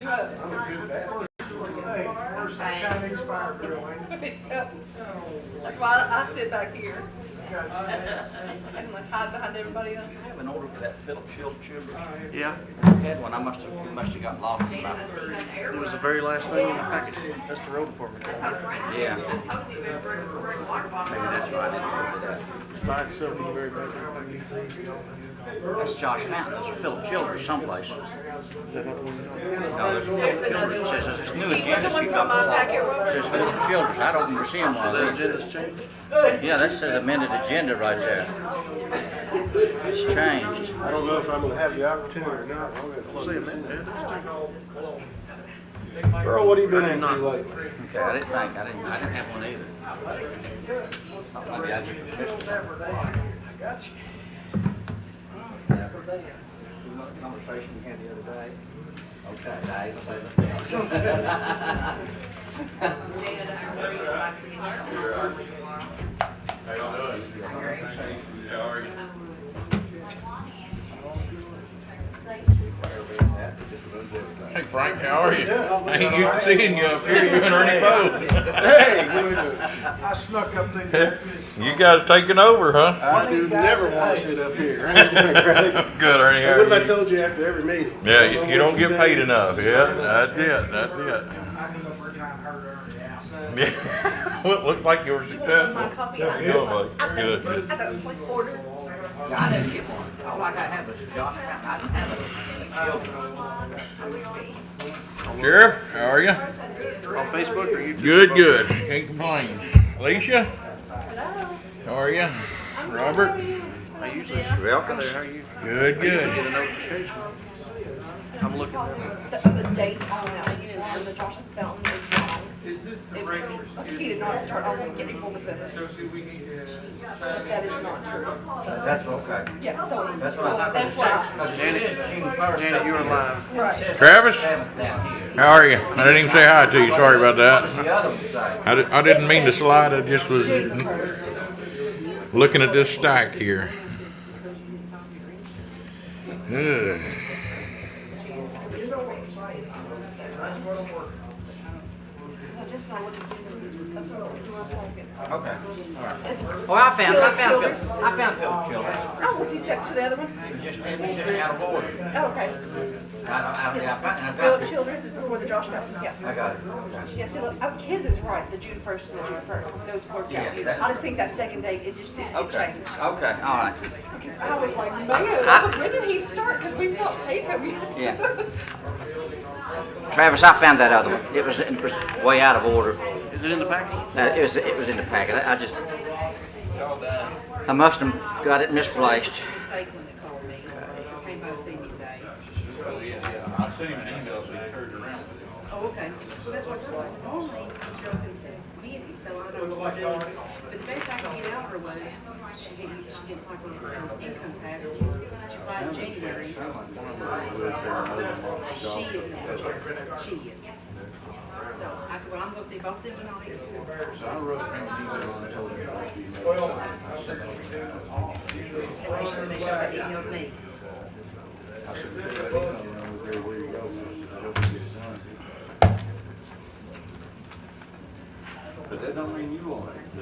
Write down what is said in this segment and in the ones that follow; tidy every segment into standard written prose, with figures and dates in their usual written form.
Where's the Chinese fire grill? That's why I sit back here. And like hide behind everybody else. I have an order for that Philip Childers. Yeah, I had one. I must have got lost in my. it was the very last thing in the package. That's the road department. Yeah. Maybe that's why I didn't order that. Buy it, sell it in the very back. That's Josh Mountain. There's a Philip Childers someplace. Is that not the one? No, there's a Philip Childers. It says this new Do you want agenda the one she from my got. packet, It Robert? says Philip Childers. I don't remember seeing one So of the these. agenda's changed? Yeah, that says amended agenda right there. It's changed. I don't know if I'm gonna have the opportunity or not. Say amended. Earl, what have you been I did into not. lately? Okay, I didn't have one either. Thought maybe I just conversation we had the other day. Okay, How y'all doing? How are you? Hey Frank, how are you? I ain't used to seeing you up here. You and Ernie both. Hey, I snuck up there. You guys taking over, huh? I do never want to sit up here. I ain't doing great. Good, Ernie. How What have I are you? told you after every meeting? Yeah, you don't get paid enough. Yeah, that's it. That's it. Yeah. Well, it looked like you were My successful. copy. Good, buddy. Good. I thought it was like ordered. Yeah, I didn't get one. All I have is Josh Mountain. I didn't have Let me see. Sheriff, how are you? On Facebook or YouTube? Good, good. Can't complain. Alicia, how are you? Robert, I usually Welcome. How are you? good, Get good. a notification. I'm looking at The date on that, for the Josh Fountain is wrong. Is this the It was, regular? he did not start, I'll get him pull this in. So see, we need to That is not true. That's okay. Yeah, so. That's what I thought. FYI. Janet, you're live. Right. Travis, Down here. how are you? I didn't even say hi to you. Sorry about that. The other one side. I didn't mean to slide. I just was looking at this stack here. Ugh. I just not looking through Okay. All right. Oh, I found Philip Childers. Oh, was he stuck to the other one? It was just out of order. Oh, okay. I Philip Childers is before the Josh Fountain, yeah. got it. Yeah, see, look, his is right, the June 1st and the June 1st, those worked Yeah, out. that's I just think that second date, it just didn't, it Okay. changed. Okay. All right. Because I was like, man, when did he start? Because we've not paid him yet. Yeah. Travis, I found that other one. It was way out of order. Is it in the package? It was in the packet. I must have got it misplaced. Mistake when they called me. Came by to see me today. I sent him an email so he turned around with it. Oh, okay. Well, that's what it was. Normally, Stroke says busy, so I don't know what to do. But the best I could get out of her was, she didn't like when it comes to income tax. She applied in January. She is. So I said, well, I'm gonna see both of them tonight. So I wrote him an email and told him about the email. And they showed that email to me. I said, "Put that email around with there where you go." I hope you get it done. But that don't mean you won't have to.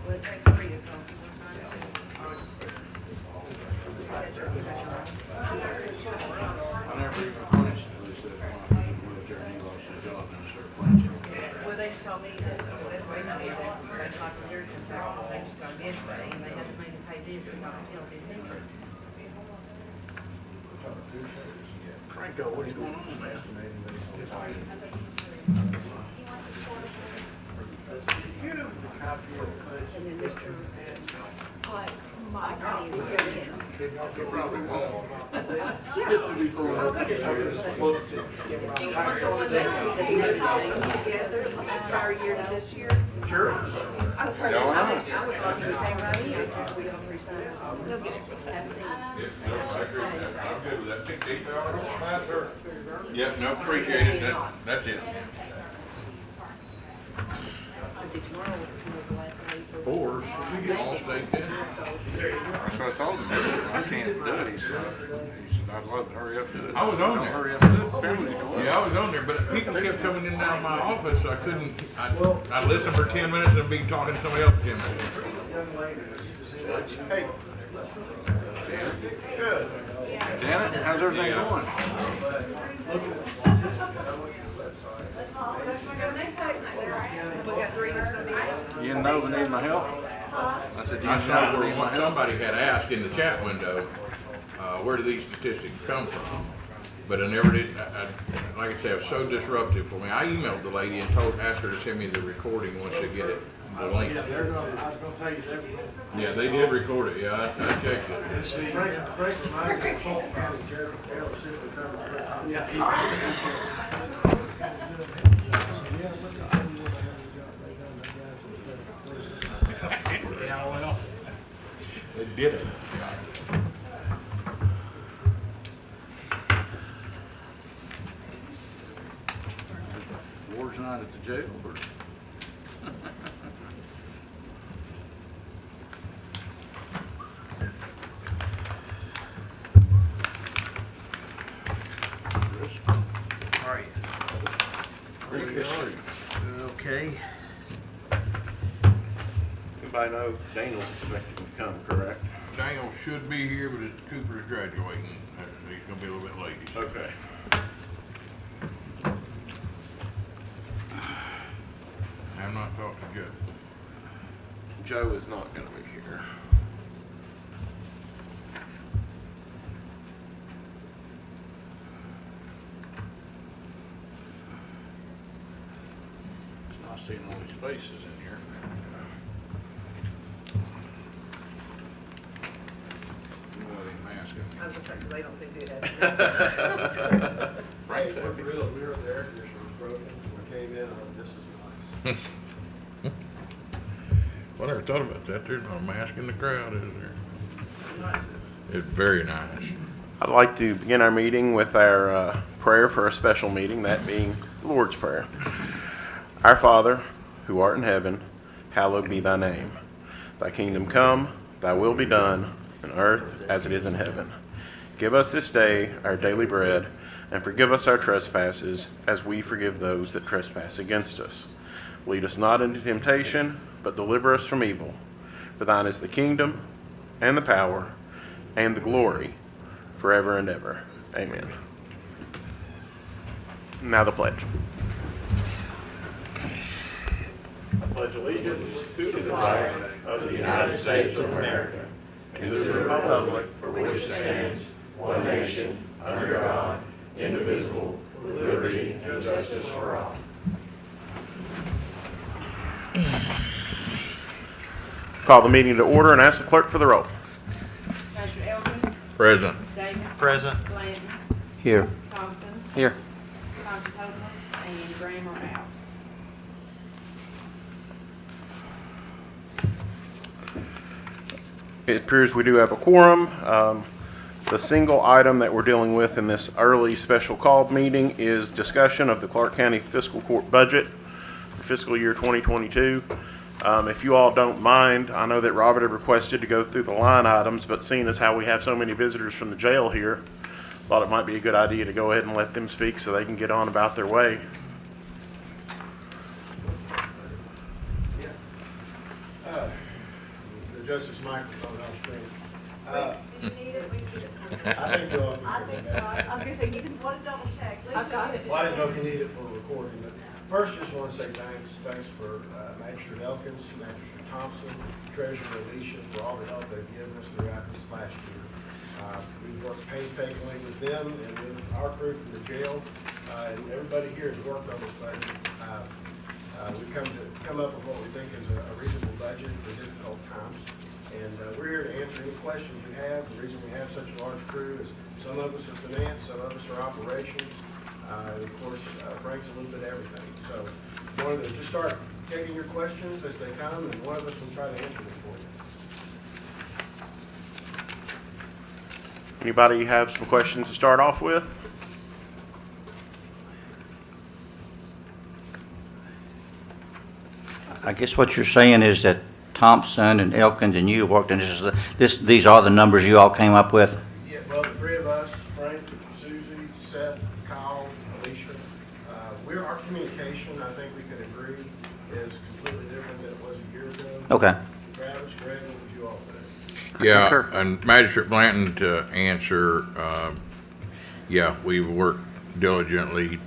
Well, it takes 3 or so. I never even flinched until they said, "Come on, he's a military and he lost his job," and I started flinching. Well, they just told me that, because that's why they did that, they like with their income taxes, they just got them yesterday, and they had to make them pay this, and not penalties and interest. Franco, what are you doing on this estimating? And then Mr. Mike. Probably won't. This would be for Do you want the ones that he was together, prior year to this year? Sure. I would I would like to stay right in, after we all three sign or something. They'll get it real fast. I'm good with that. Take these hours on that, sir. Yep, no, appreciate it. That's it. I see tomorrow was the last day for. Or, all states in. That's what I told him. I can't do it. He said, I'd love to hurry up and do it. I was on Don't there. hurry up and do it. Penalties go up. Yeah, I was on there, but people kept coming in and out of my office, so I couldn't, I'd listen for 10 minutes and be talking to somebody else for 10 minutes. Hey. Good. Janet, how's everything going? We got three that's gonna be out. You know we need my help? I said, you I know saw we need my where help? somebody had asked in the chat window, where do these statistics come from? But I never did, like I said, it was so disruptive for me. I emailed the lady and asked her to send me the recording once they get it, the link. I was gonna tell you that. Yeah, they did record it, yeah, I checked it. Frank reminds me of Fulton County Jail simply covered. Yeah. Yeah, well. They did it. Ward's not at the jail, or? How are you? Chris, how are you? Okay. Anybody know Daniel's expected to come, correct? Daniel should be here, but Cooper's graduating. He's gonna be a little bit late. Okay. I have not talked to Joe. Joe is not gonna be here. It's not seeing all these faces in here. Nobody masking. I was gonna check, 'cause they don't seem to do that. Right. The real mirror of the air conditioner was broken. When I came in, this is nice. Well, I never thought about that. There's no mask in the crowd, is there? It's very nice. I'd like to begin our meeting with our prayer for a special meeting, that being the Lord's Prayer. Our Father, who art in heaven, hallowed be thy name. Thy kingdom come, thy will be done, on earth as it is in heaven. Give us this day our daily bread, and forgive us our trespasses, as we forgive those that trespass against us. Lead us not into temptation, but deliver us from evil. For thine is the kingdom, and the power, and the glory, forever and ever. Amen. Now the pledge. I pledge allegiance to the flag of the United States of America, and to the republic for which it stands, one nation, under God, indivisible, with liberty and justice for all. Call the meeting to order and ask the clerk for the roll. Treasurer Elkins, Present. Davis. Present. Blanton, Here. Thompson, Here. Constantopoulos, and Graham are out. It appears we do have a quorum. The single item that we're dealing with in this early special called meeting is discussion of the Clark County Fiscal Court budget for fiscal year 2022. If you all don't mind, I know that Robert had requested to go through the line items, but seeing as how we have so many visitors from the jail here, thought it might be a good idea to go ahead and let them speak so they can get on about their way. The justice microphone on screen. I think you'll. I think so. I was gonna say, you can, want to double check. I've got it. Well, I didn't know if you need it for recording, but first, just want to say thanks for Magistrate Elkins, Magistrate Thompson, Treasurer Alicia, for all the help they've given us throughout this last year. We've worked painstakingly with them and with our crew from the jail, and everybody here has worked on this budget. We've come up with what we think is a reasonable budget for difficult times. And we're here to answer any questions you have. The reason we have such a large crew is some of us are finance, some of us are operations. And of course, Frank's a little bit of everything. So wanted to just start taking your questions as they come, and one of us will try to answer them for you. Anybody have some questions to start off with? I guess what you're saying is that Thompson and Elkins and you worked, and these are the numbers you all came up with? Yeah, well, the three of us, Frank, Susie, Seth, Kyle, Alicia, our communication, I think we can agree, is completely different than it was a year ago. Okay. Travis, Greg, what would you all think? Yeah, concur. and Magistrate Blanton, to answer, yeah, we've worked diligently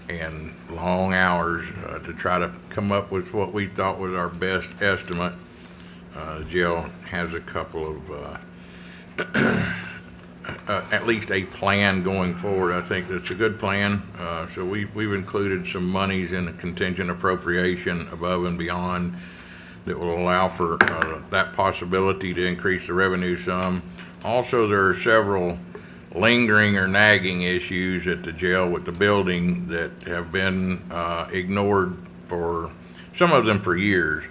and long hours to try to come up with what we thought was our best estimate. The jail has a couple of, at least a plan going forward. I think that's a good plan. So we've included some monies in the contingent appropriation above and beyond that will allow for that possibility to increase the revenue some. Also, there are several lingering or nagging issues at the jail with the building that have been ignored for, some of them for years.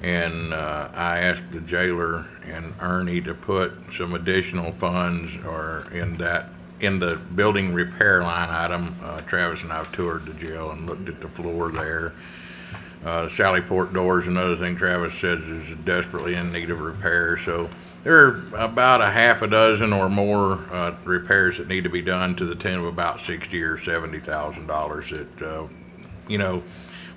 And I asked the jailer and Ernie to put some additional funds or in the building repair line item. Travis and I have toured the jail and looked at the floor there. Sally Port doors, another thing Travis says is desperately in need of repair. So there are about a half a dozen or more repairs that need to be done to the tune of about $60,000 or $70,000 that,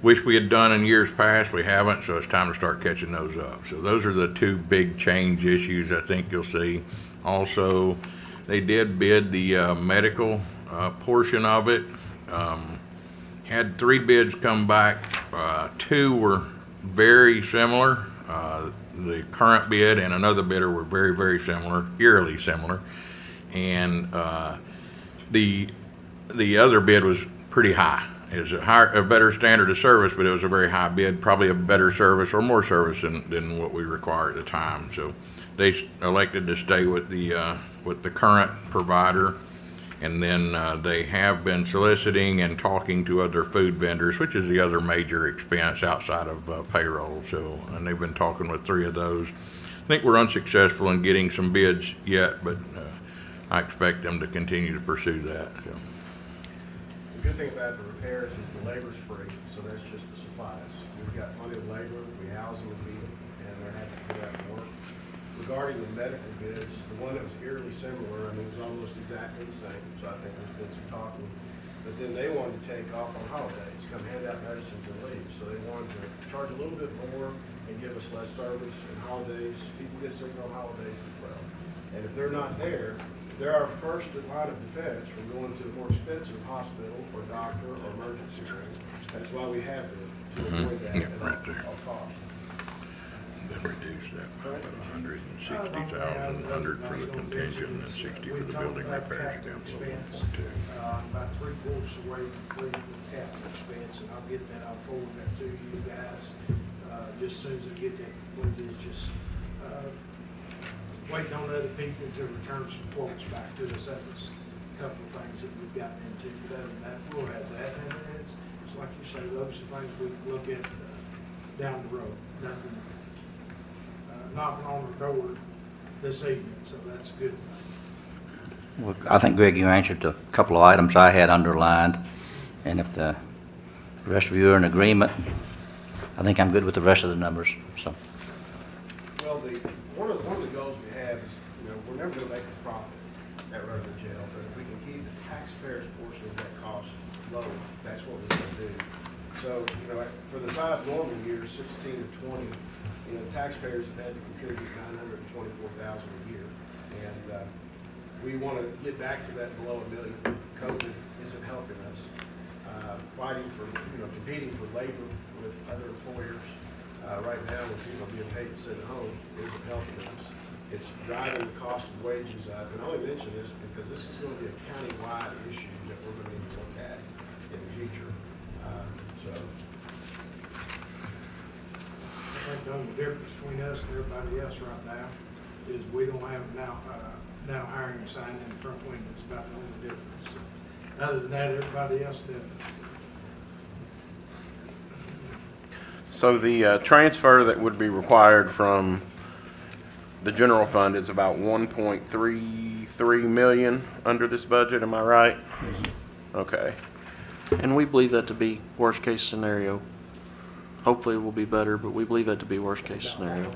wish we had done in years past. We haven't, so it's time to start catching those up. So those are the two big change issues I think you'll see. Also, they did bid the medical portion of it. Had 3 bids come back. 2 were very similar. The current bid and another bidder were very, very similar, eerily similar. And the other bid was pretty high. It was a better standard of service, but it was a very high bid, probably a better service or more service than what we require at the time. So they elected to stay with the current provider. And then they have been soliciting and talking to other food vendors, which is the other major expense outside of payroll. So, and they've been talking with 3 of those. I think we're unsuccessful in getting some bids yet, but I expect them to continue to pursue that. So. The good thing about the repairs is the labor's free, so that's just the supplies. We've got plenty of labor, we house them and feed them, and they're happy to put out the work. Regarding the medical bids, the one that was eerily similar, I mean, it was almost exactly the same, so I think there's been some talking. But then they wanted to take off on holidays, come hand out medicines and leave, so they wanted to charge a little bit more and give us less service. And holidays, people get sick on holidays as well. And if they're not there, they're our first line of defense from going to a more expensive hospital or doctor or emergency room. That's why we have it, to avoid that Yeah, right there. at all costs. Then reduce that by 160,000, 100 for the contingent and 60 for the building repairs down to 1.2. About 3/4 away from the capital expense, and I'll get that, I'll forward that to you guys, just as soon as I get that completed. It's just, waiting on other people to return some quotes back to us. That was a couple of things that we've gotten into, but other than that, we'll have that. And it's like you say, those are things we can look at down the road. Nothing knocking on the door this evening, so that's a good thing. Well, I think, Greg, you answered a couple of items I had underlined, and if the rest of you are in agreement, I think I'm good with the rest of the numbers, so. Well, one of the goals we have is, we're never gonna make a profit at Rutherford Jail, but if we can keep the taxpayers' portion of that cost low, that's what we're gonna do. So, for the 5 normal years, 16 to 20, taxpayers have had to contribute $924,000 a year. And we want to get back to that below $1 million. COVID isn't helping us. Fighting for, competing for labor with other employers right now with people being paid to sit at home isn't helping us. It's driving the cost of wages up. And I only mention this because this is going to be a county-wide issue that we're going to need to look at in the future. I think the only difference between us and everybody else right now is we don't have now hiring a sign in the front window. It's about the only difference. Other than that, everybody else does. So the transfer that would be required from the general fund is about 1.33 million under this budget, am I right? Okay. And we believe that to be worst-case scenario. Hopefully it will be better, but we believe that to be worst case scenario.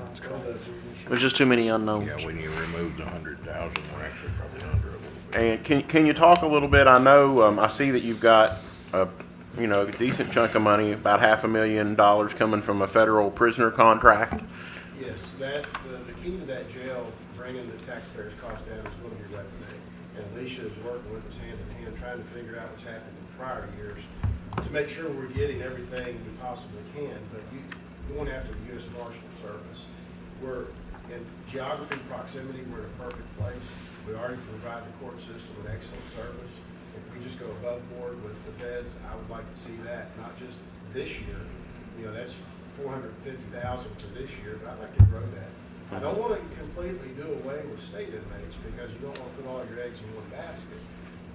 There's just too many unknowns. Yeah, when you remove the 100,000, we're actually probably under a little bit. And can you talk a little bit? I know, I see that you've got a decent chunk of money, about $500,000 coming from a federal prisoner contract. Yes, the key to that jail, bringing the taxpayers' costs down is going to be revenue. And Alicia is working with us hand in hand, trying to figure out what's happened in prior years to make sure we're getting everything we possibly can. But you won't have to the U.S. Marshal Service. We're in geography, proximity, we're in a perfect place. We already provide the court system with excellent service. If we just go above board with the feds, I would like to see that, not just this year. That's $450,000 for this year, but I'd like to grow that. I don't want to completely do away with state inmates because you don't want to put all your eggs in one basket.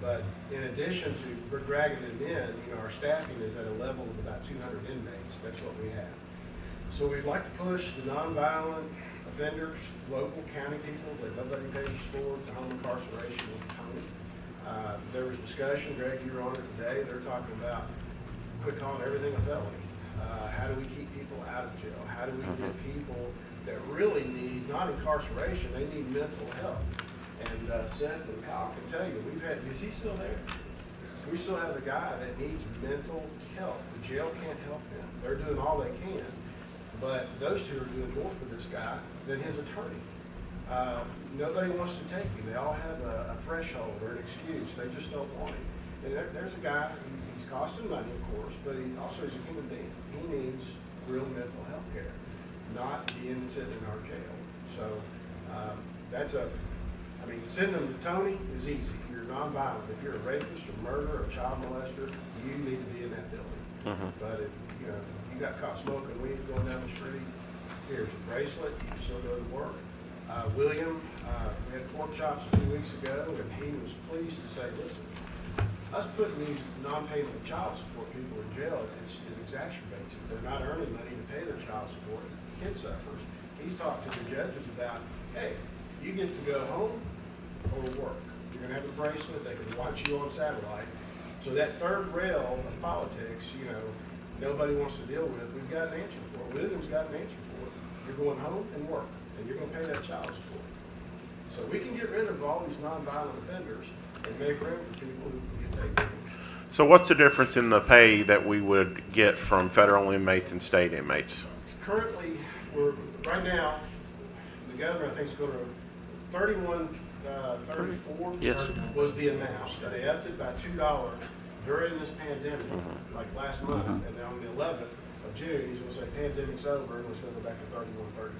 But in addition to dragging them in, our staffing is at a level of about 200 inmates. That's what we have. So we'd like to push the nonviolent offenders, local county people that nobody pays for, to home incarceration with Tony. There was discussion, Greg, you were on it today, they're talking about quit calling everything a felony. How do we keep people out of jail? How do we get people that really need, not incarceration, they need mental health? And Seth and Kyle can tell you, is he still there? We still have a guy that needs mental help. The jail can't help him. They're doing all they can. But those two are doing more for this guy than his attorney. Nobody wants to take him. They all have a threshold or an excuse. They just don't want him. And there's a guy, he's costing money, of course, but he also is a human being. He needs real mental health care, not being sitting in our jail. So sending them to Tony is easy. If you're nonviolent, if you're a rapist or murderer or child molester, you need to be in that building. But if you got caught smoking weed going down the street, here's a bracelet, you can still go to work. William, we had pork chops a few weeks ago, and he was pleased to say, listen, us putting these non-payment child support people in jail, it exacerbates it. They're not earning money to pay their child support. The kid suffers. He's talked to the judges about, hey, you get to go home or work. You're going to have a bracelet. They can watch you on satellite. So that third rail of politics, nobody wants to deal with, we've got an answer for it. William's got an answer for it. You're going home and work, and you're going to pay that child support. So we can get rid of all these nonviolent offenders and make room for people who can get taken. So what's the difference in the pay that we would get from federal inmates and state inmates? Currently, right now, the governor, I think, is going to 31.34 Yes. was the amount. They upped it by $2 during this pandemic, like last month, and then on the 11th of June, he's going to say pandemic's over, and it's going to go back to 31.34.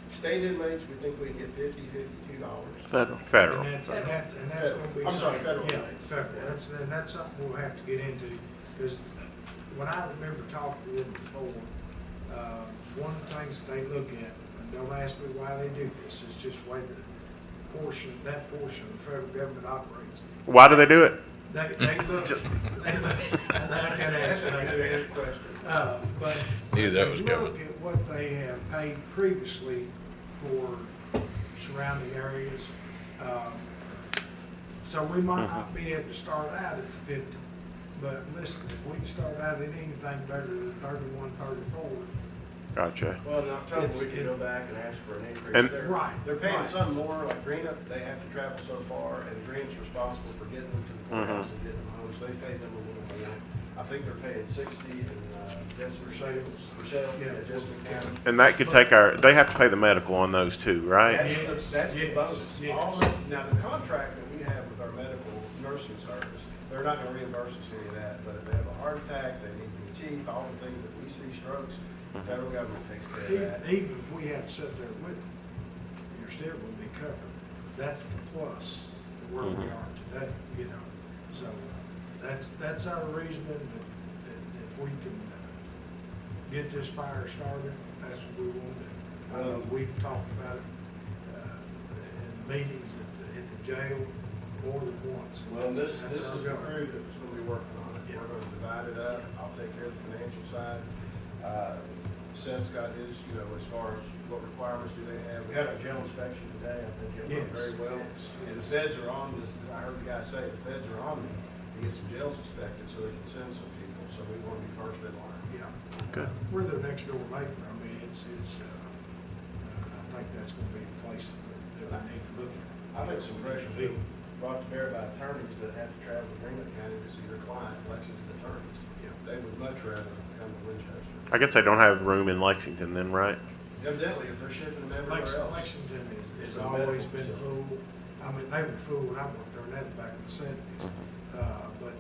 State inmates, we think we can get $52. Federal. And that's going to be. I'm sorry, federal. Yeah, federal. That's something we'll have to get into, because when I remember talking to them before, one of the things that they look at, and don't ask me why they do this, it's just the way that portion of the federal government operates. Why do they do it? They look, and I can answer that question. But Knew that was they coming. look at what they have paid previously for surrounding areas. So we might not be able to start out at the 50, but listen, if we can start out at anything better than 31, 34. Gotcha. Well, in October, we can go back and ask for an increase. And- They're paying Right. some more, like Greenup, they have to travel so far, and Greenup's responsible for getting them to the courthouse and getting them home, so they pay them a little more. I think they're paying 60 in Rochelle, Jessamine County. And that could take they have to pay the medical on those too, right? That's the Yes, bonus. yes. Now, the contract that we have with our medical nursing service, they're not gonna reimburse us any of that, but if they have a heart attack, they need new teeth, all the things that we see, strokes, the federal government takes care of that. Even if we have to sit there with them, you're still going to be covered. That's the plus of where we are today, So that's our reasoning that if we can get this fire started, that's what we want to do. I know we've talked about it in meetings at the jail more than once. Well, this That's is our the goal. crew that's gonna be working on it. We're gonna divide it up. I'll take care of the financial side. Seth's got his, as far as what requirements do they have. We had our jail inspection today. I think it went Yes, very well. yes, And the yes. feds are on this. I heard the guy say, the feds are on me. get some jails inspected so they can send some people, so we want to be first in line. Yeah. Good. We're the next door neighbor. I mean, I think that's gonna be the place that I need to look at. I think some pressure being brought to bear by attorneys that have to travel to Greenwood County to see their client, Lexington attorneys. They would much rather come to Winchester. I guess they don't have room in Lexington then, right? Evidently, if they're shipping them everywhere else. Lexington has It's a always medical been facility. full. I mean, they were full when I worked there, and that's back in the seventies.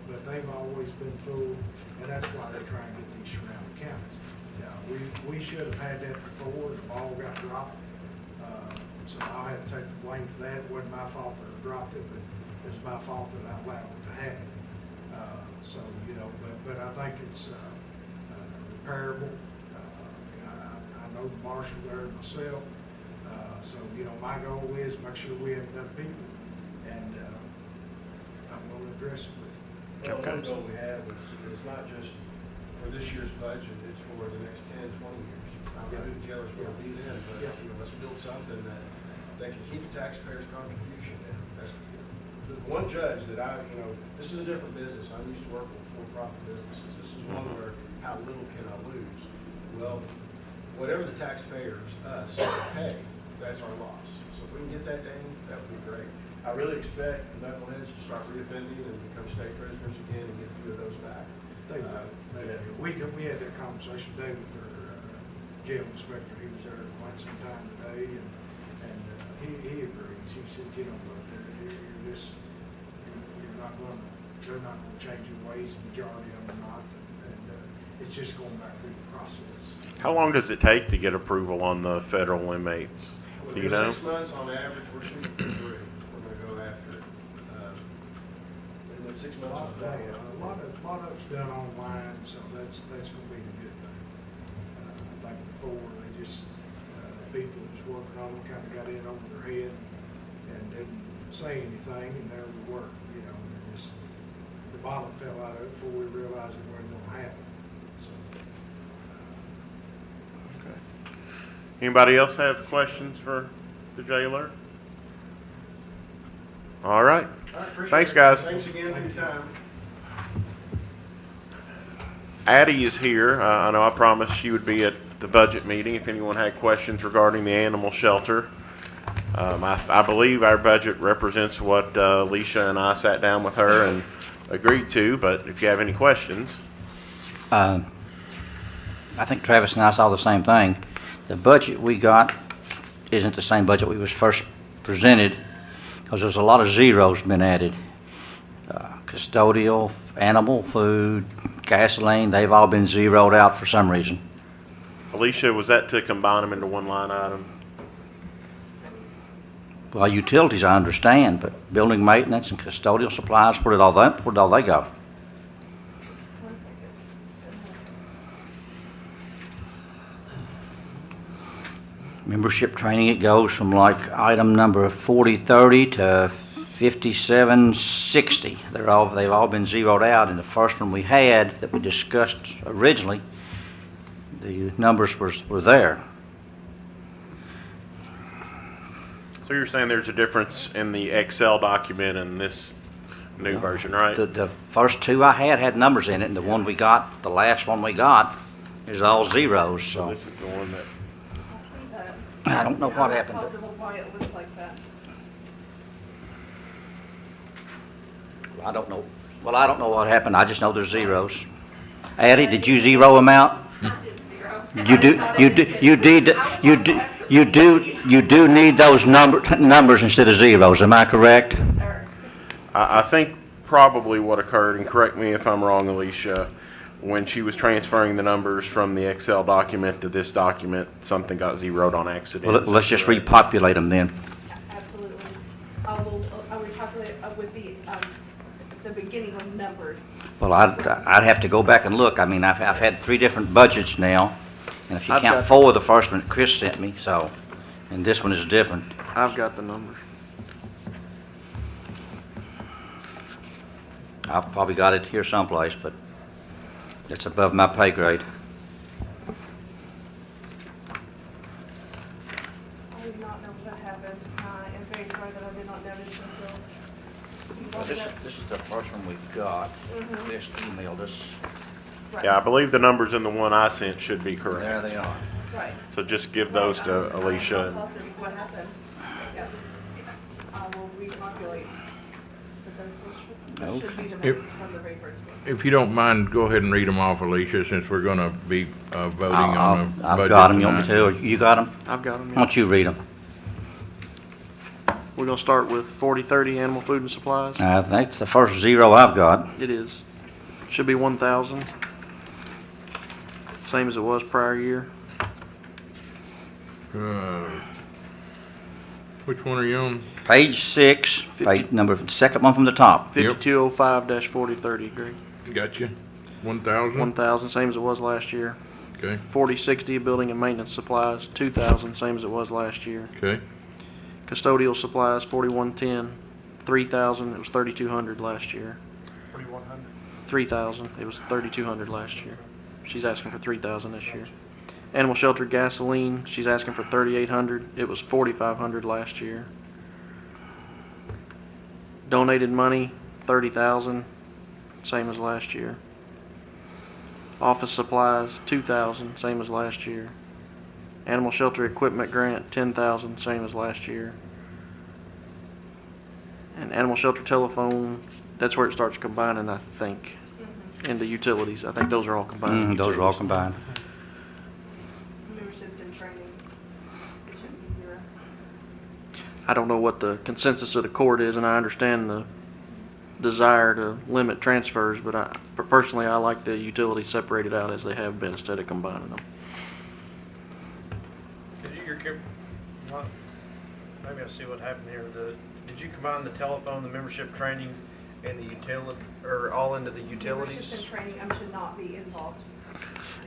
But they've always been full, and that's why they try and get these surrounding counties. We should have had that before, the ball got dropped. So I'll have to take the blame for that. It wasn't my fault that I dropped it, but it was my fault that I allowed it to happen. So, but I think it's repairable. I know the marshal there myself. So, my goal is make sure we have enough people, and I'm going to address it with them. Well, one goal we have is not just for this year's budget, it's for the next 10, 20 years. I don't know who the jailer's going to be then, but let's build something that can keep the taxpayers' contribution down. That's the one judge that this is a different business. I'm used to working with for-profit businesses. This is one where how little can I lose? Well, whatever the taxpayers, us, pay, that's our loss. So if we can get that down, that would be great. I really expect the knuckleheads to start reoffending and become state prisoners again and get a few of those back. We had that conversation today with our jail inspector. He was there quite some time today, and he agrees. He said, you're not they're not gonna change your ways, the majority of them are not, and it's just going back through the process. How long does it take to get approval on the federal inmates? Do you know? 6 months on average, we're shooting for 3. We're gonna go after it. And then 6 A lot months is about it. of it's done online, so that's gonna be the good thing. Like before, they just, people was working on them, kinda got in over their head and didn't say anything, and there we were, and just, the bottom fell out of it before we realized it wasn't gonna happen, so. Anybody else have questions for the jailer? All right. All right, appreciate Thanks, it. guys. Thanks again for your time. Addie is here. I know I promised she would be at the budget meeting if anyone had questions regarding the animal shelter. I believe our budget represents what Alicia and I sat down with her and agreed to, but if you have any questions. I think Travis and I saw the same thing. The budget we got isn't the same budget we was first presented, because there's a lot of zeros been added. Custodial, animal food, gasoline, they've all been zeroed out for some reason. Alicia, was that to combine them into one line item? Well, utilities I understand, but building maintenance and custodial supplies, where did all they go? One second. Membership training, it goes from like item number 4030 to 5760. They've all been zeroed out. In the first one we had that we discussed originally, the numbers were there. So you're saying there's a difference in the Excel document and this new version, right? The first two I had numbers in it, and the one we got, the last one we got, is all zeros, So so this is the one that, I see that. I don't know what I'm not happened. positive why it looks like that. I don't know. Well, I don't know what happened. I just know there's zeros. Addie, did you zero them out? I did zero. You do need those numbers instead of zeros, am I correct? Sir. I think probably what occurred, and correct me if I'm wrong, Alicia, when she was transferring the numbers from the Excel document to this document, something got zeroed on accident. Well, let's just repopulate them then. Absolutely. I'll repopulate with the beginning of numbers. Well, I'd have to go back and look. I mean, I've had 3 different budgets now, and if you I've count got- 4, the first one Chris sent me, so, and this one is different. I've got the numbers. I've probably got it here someplace, but it's above my pay grade. I did not know that happened. I am very sorry that I did not notice until you brought it up. This is the first one we got. This emailed us. Right. Yeah, I believe the numbers in the one I sent should be There correct. they are. Right. So just give those to Alicia. I'm not positive what happened. Yeah. I will repopulate. But those should be the numbers from the very first one. If you don't mind, go ahead and read them off, Alicia, since we're gonna be voting on the budget I've got them. You want me tonight. to, or you got them? I've got them. Why don't you read them? We're gonna start with 4030 animal food and supplies. That's the first zero I've got. It is. Should be 1,000. Same as it was prior year. Which one are you on? Page 6, page number, second one from the top. 5205-4030, Greg. Gotcha. 1,000? 1,000, same as it was last year. Okay, 4060 building and maintenance supplies, 2,000, same as it was last year. okay. Custodial supplies, 4110, 3,000, it was 3,200 last year. 3,000, it was 3,200 last year. She's asking for 3,000 this year. Animal shelter gasoline, she's asking for 3,800, it was 4,500 last year. Donated money, 30,000, same as last year. Office supplies, 2,000, same as last year. Animal shelter equipment grant, 10,000, same as last year. And animal shelter telephone, that's where it starts combining, I think, into utilities. I think those are all combined. Those are all combined. Memberships and training. It shouldn't be zero. I don't know what the consensus of the court is, and I understand the desire to limit transfers, but personally, I like the utilities separated out as they have been instead of combining them. Maybe I see what happened here. Did you combine the telephone, the membership training, and the utility, or all into the utilities? Memberships and training, should not be involved.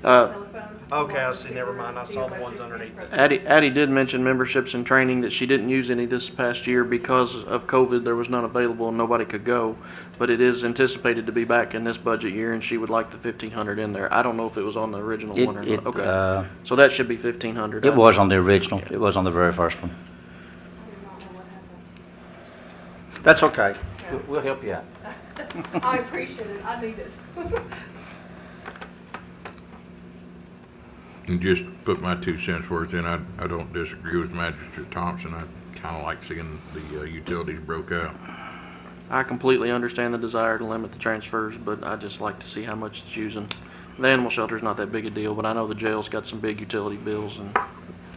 Okay, Telephone. I see, never mind. I saw the ones underneath it. Addie did mention memberships and training, that she didn't use any this past year because of COVID. There was none available and nobody could go. But it is anticipated to be back in this budget year, and she would like the 1,500 in there. I don't know if it was on the original one or not. Okay, so that should be 1,500. It was on the original. It was on the very first one. I did not know what happened. That's okay. We'll help you out. I appreciate it. I need it. And just put my 2 cents worth in, I don't disagree with Magistrate Thompson. I kind of like seeing the utilities broke out. I completely understand the desire to limit the transfers, but I just like to see how much it's using. The animal shelter's not that big a deal, but I know the jail's got some big utility bills and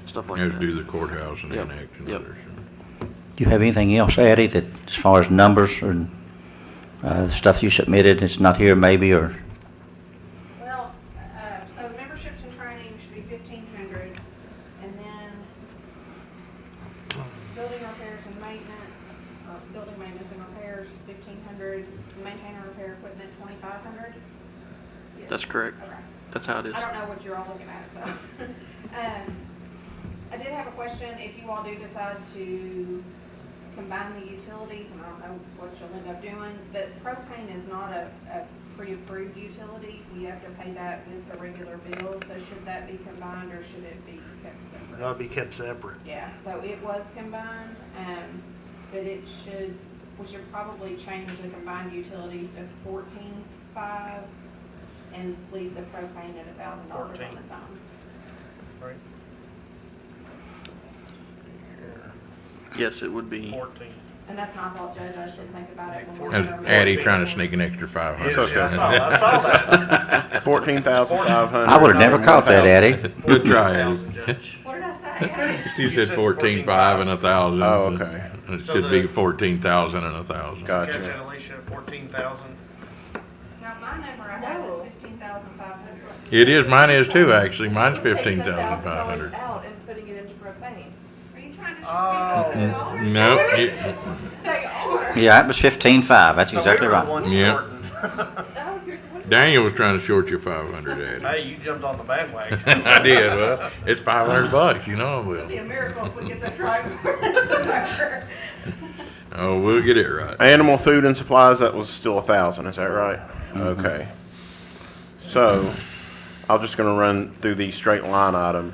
stuff like Has that. to do the courthouse and Yep, Annex and yep. others. Do you have anything else, Addie, that as far as numbers or the stuff you submitted, it's not here maybe, or? Well, so memberships and training should be 1,500, and then building repairs and maintenance, building maintenance and repairs, 1,500, maintain and repair equipment, 2,500. Yes. That's correct. Okay. That's how it is. I don't know what you're all looking at, so. I did have a question, if you all do decide to combine the utilities, and I don't know what you'll end up doing, but propane is not a pre-approved utility. We have to pay that with the regular bills, so should that be combined or should it be kept separate? That'll be kept separate. Yeah, so it was combined, but we should probably change the combined utilities to 14,500 and leave the propane at $1,000 on its own. Right? Yes, it would be. 14. And that's my fault, Judge, I should think about it. when we That's go over Addie it. trying to sneak an extra 500. Yeah, I saw that. 14,500. I would have never caught that, Addie. Good try, Addie. Judge. What did I say? You said 14,500 and 1,000. Oh, okay. It should be 14,000 and 1,000. Catch that, Gotcha. Alicia, 14,000. Now, my number I have is 15,500. It is, mine is too, actually. Mine's Taking the $1,000 15,500. out and putting it into propane. Are you trying to Oh. shoot me $100? No, They are. Yeah, it was 15,500. That's exactly right. Yeah. I was here, so what- Daniel was trying to short you 500, Addie. Hey, you jumped on the bandwagon. I did, well, it's $500, you know I will. It'd be a miracle if we get this right before this is over. Oh, we'll get it right. Animal food and supplies, that was still 1,000, is that right? Okay. So, I'm just gonna run through these straight line item.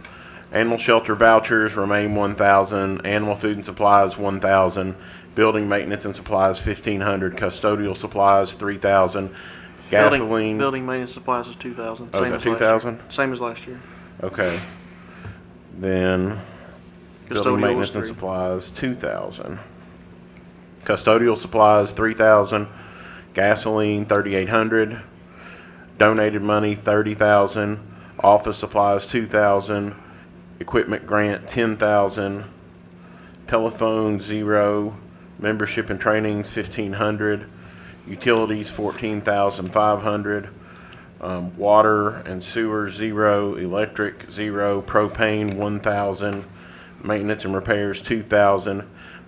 Animal shelter vouchers remain 1,000, animal food and supplies 1,000, Building maintenance and supplies, 1,500. Custodial supplies, 3,000. Building- Gasoline. Building maintenance supplies is 2,000. Oh, is same that as last year. 2,000? Same as last year. Okay. Then, building Custodial was maintenance and 3. supplies, 2,000. Custodial supplies, 3,000. Gasoline, 3,800. Donated money, 30,000. Office supplies, 2,000. Equipment grant, 10,000. Telephone, 0. Membership and trainings, 1,500. Utilities, 14,500. Water and sewer, 0. Electric, 0. Propane, 1,000. Maintenance and repairs, 2,000.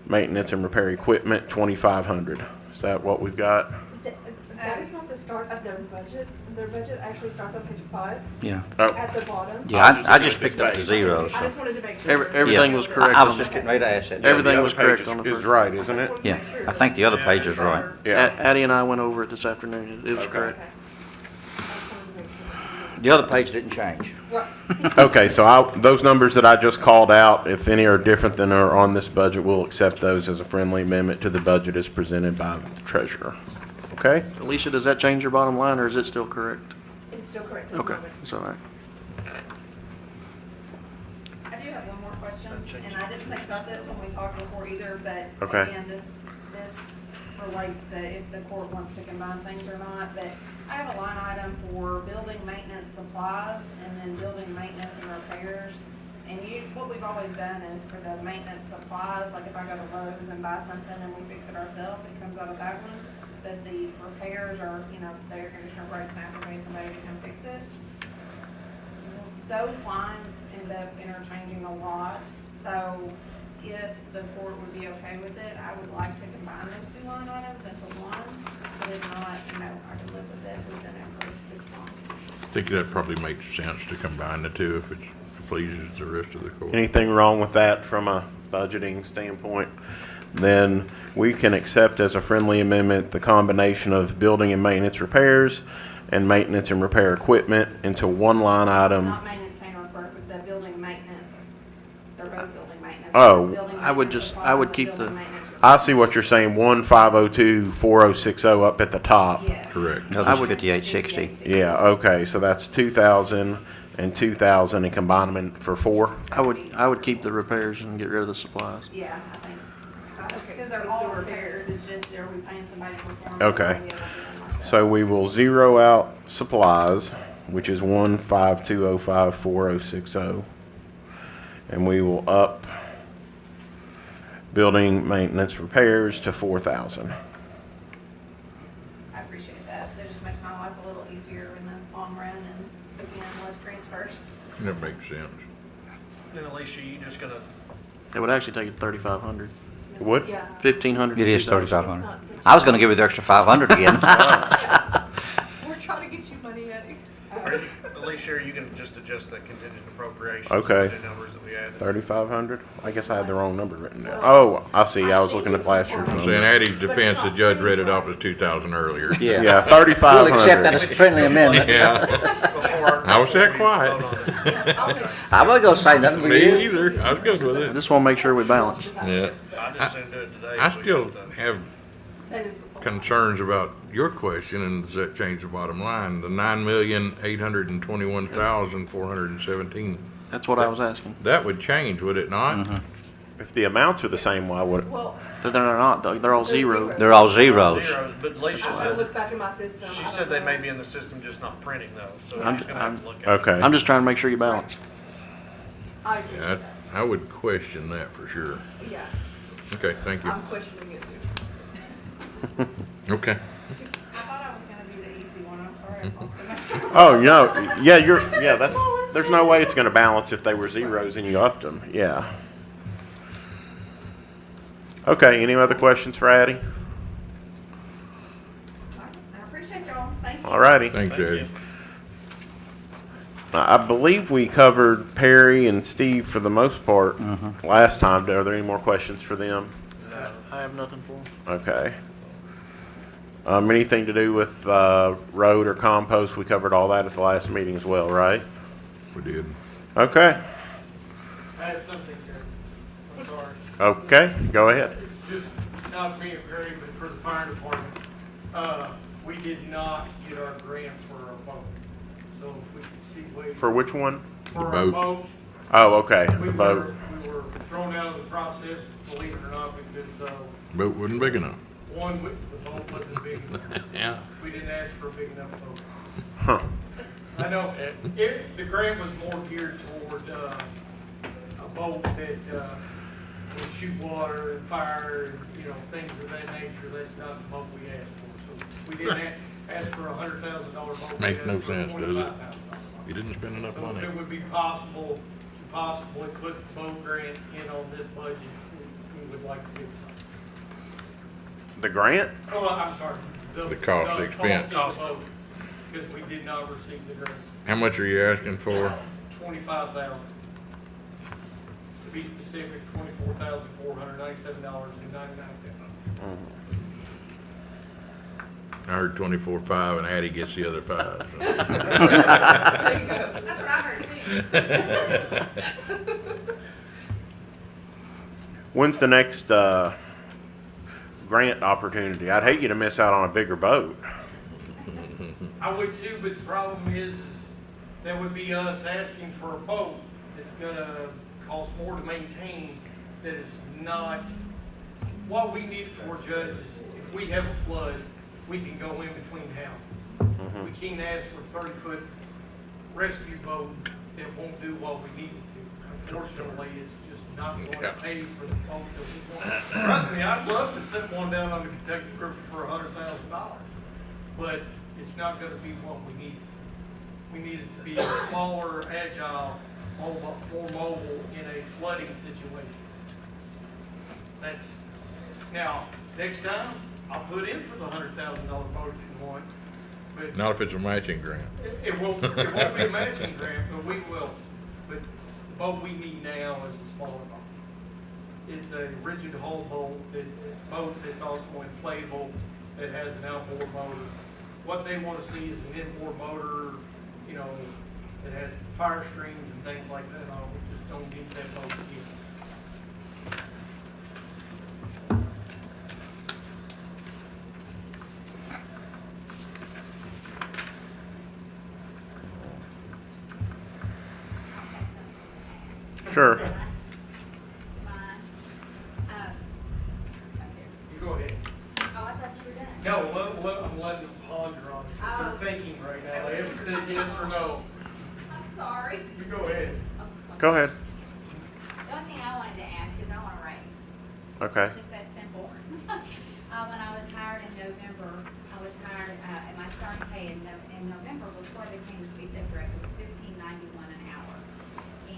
Maintenance and repair equipment, 2,500. Is that what we've got? That is not the start of their budget. Their budget actually starts on page 5 Yeah. Oh, at the bottom. Yeah, I just picked up the zeros. I so. just wanted to make sure. Everything Yeah. was correct. I was on just the- getting ready to ask that. Everything the was other correct page on the is first. right, isn't it? Yeah, I think the other page is right. Yeah. Addie and I went over it this afternoon. It was Okay. correct. Okay. I just wanted to make sure. The other page didn't change. Right. Okay, so those numbers that I just called out, if any are different than are on this budget, we'll accept those as a friendly amendment to the budget as presented by the treasurer. Okay? Alicia, does that change your bottom line, or is it still correct? It's still correct. at the Okay, moment. it's all right. I do have one more question, and I didn't think about this when we talked before either, but Okay. again, this relates to if the court wants to combine things or not, but I have a line item for building maintenance supplies and then building maintenance and repairs. And what we've always done is for the maintenance supplies, like if I go to Lowe's and buy something and we fix it ourselves, it comes out of that one. But the repairs are, the air conditioner breaks down, for me, somebody to come fix it. Those lines end up interchanging a lot, so if the court would be okay with it, I would like to combine those two line items into one. But if not, I can live with it within this one. I think that probably makes sense to combine the two if it pleases the rest of the court. Anything wrong with that from a budgeting standpoint? Then we can accept as a friendly amendment the combination of building and maintenance repairs and maintenance and repair equipment into one line item. Not maintenance, paint or repair, but the building maintenance. They're both building maintenance. Oh. Building I would maintenance just- supplies I would and keep building the- maintenance I see what you're saying, 1,502,4060 up at the top. Yes. Correct. The other's 5860. Yeah, okay, so that's 2,000 and 2,000 and combine them for 4? I would keep the repairs and get rid of the supplies. Yeah, I think, because they're all repairs, it's just, are we paying somebody to perform? it, Okay. or are we able to do them ourselves? So we will zero out supplies, which is 1,520,54060. And we will up building maintenance repairs to 4,000. I appreciate that, that just makes my life a little easier in the long run and again, less transfers. That makes sense. Then Alicia, you just gonna, It would actually take it 3,500. What? Yeah. 1,500. It is to 2,000. 3,500. I was gonna give you the extra 500 again. We're trying to get you money, Eddie. Alicia, you can just adjust the contingent appropriations. Okay. The numbers that we added. 3,500? I guess I had the wrong number written down. Oh, I see, I was looking at last year's So in number. Addie's defense, the judge read it off as 2,000 earlier. Yeah, We'll accept that 3,500. as a friendly amendment. Yeah, Before- I was that before we quiet. vote on it. I wasn't gonna say nothing with Me you. either. I was good with I it. just want to make sure we balance. Yeah. I just soon do it today. I so we still get it done. have That is. concerns about your question, and does that change the bottom line? The 9,821,417. That's what I was asking. That would change, would it not? If the amounts are the same, why would, Well, They're not, though. They're all zero. They're all zeros. Zeros, but Alicia I should said, look back in my system. she I said don't they know. may be in the system, just not printing though, so I'm- she's gonna have to look at it. okay. I'm just trying to make sure you balance. I agree. Yeah, I would question that for sure. Yeah, Okay, thank you. I'm questioning it too. Okay. I thought I was gonna be the easy one, I'm sorry. I posted myself. Oh, no, yeah, there's no way it's gonna balance if they were zeros and you upped them, yeah. Okay, any other questions for Addie? I appreciate y'all, thank you. All righty. Thanks, Eddie. I believe we covered Perry and Steve for the most part last time. Are there any more questions for them? I have nothing for them. Okay. Anything to do with road or compost? We covered all that at the last meeting as well, right? We did. Okay. I have something here. I'm sorry. Okay, go ahead. Just not being great, but for the fire department, we did not get our grant for our boat. So if we could see ways. For which one? For our boat. boat. Oh, okay, We the boat. we were thrown out of the process, believe it or not, because, Boat wasn't big enough. one, the boat wasn't big enough. Yeah. We didn't ask for a big enough boat. Huh. I know, the grant was more geared toward, a boat that, would shoot water and fire and, things of that nature. That's not the boat we asked for. So we didn't ask for $100,000 boat. We Makes asked no for sense, does it? $25,000. You didn't spend enough So money. if it would be possible to possibly put the boat grant in on this budget, we would like to do something. The grant? Oh, I'm sorry. The cost, the expense. Cost of the boat, because we did not receive the grant. How much are you asking for? 25,000. To be specific, $24,497.99. I heard 24.5 and Addie gets the other 5. So. There you go. That's what I heard too. When's the next grant opportunity? I'd hate you to miss out on a bigger boat. I would too, but the problem is that would be us asking for a boat that's gonna cost more to maintain, that is not, what we need for judges, if we have a flood, we can go in between houses. We can't ask for a 30-foot rescue boat that won't do what we need it to. Unfortunately, it's just not going to pay for the boat that we want. Trust me, I'd love to set one down on the Kentucky River for $100,000, but it's not gonna be what we need. We need it to be smaller, agile, more mobile in a flooding situation. Now, next time, I'll put in for the $100,000 boat if you want, but Not if it's a matching grant. it won't be a matching grant, but we will. But the boat we need now is a smaller boat. It's a rigid hull boat that's also inflatable, that has an outboard motor. What they want to see is an inboard motor, that has fire streams and things like that on. We just don't need that boat yet. Sure. You go ahead. Oh, I thought you were done. No, I'm letting them ponder on it. They're thinking right now. They haven't said yes or no. I'm sorry. You go ahead. Go ahead. The only thing I wanted to ask is I want a raise. Okay. It's just that simple. When I was hired in November, and my starting pay in November before I became the CSEP director was $15.91 an hour.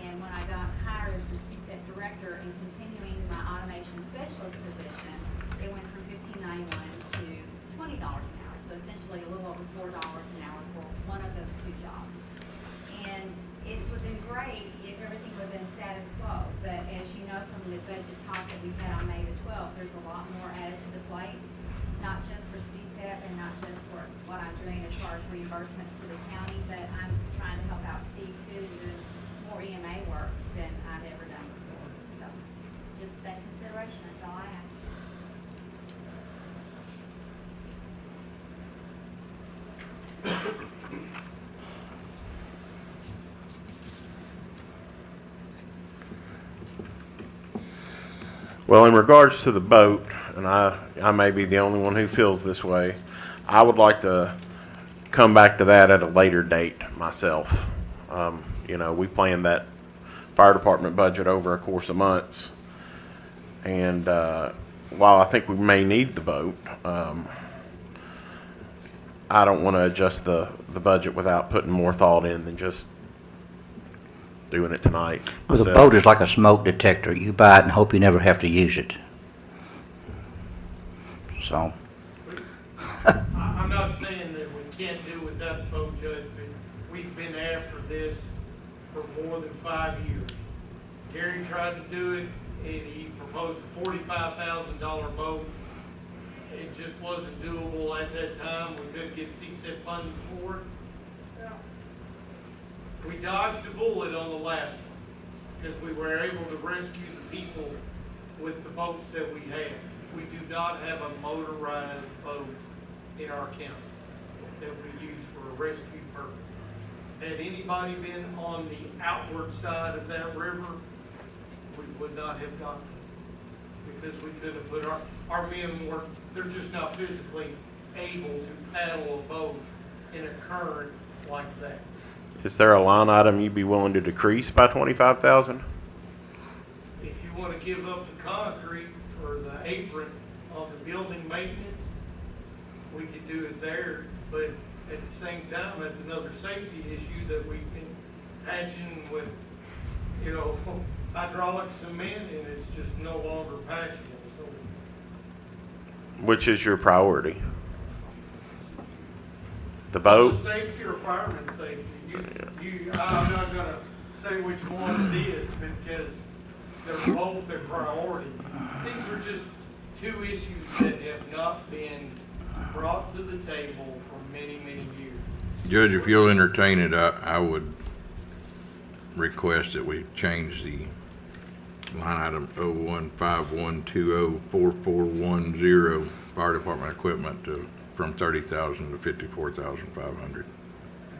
And when I got hired as the CSEP director and continuing my automation specialist position, it went from $15.91 to $20 an hour. So essentially a little over $4 an hour for one of those two jobs. And it would have been great if everything would have been status quo, but as you know from the budget talk that we had on May the 12th, there's a lot more added to the plate, not just for CSEP and not just for what I'm doing as far as reimbursements to the county, but I'm trying to help out Steve too, doing more EMA work than I've ever done before. So just that consideration, that's all I ask. Well, in regards to the boat, and I may be the only one who feels this way, I would like to come back to that at a later date myself. We planned that fire department budget over a course of months. And while I think we may need the boat, I don't want to adjust the budget without putting more thought in than just doing it tonight. Well, the myself. boat is like a smoke detector. You buy it and hope you never have to use it. So, I'm not saying that we can't do without the boat, Judge, but we've been after this for more than 5 years. Gary tried to do it, and he proposed a $45,000 boat. It just wasn't doable at that time. We couldn't get CSIP funding for it. We dodged a bullet on the last one, because we were able to rescue the people with the boats that we had. we do not have a motorized boat in our county that we use for a rescue purpose. Had anybody been on the outward side of that river, we would not have gotten it. Because we couldn't have put our men were, they're just not physically able to paddle a boat in a current like that. Is there a line item you'd be willing to decrease by 25,000? If you want to give up the concrete for the apron on the building maintenance, we could do it there, but at the same time, that's another safety issue that we can patch in with, you know, hydraulic cement, and it's just no longer patchable, so. Which is your priority? The boat? Safety or fireman safety? I'm not gonna say which one it is, because they're both a priority. These are just two issues that have not been brought to the table for many, many years. Judge, if you'll entertain it, I would request that we change the line item 0151204410 fire department equipment from 30,000 to 54,500.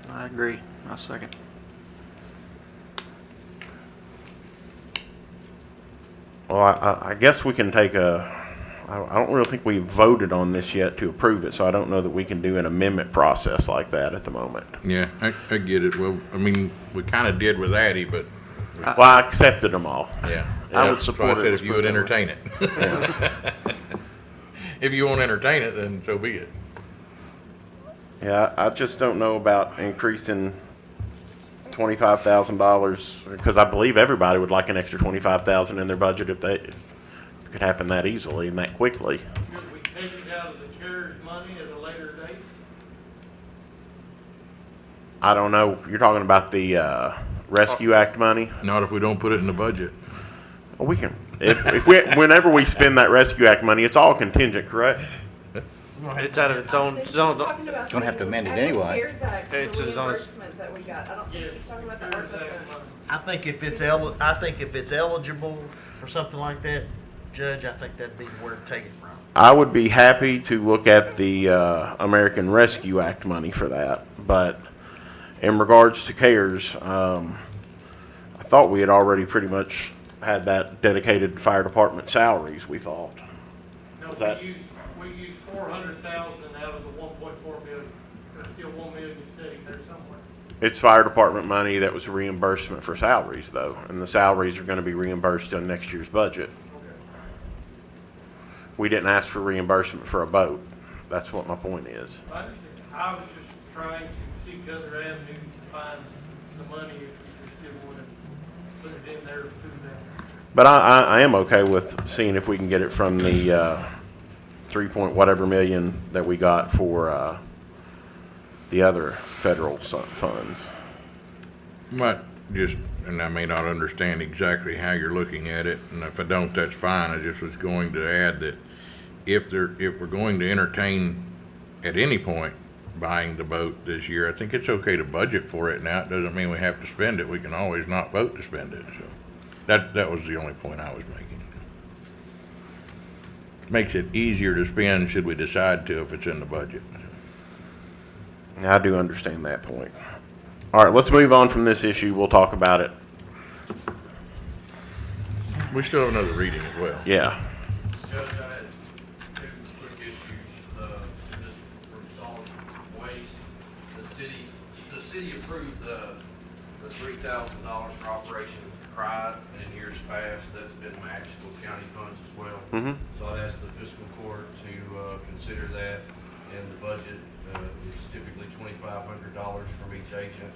I agree. I second. Well, I guess we can take I don't really think we voted on this yet to approve it, so I don't know that we can do an amendment process like that at the moment. Yeah, I get it. Well, I mean, we kind of did with Addie, but Well, I accepted them all. yeah. I would That's why support I it. said Let's if you put would it that entertain it. If you won't entertain it, then so be it. Yeah, I just don't know about increasing $25,000, because I believe everybody would like an extra $25,000 in their budget if it could happen that easily and that quickly. Could we take it out of the CARES money at a later date? I don't know, you're talking about the Rescue Act money? Not if we don't put it in the budget. Well, we can, whenever we spend that Rescue Act money, it's all contingent, correct? It's out of its own, Gonna have to amend it anyway. CARES Act, the It's his own- reimbursement that we got, I don't think he's talking about the CARES ARPA Act fund. money. I think if it's eligible for something like that, Judge, I think that'd be where to take it from. I would be happy to look at the American Rescue Act money for that, but in regards to CARES, I thought we had already pretty much had that dedicated to fire department salaries, we thought. No, Is that- we use 400,000 out of the 1.4 million. There's still 1 million sitting there somewhere. It's fire department money that was reimbursement for salaries, though, and the salaries are going to be reimbursed in next year's budget. We didn't ask for reimbursement for a boat. That's what my point is. I understand. I was just trying to seek other avenues to find the money if we still want to put it in there through that. But I am okay with seeing if we can get it from the 3 point whatever million that we got for the other federal funds. Might just, and I may not understand exactly how you're looking at it, and if I don't, that's fine. I just was going to add that if we're going to entertain at any point buying the boat this year, I think it's okay to budget for it now. It doesn't mean we have to spend it. We can always not vote to spend it, so. That was the only point I was making. Makes it easier to spend should we decide to if it's in the budget. I do understand that point. All right, let's move on from this issue. We'll talk about it. We still have another reading as well. Yeah. Judge, I had two quick issues, just from solid waste. The city approved the $3,000 for Operation Pride in years past. That's been matched with county funds as well. Mm-hmm. So I'd ask the fiscal court to consider that in the budget. It's typically $2,500 from each agent,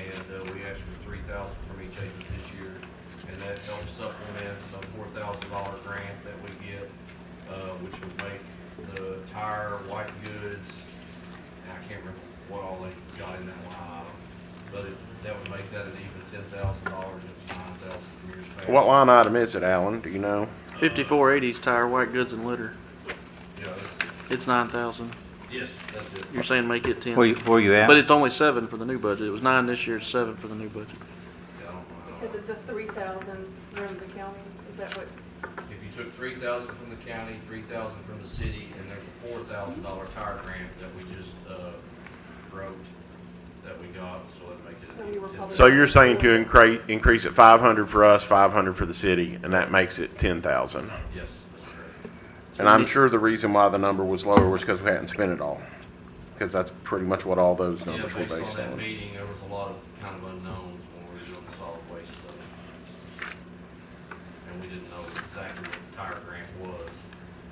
and we asked for $3,000 from each agent this year. And that helps supplement the $4,000 grant that we get, which would make the tire, white goods, and I can't remember what all they got in that line item, but that would make that an even $10,000. It's $9,000 from years past. What line item is it, Alan? Do you know? 5480's tire, white goods, and litter. Yeah, It's 9,000. yes, that's it. You're saying make it 10. Where you at? But it's only 7 for the new budget. It was 9 this year, 7 for the new budget. Is it the 3,000 from the county? Is that what? If you took 3,000 from the county, 3,000 from the city, and there's a $4,000 tire grant that we just, wrote, that we got, so it'd make So you were it. public- So you're saying to increase it 500 for us, 500 for the city, and that makes it 10,000. Yes, that's correct. And I'm sure the reason why the number was lower was because we hadn't spent it all. Because that's pretty much what all those Yeah, numbers were based based on that on. meeting, there was a lot of kind of unknowns when we were doing the solid waste stuff. And we didn't know exactly what the tire grant was,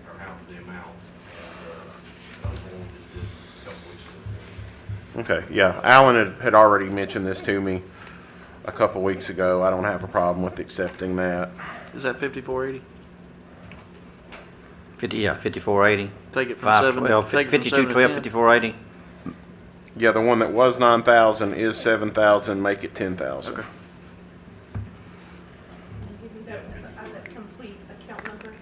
or how the amount, that was one we just did a couple weeks ago. Okay, yeah. Alan had already mentioned this to me a couple weeks ago. I don't have a problem with accepting that. Is that 5480? 5480. Take it from 512, 5212, 5480. Yeah, the one that was 9,000 is 7,000, make it 10,000. Okay. Give me that complete account number.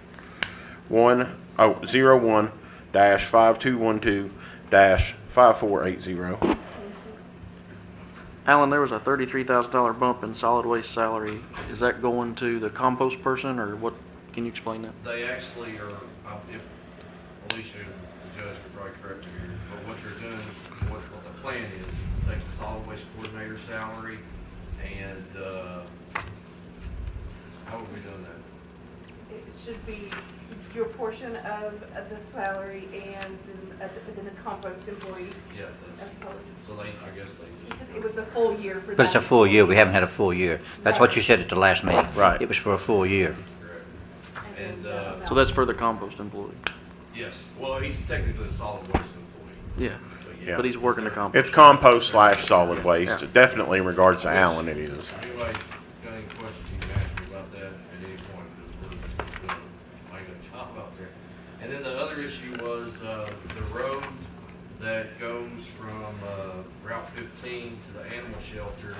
01-5212-5480. Alan, there was a $33,000 bump in solid waste salary. Is that going to the compost person, or what? Can you explain that? They actually are, if Alicia, the judge, could probably correct me here, but what you're doing, what the plan is to take the solid waste coordinator salary and, how are we doing that? It should be your portion of the salary and then the compost employee. Yeah, I'm that's, sorry. so they, I guess they just. Because it was the full year for that. But it's a full year. We haven't had a full year. That's what you said at the last meeting. Right. It was for a full year. Correct. And And, then, So that's for the compost employee. yes, well, he's technically a solid waste employee. Yeah, Yeah. but he's working the compost. It's compost/solid waste. Definitely in regards to Alan, it is. If anybody's got any questions, you can ask me about that at any point, because we're doing a good job out there. And then the other issue was, the road that goes from, Route 15 to the animal shelter.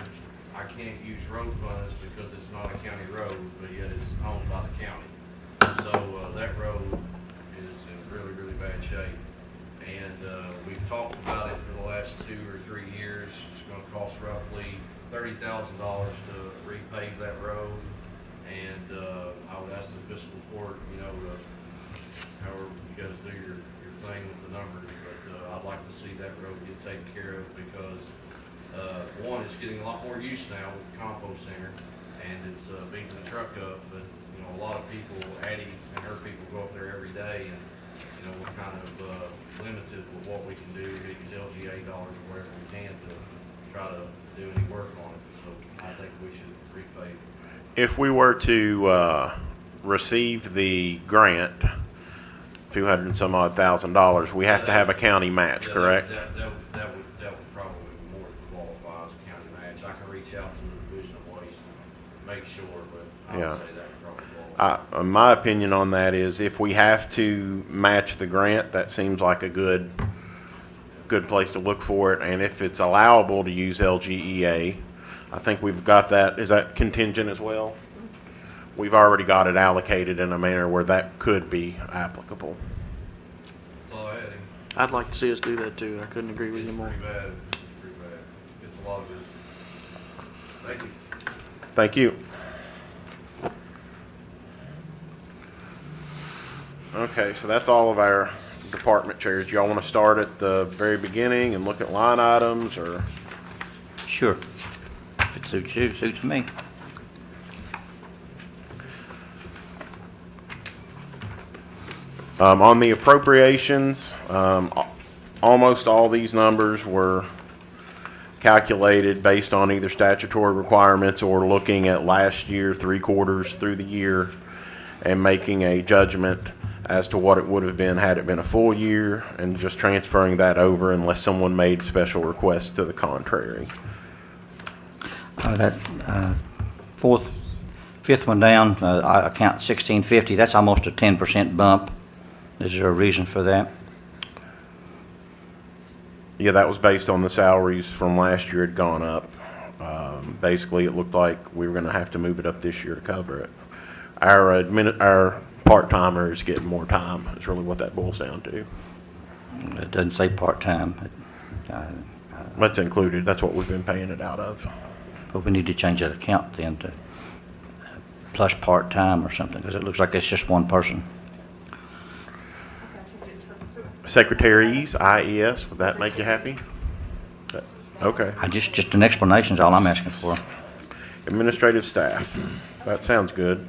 I can't use road funds because it's not a county road, but yet it's owned by the county. So, that road is in really, really bad shape. And, we've talked about it for the last 2 or 3 years. It's gonna cost roughly $30,000 to repave that road. And, I would ask the fiscal court, however you guys do your thing with the numbers, but, I'd like to see that road get taken care of because, one, it's getting a lot more use now with the compost center and it's, beating the truck up, but, a lot of people, Addie and her people go up there every day and, we're kind of, limited with what we can do, getting LGA dollars or wherever we can to try to do any work on it. So I think we should repay. If we were to receive the grant, 200 and some odd $1,000, we have to have a county match, Yeah, correct? That would probably more than qualify as a county match. I can reach out to the Division of Waste and make sure, but I would Yeah. say that would probably qualify. My opinion on that is if we have to match the grant, that seems like a good place to look for it. And if it's allowable to use LGEA, I think we've got that. Is that contingent as well? We've already got it allocated in a manner where that could be applicable. That's all I had. I'd like to see us do that too. I couldn't agree with It's you more. pretty bad. It's pretty bad. It's a lot of business. Thank you. Thank you. Okay, so that's all of our department chairs. Y'all want to start at the very beginning and look at line items, or? Sure. If it suits you, it suits me. On the appropriations, almost all these numbers were calculated based on either statutory requirements or looking at last year, 3 quarters through the year, and making a judgment as to what it would have been had it been a full year, and just transferring that over unless someone made special requests to the contrary. That fifth one down, I count 1650. That's almost a 10% bump. Is there a reason for that? Yeah, that was based on the salaries from last year had gone up. Basically, it looked like we were going to have to move it up this year to cover it. Our part-timer is getting more time. Is really what that boils down to. It doesn't say part-time. That's included. That's what we've been paying it out of. But we need to change that account then to plus part-time or something, because it looks like it's just one person. Secretaries, IES, would that make you happy? Okay. Just an explanation is all I'm asking for. Administrative staff, that sounds good.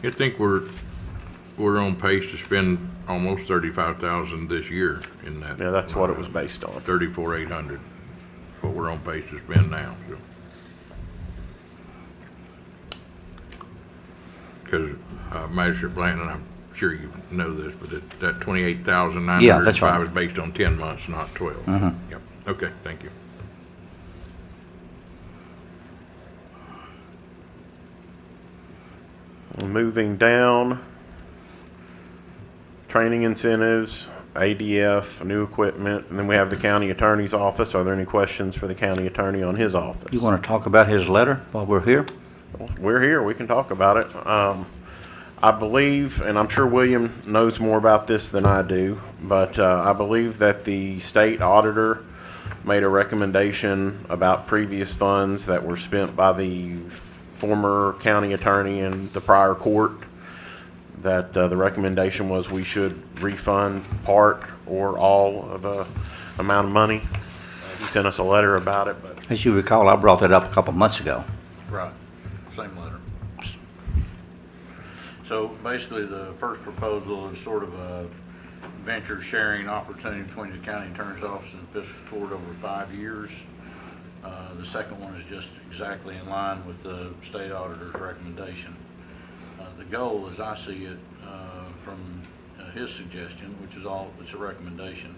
You think we're on pace to spend almost 35,000 this year in that? Yeah, that's what it was based on. 34,800, what we're on pace to spend now, so. Because, Magistrate Blanton, I'm sure you know this, but that 28,905 Yeah, that's right. is based on 10 months, not 12. Mhm. Yep, okay, thank you. Moving down, training incentives, ADF, new equipment, and then we have the county attorney's office. Are there any questions for the county attorney on his office? You want to talk about his letter while we're here? We're here, we can talk about it. I believe, and I'm sure William knows more about this than I do, but I believe that the state auditor made a recommendation about previous funds that were spent by the former county attorney in the prior court, that the recommendation was we should refund part or all of a amount of money. He sent us a letter about it, but As you recall, I brought that up a couple months ago. Right, same letter. So basically, the first proposal is sort of a venture sharing opportunity between the county attorney's office and the fiscal court over 5 years. The second one is just exactly in line with the state auditor's recommendation. The goal, as I see it, from his suggestion, which is all, it's a recommendation,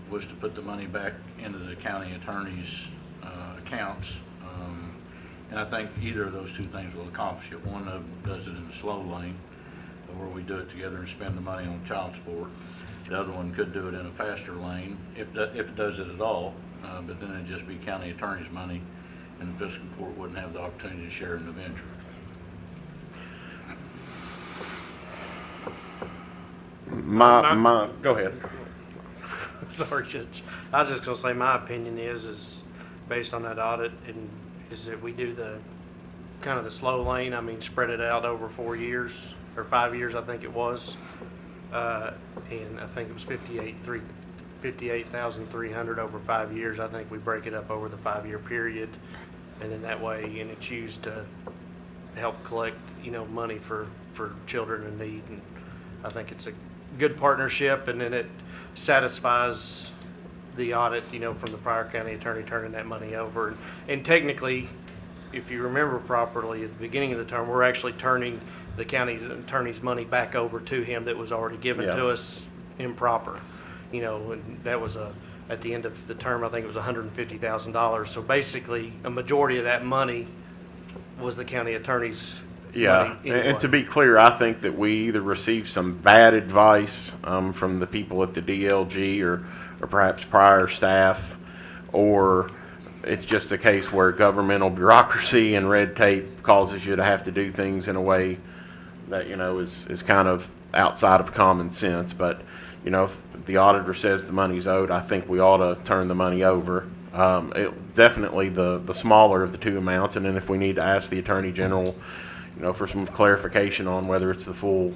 was to put the money back into the county attorney's accounts. And I think either of those two things will accomplish it. One of them does it in the slow lane, where we do it together and spend the money on child support. The other one could do it in a faster lane, if it does it at all, but then it'd just be county attorney's money, and the fiscal court wouldn't have the opportunity to share in the venture. go ahead. Sorry, Judge. I was just gonna say, my opinion is based on that audit, and is that we do the, kind of the slow lane, I mean, spread it out over 4 years, or 5 years, I think it was. And I think it was 58,300 over 5 years. I think we break it up over the 5-year period, and then that way, and it's used to help collect, money for children in need. And I think it's a good partnership, and then it satisfies the audit, from the prior county attorney turning that money over. And technically, if you remember properly, at the beginning of the term, we're actually turning the county attorney's money back over to him that was already given to us improper. And that was at the end of the term, I think it was $150,000. So basically, a majority of that money was the county attorney's Yeah, money anyway. and to be clear, I think that we either received some bad advice from the people at the DLG or perhaps prior staff, or it's just a case where governmental bureaucracy and red tape causes you to have to do things in a way that, is kind of outside of common sense. But, if the auditor says the money's owed, I think we ought to turn the money over. Definitely the smaller of the two amounts, and then if we need to ask the Attorney General, for some clarification on whether it's the full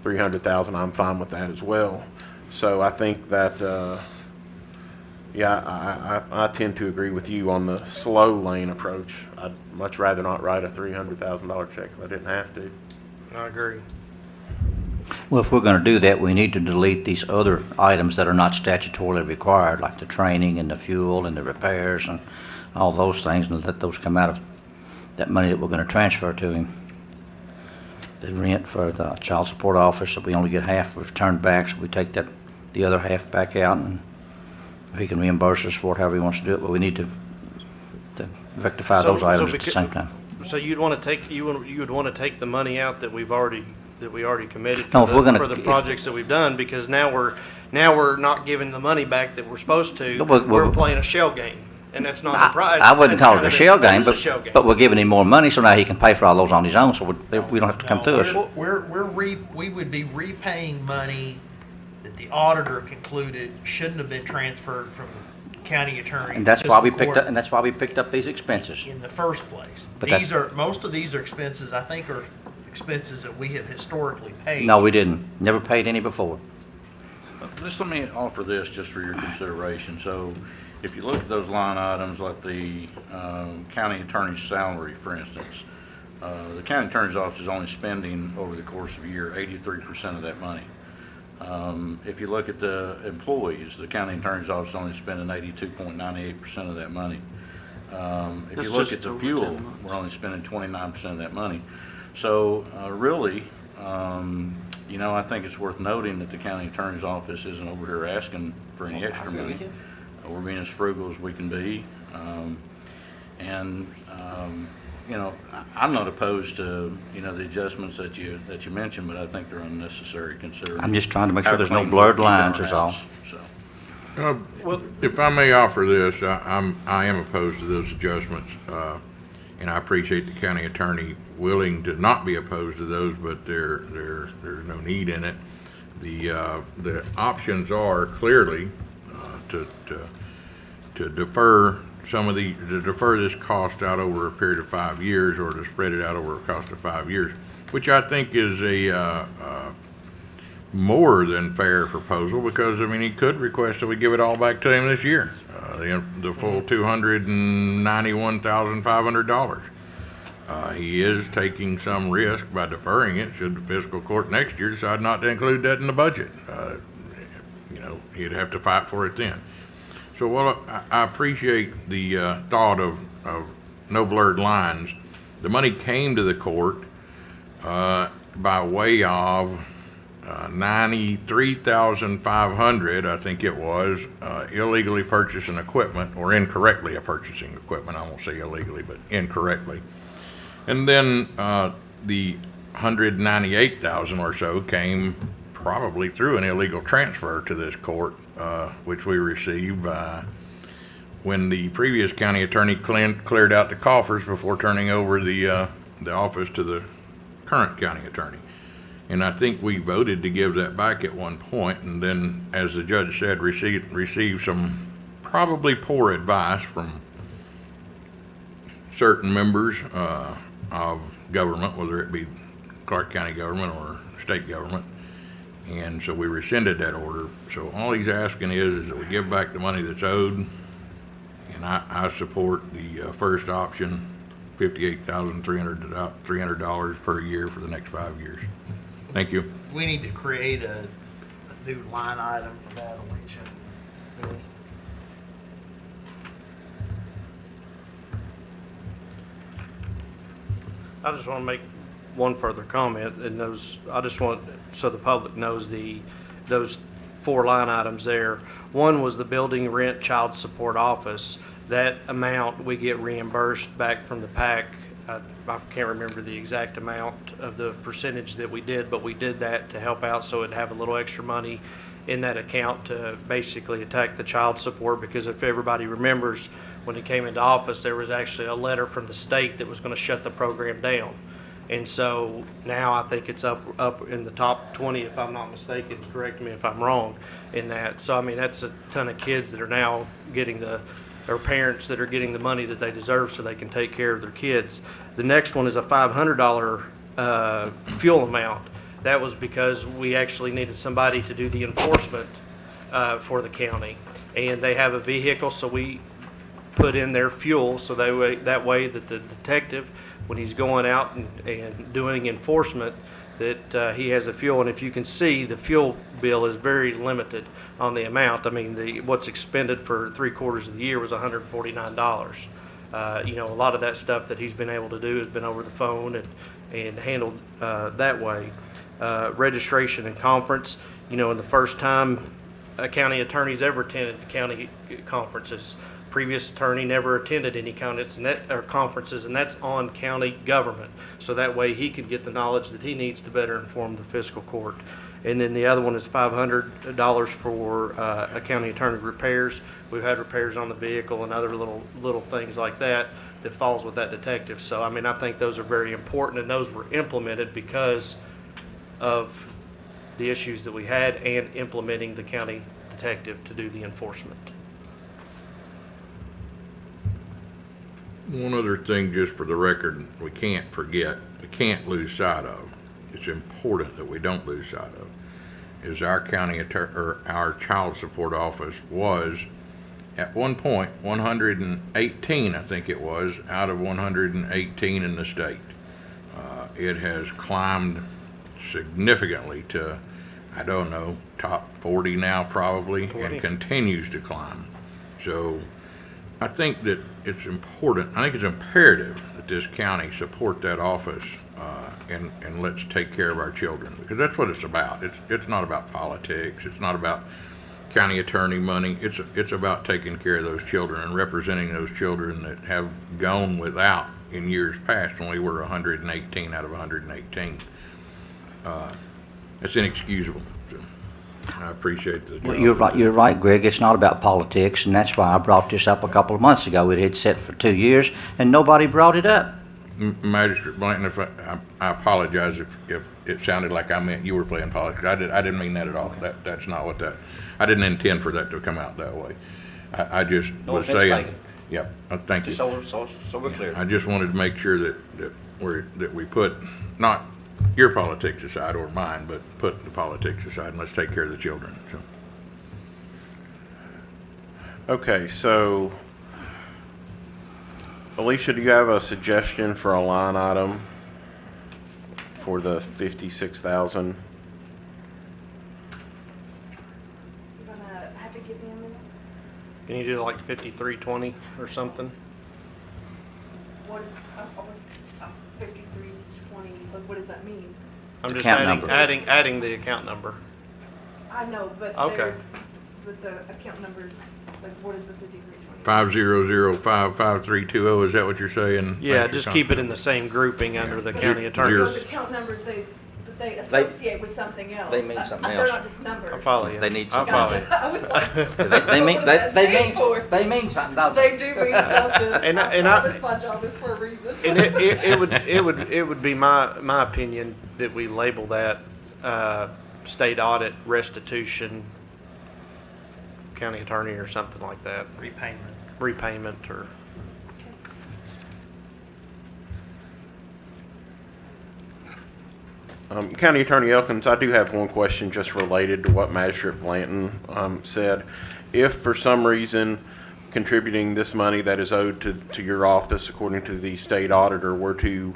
300,000, I'm fine with that as well. So I think that, I tend to agree with you on the slow lane approach. I'd much rather not write a $300,000 check if I didn't have to. I agree. Well, if we're going to do that, we need to delete these other items that are not statutorily required, like the training and the fuel and the repairs and all those things, and let those come out of that money that we're going to transfer to him. The rent for the child support office, so we only get half returned back, so we take the other half back out, and he can reimburse us for it however he wants to do it, but we need to rectify those items at the same time. So you'd want to take, you would want to take the money out that we already committed No, for if we're gonna- for the projects that we've done, because now we're not giving the money back that we're supposed to. No, but- We're playing a shell game, and that's not the prize. I wouldn't call it a shell game, It is a shell game. but we're giving him more money, so now he can pay for all those on his own, so we don't have to come to us. We would be repaying money that the auditor concluded shouldn't have been transferred from the county attorney. And that's why we fiscal picked up, court and that's why we picked up these expenses. in the first place. But These are, most of these are expenses, I think, are expenses that we have historically paid. No, we didn't. Never paid any before. Just let me offer this just for your consideration. So if you look at those line items like the county attorney's salary, for instance, the county attorney's office is only spending over the course of a year 83% of that money. If you look at the employees, the county attorney's office is only spending 82.98% of that money. If That's you look just at the over fuel, 10 months. we're only spending 29% of that money. So really, you know, I think it's worth noting that the county attorney's office isn't over here asking for any extra money. We're being as frugal as we can be. You know, I'm not opposed to, you know, the adjustments that you mentioned, but I think they're unnecessary considering. I'm just trying to make sure how there's no clean blurred we keep our lines is all. house, so. Well, if I may offer this, I am opposed to those adjustments, and I appreciate the county attorney willing to not be opposed to those, but there's no need in it. The options are clearly to defer to defer this cost out over a period of 5 years, or to spread it out over a cost of 5 years, which I think is a more than fair proposal, because, I mean, he could request that we give it all back to him this year, the full $291,500. He is taking some risk by deferring it, should the fiscal court next year decide not to include that in the budget. You know, he'd have to fight for it then. So, well, I appreciate the thought of no blurred lines. The money came to the court by way of $93,500, I think it was, illegally purchasing equipment, or incorrectly purchasing equipment. I won't say illegally, but incorrectly. And then the $198,000 or so came probably through an illegal transfer to this court, which we received when the previous county attorney cleared out the coffers before turning over the office to the current county attorney. And I think we voted to give that back at one point, and then, as the judge said, received some probably poor advice from certain members of government, whether it be Clark County government or state government. And so we rescinded that order. So all he's asking is that we give back the money that's owed. And I support the first option, $58,300 per year for the next 5 years. Thank you. We need to create a new line item for that, Alicia. Billy. I just want to make one further comment, and I just want, so the public knows those 4 line items there. One was the building rent child support office. That amount we get reimbursed back from the PAC. I can't remember the exact amount of the percentage that we did, but we did that to help out, so it'd have a little extra money in that account to basically attack the child support, because if everybody remembers, when he came into office, there was actually a letter from the state that was going to shut the program down. And so now I think it's up in the top 20, if I'm not mistaken. Correct me if I'm wrong in that. So, I mean, that's a ton of kids that are now getting or parents that are getting the money that they deserve so they can take care of their kids. The next one is a $500 fuel amount. That was because we actually needed somebody to do the enforcement for the county. And they have a vehicle, so we put in their fuel, so that way that the detective, when he's going out and doing enforcement, that he has the fuel. And if you can see, the fuel bill is very limited on the amount. I mean, what's expended for 3/4 of the year was $149. You know, a lot of that stuff that he's been able to do has been over the phone and handled that way. Registration and conference, you know, in the first time a county attorney's ever attended county conferences. Previous attorney never attended any conferences, and that's on county government. So that way he can get the knowledge that he needs to better inform the fiscal court. And then the other one is $500 for a county attorney repairs. We've had repairs on the vehicle and other little things like that falls with that detective. So, I mean, I think those are very important, and those were implemented because of the issues that we had and implementing the county detective to do the enforcement. One other thing, just for the record, we can't forget, we can't lose sight of, it's important that we don't lose sight of, is our county attorney, or our child support office was, at one point, 118, I think it was, out of 118 in the state. It has climbed significantly to, I don't know, top 40 now probably, 40. and continues to climb. So I think that it's important, I think it's imperative that this county support that office, and let's take care of our children, because that's what it's about. It's not about politics, it's not about county attorney money, it's about taking care of those children and representing those children that have gone without in years past when we were 118 out of 118. It's inexcusable. So I appreciate the Well, job. you're right, Greg, it's not about politics, and that's why I brought this up a couple of months ago. It had set for 2 years, and nobody brought it up. Magistrate Blanton, if I apologize if it sounded like I meant you were playing politics. I didn't mean that at all. That's not what I didn't intend for that to come out that way. I just No was offense saying. taken. Yeah, thank you. So we're clear. I just wanted to make sure that we put, not your politics aside or mine, but put the politics aside and let's take care of the children. So. Okay, so Alicia, do you have a suggestion for a line item for the 56,000? You're gonna have to give me a minute. Can you do like 5320 or something? What is, what's 5320, like, what does that mean? I'm just Account adding, number. adding the account number. I know, but Okay. with the account numbers, like, what is the 5320? 500555320, is that what you're saying? Yeah, Magistrate just keep it in Constable? the same grouping under the But county attorney. Those account numbers, they associate with something else. they mean something They're else. not just numbers. I follow you. They need I something follow else. you. I was like, They mean, what does that stand for? they mean something, don't they? They do mean something. And I- That's my job is for a reason. And it would be my opinion that we label that, state audit restitution, county attorney or something like that. Repayment or. County Attorney Elkins, I do have one question just related to what Magistrate Blanton said. If for some reason contributing this money that is owed to your office, according to the state auditor, were to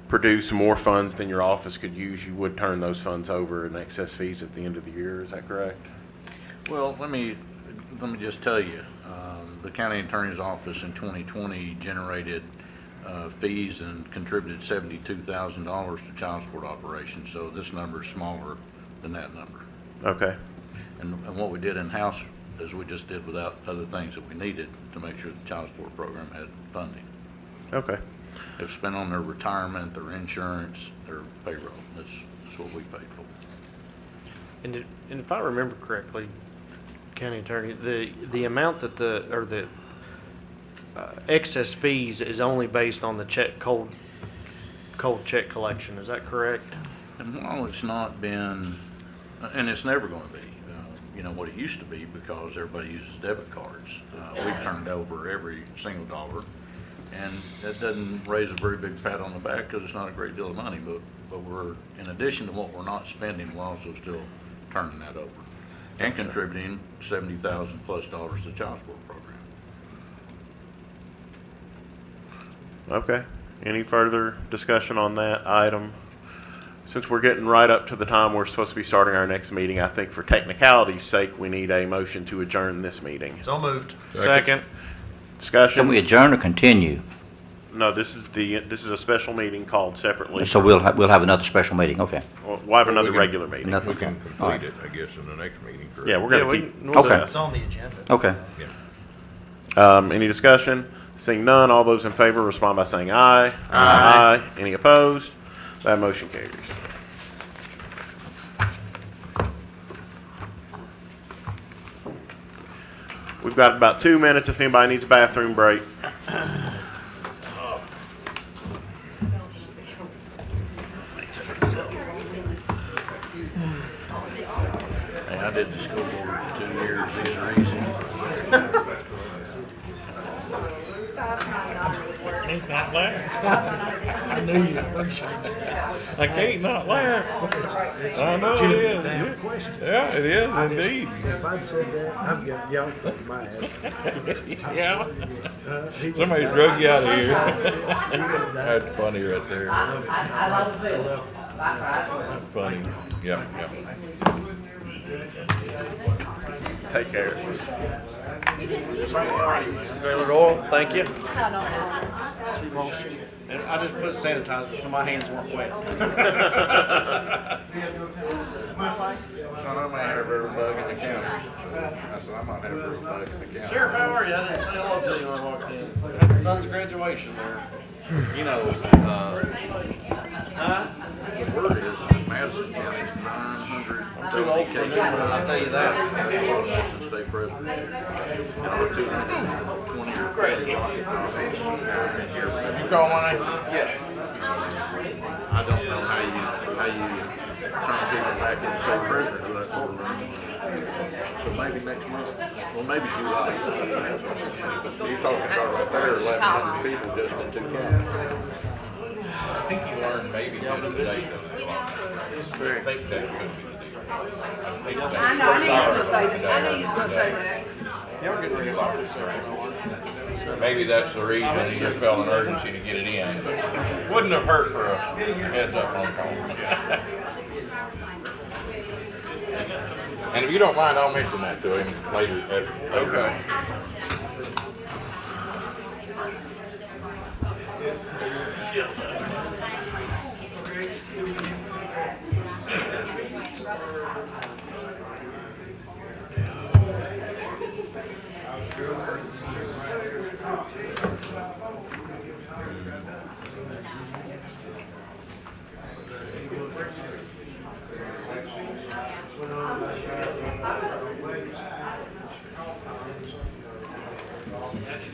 produce more funds than your office could use, you would turn those funds over in excess fees at the end of the year, is that correct? Well, let me just tell you, the county attorney's office in 2020 generated fees and contributed $72,000 to child support operations, so this number is smaller than that number. Okay, And what we did in-house is we just did without other things that we needed to make sure the child support program had funding. okay. It was spent on their retirement, their insurance, their payroll. That's what we paid for. And if I remember correctly, county attorney, the amount that the excess fees is only based on the cold check collection, is that correct? And while it's not been, and it's never going to be, what it used to be because everybody uses debit cards. We've turned over every single dollar, and that doesn't raise a very big pat on the back because it's not a great deal of money, but we're, in addition to what we're not spending, we're also still turning that over and contributing $70,000 plus to the child support program. Okay. Any further discussion on that item? Since we're getting right up to the time we're supposed to be starting our next meeting, I think for technicality's sake, we need a motion to adjourn this meeting. So moved. Second. Discussion? Can we adjourn or continue? No, this is a special meeting called separately. So we'll have another special meeting, okay. We'll have another We can- regular meeting. Another- We can All right. complete it, I guess, in the next meeting. correct? Yeah, we're Yeah, gonna we- keep. we'll Okay. It's on the agenda. Okay. Any discussion? Seeing none, all those in favor respond by saying aye. Aye. Any opposed? That motion carries. We've got about 2 minutes if anybody needs a bathroom break. Hey, I did the school board for 2 years. These are easy. 599. can't not laugh. I knew you appreciate that. I can't not laugh. I know it is. Damn question. Yeah, it is indeed. If I'd said that, I've got y'all thinking my ass. Yeah. He was Somebody down. drug you out of here. He was down. That's funny right there. I love it. That's funny. Yep, yep. Take care. Trailer oil, thank you. And I just put sanitizer so my hands weren't wet. So I might have every bug in the county. I said, I might have every bug in the county. Sheriff, how are you? I didn't say hello to you when I walked in. Had the son's graduation there. You know, Huh? the word is that Madison County's 900. I'm too old for remember, I'll tell you that. That's a lot of Madison State president. And our 220 year credit occupancy here. You call my name? Yes. I don't know how you turn people back into state president with that courtroom. So maybe next month, well, maybe July. You're talking about right there, 1,100 people just in 2 counties. I think you learned maybe just today that I think that could be the deal. I know, I knew you was gonna say that, I knew you was gonna say that. Y'all getting ready to lock this up. Maybe that's the reason you just felt an urgency to get it in. Wouldn't have hurt for a heads up phone call. And if you don't mind, I'll mention that to him later. Okay.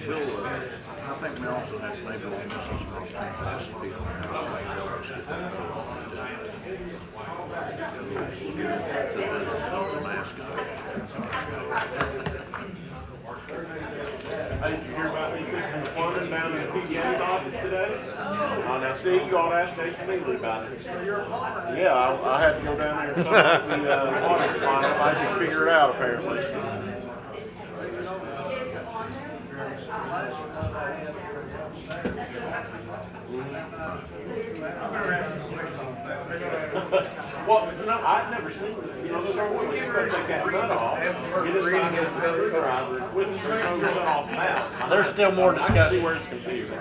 Bill, I think we also have to maybe look into some cross people. Hey, did you hear about me fixing the plumbing down in the PGA's office today? Now see, you ought to ask Jason Neely about it. Yeah, I had to go down there and talk to the water supply, if I could figure it out apparently. Well, no, I've never seen it. You know, there's no way you expect to take that nut off. You just find it with the screwdriver, with the screwdriver off now. There's still more I can see discussion. where it's confusing.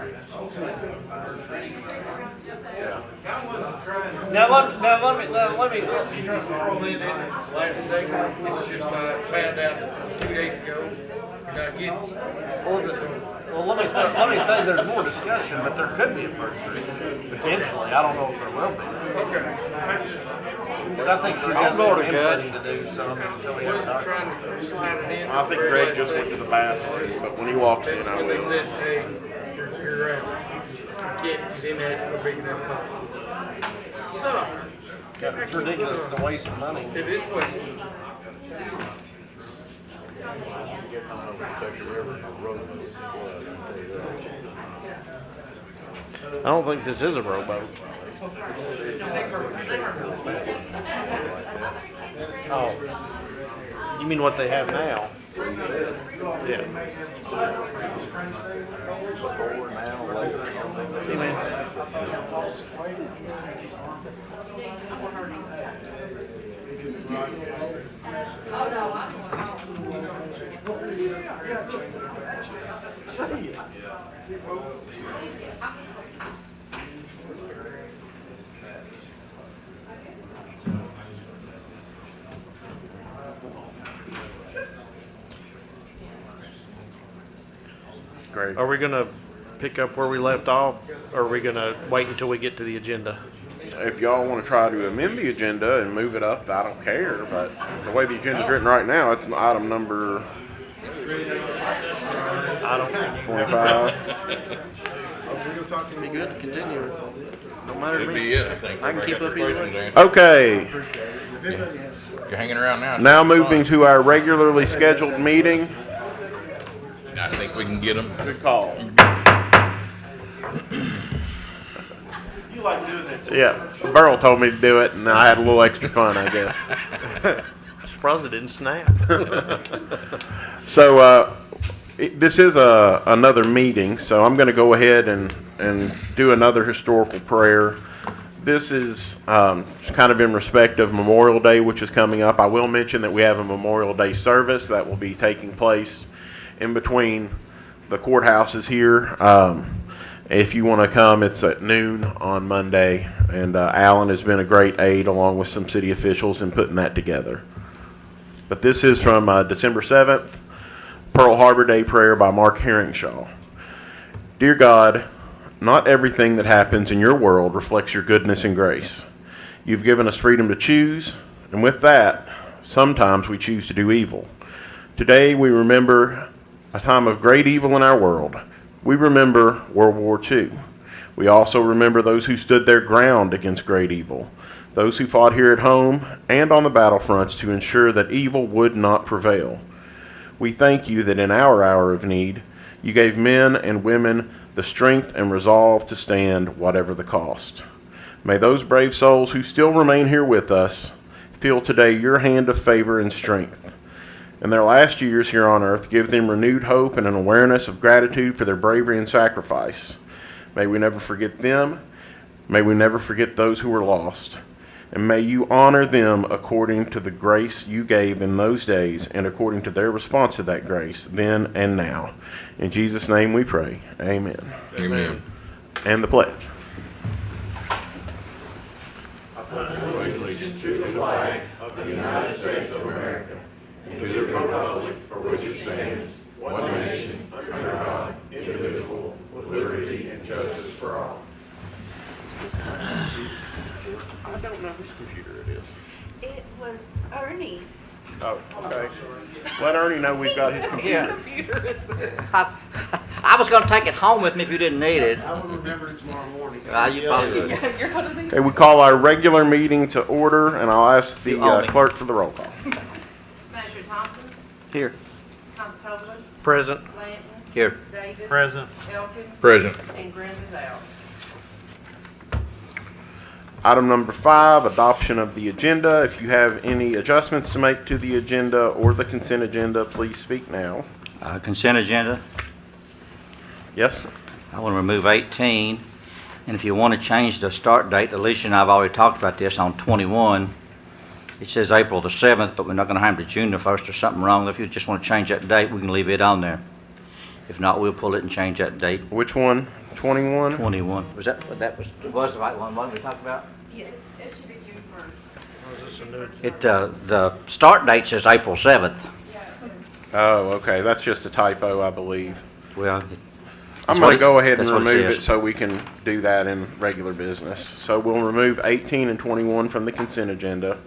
Now let me, Throw in that last segment, it's just, found out 2 days ago, and I get, well, let me say there's more discussion, but there could be a first reading, potentially. I don't know if there will be. okay. Because I think she's got some input to do, so until we have a Wasn't document. trying to slide it in. I think Greg just went to the bathroom, but when he walks in, That's I when they will. said, hey, you're out. You didn't have to big enough money. So, It's ridiculous, it's a waste of money. it is wasting. I don't think this is a rowboat. Oh, you mean what they have now? Yeah. See, man. Greg. Are we gonna pick up where we left off, or are we gonna wait until we get to the agenda? If y'all want to try to amend the agenda and move it up, I don't care, but the way the agenda's written right now, it's an item number I don't. 25. Be good to continue. No matter to Should me. be it, I think. I can keep up either way. Questions, Okay, You're hanging around now. now moving to our regularly scheduled meeting. I think we can get them. Good call. You like doing that too. Yeah, Burl told me to do it, and I had a little extra fun, I guess. I'm surprised it didn't snap. So, this is another meeting, so I'm going to go ahead and do another historical prayer. This is kind of in respect of Memorial Day, which is coming up. I will mention that we have a Memorial Day service that will be taking place in between the courthouses here. If you want to come, it's at noon on Monday, and Alan has been a great aid along with some city officials in putting that together. But this is from December 7th, Pearl Harbor Day prayer by Mark Herringshaw. Dear God, not everything that happens in your world reflects your goodness and grace. You've given us freedom to choose, and with that, sometimes we choose to do evil. Today we remember a time of great evil in our world. We remember World War II. We also remember those who stood their ground against great evil, those who fought here at home and on the battlefronts to ensure that evil would not prevail. We thank you that in our hour of need, you gave men and women the strength and resolve to stand whatever the cost. May those brave souls who still remain here with us feel today your hand of favor and strength. In their last years here on earth, give them renewed hope and an awareness of gratitude for their bravery and sacrifice. May we never forget them. May we never forget those who were lost. And may you honor them according to the grace you gave in those days and according to their response to that grace then and now. In Jesus' name we pray. Amen. Amen. And the pledge. I don't know whose computer it is. It was Ernie's. Oh, okay. Let Ernie know we've got his computer. Computer is there. I was gonna take it home with me if you didn't need it. I will remember it tomorrow morning. You probably would. You're one of these. Okay, we call our regular meeting to order, and I'll ask the clerk for the roll call. Manager Thompson, Here. Constantopoulos, Present. Blanton, Here. Davis. Present. Elkins. Present. And Graham is out. Item number 5, adoption of the agenda. If you have any adjustments to make to the agenda or the consent agenda, please speak now. Consent agenda, Yes? I want to remove 18. And if you want to change the start date, Alicia and I have already talked about this on 21. It says April the 7th, but we're not going to have it to June the 1st or something wrong. If you just want to change that date, we can leave it on there. If not, we'll pull it and change that date. Which one? 21? 21. Was that what that was the right one, what we talked about? Yes, it should be June first. The start date says April 7th. Oh, okay. That's just a typo, I believe. Well, I'm going to go ahead and that's what it remove it says. so we can do that in regular business. So we'll remove 18 and 21 from the consent agenda.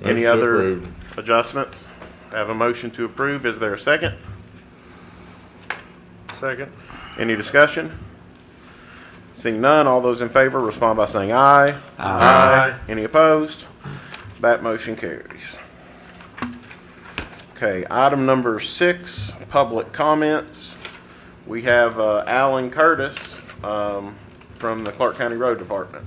Any Motion other approved. adjustments? I have a motion to approve. Is there a second? Second. Any discussion? Seeing none, all those in favor respond by saying aye. Aye. Any opposed? That motion carries. Okay, item number 6, public comments. We have Alan Curtis from the Clark County Road Department.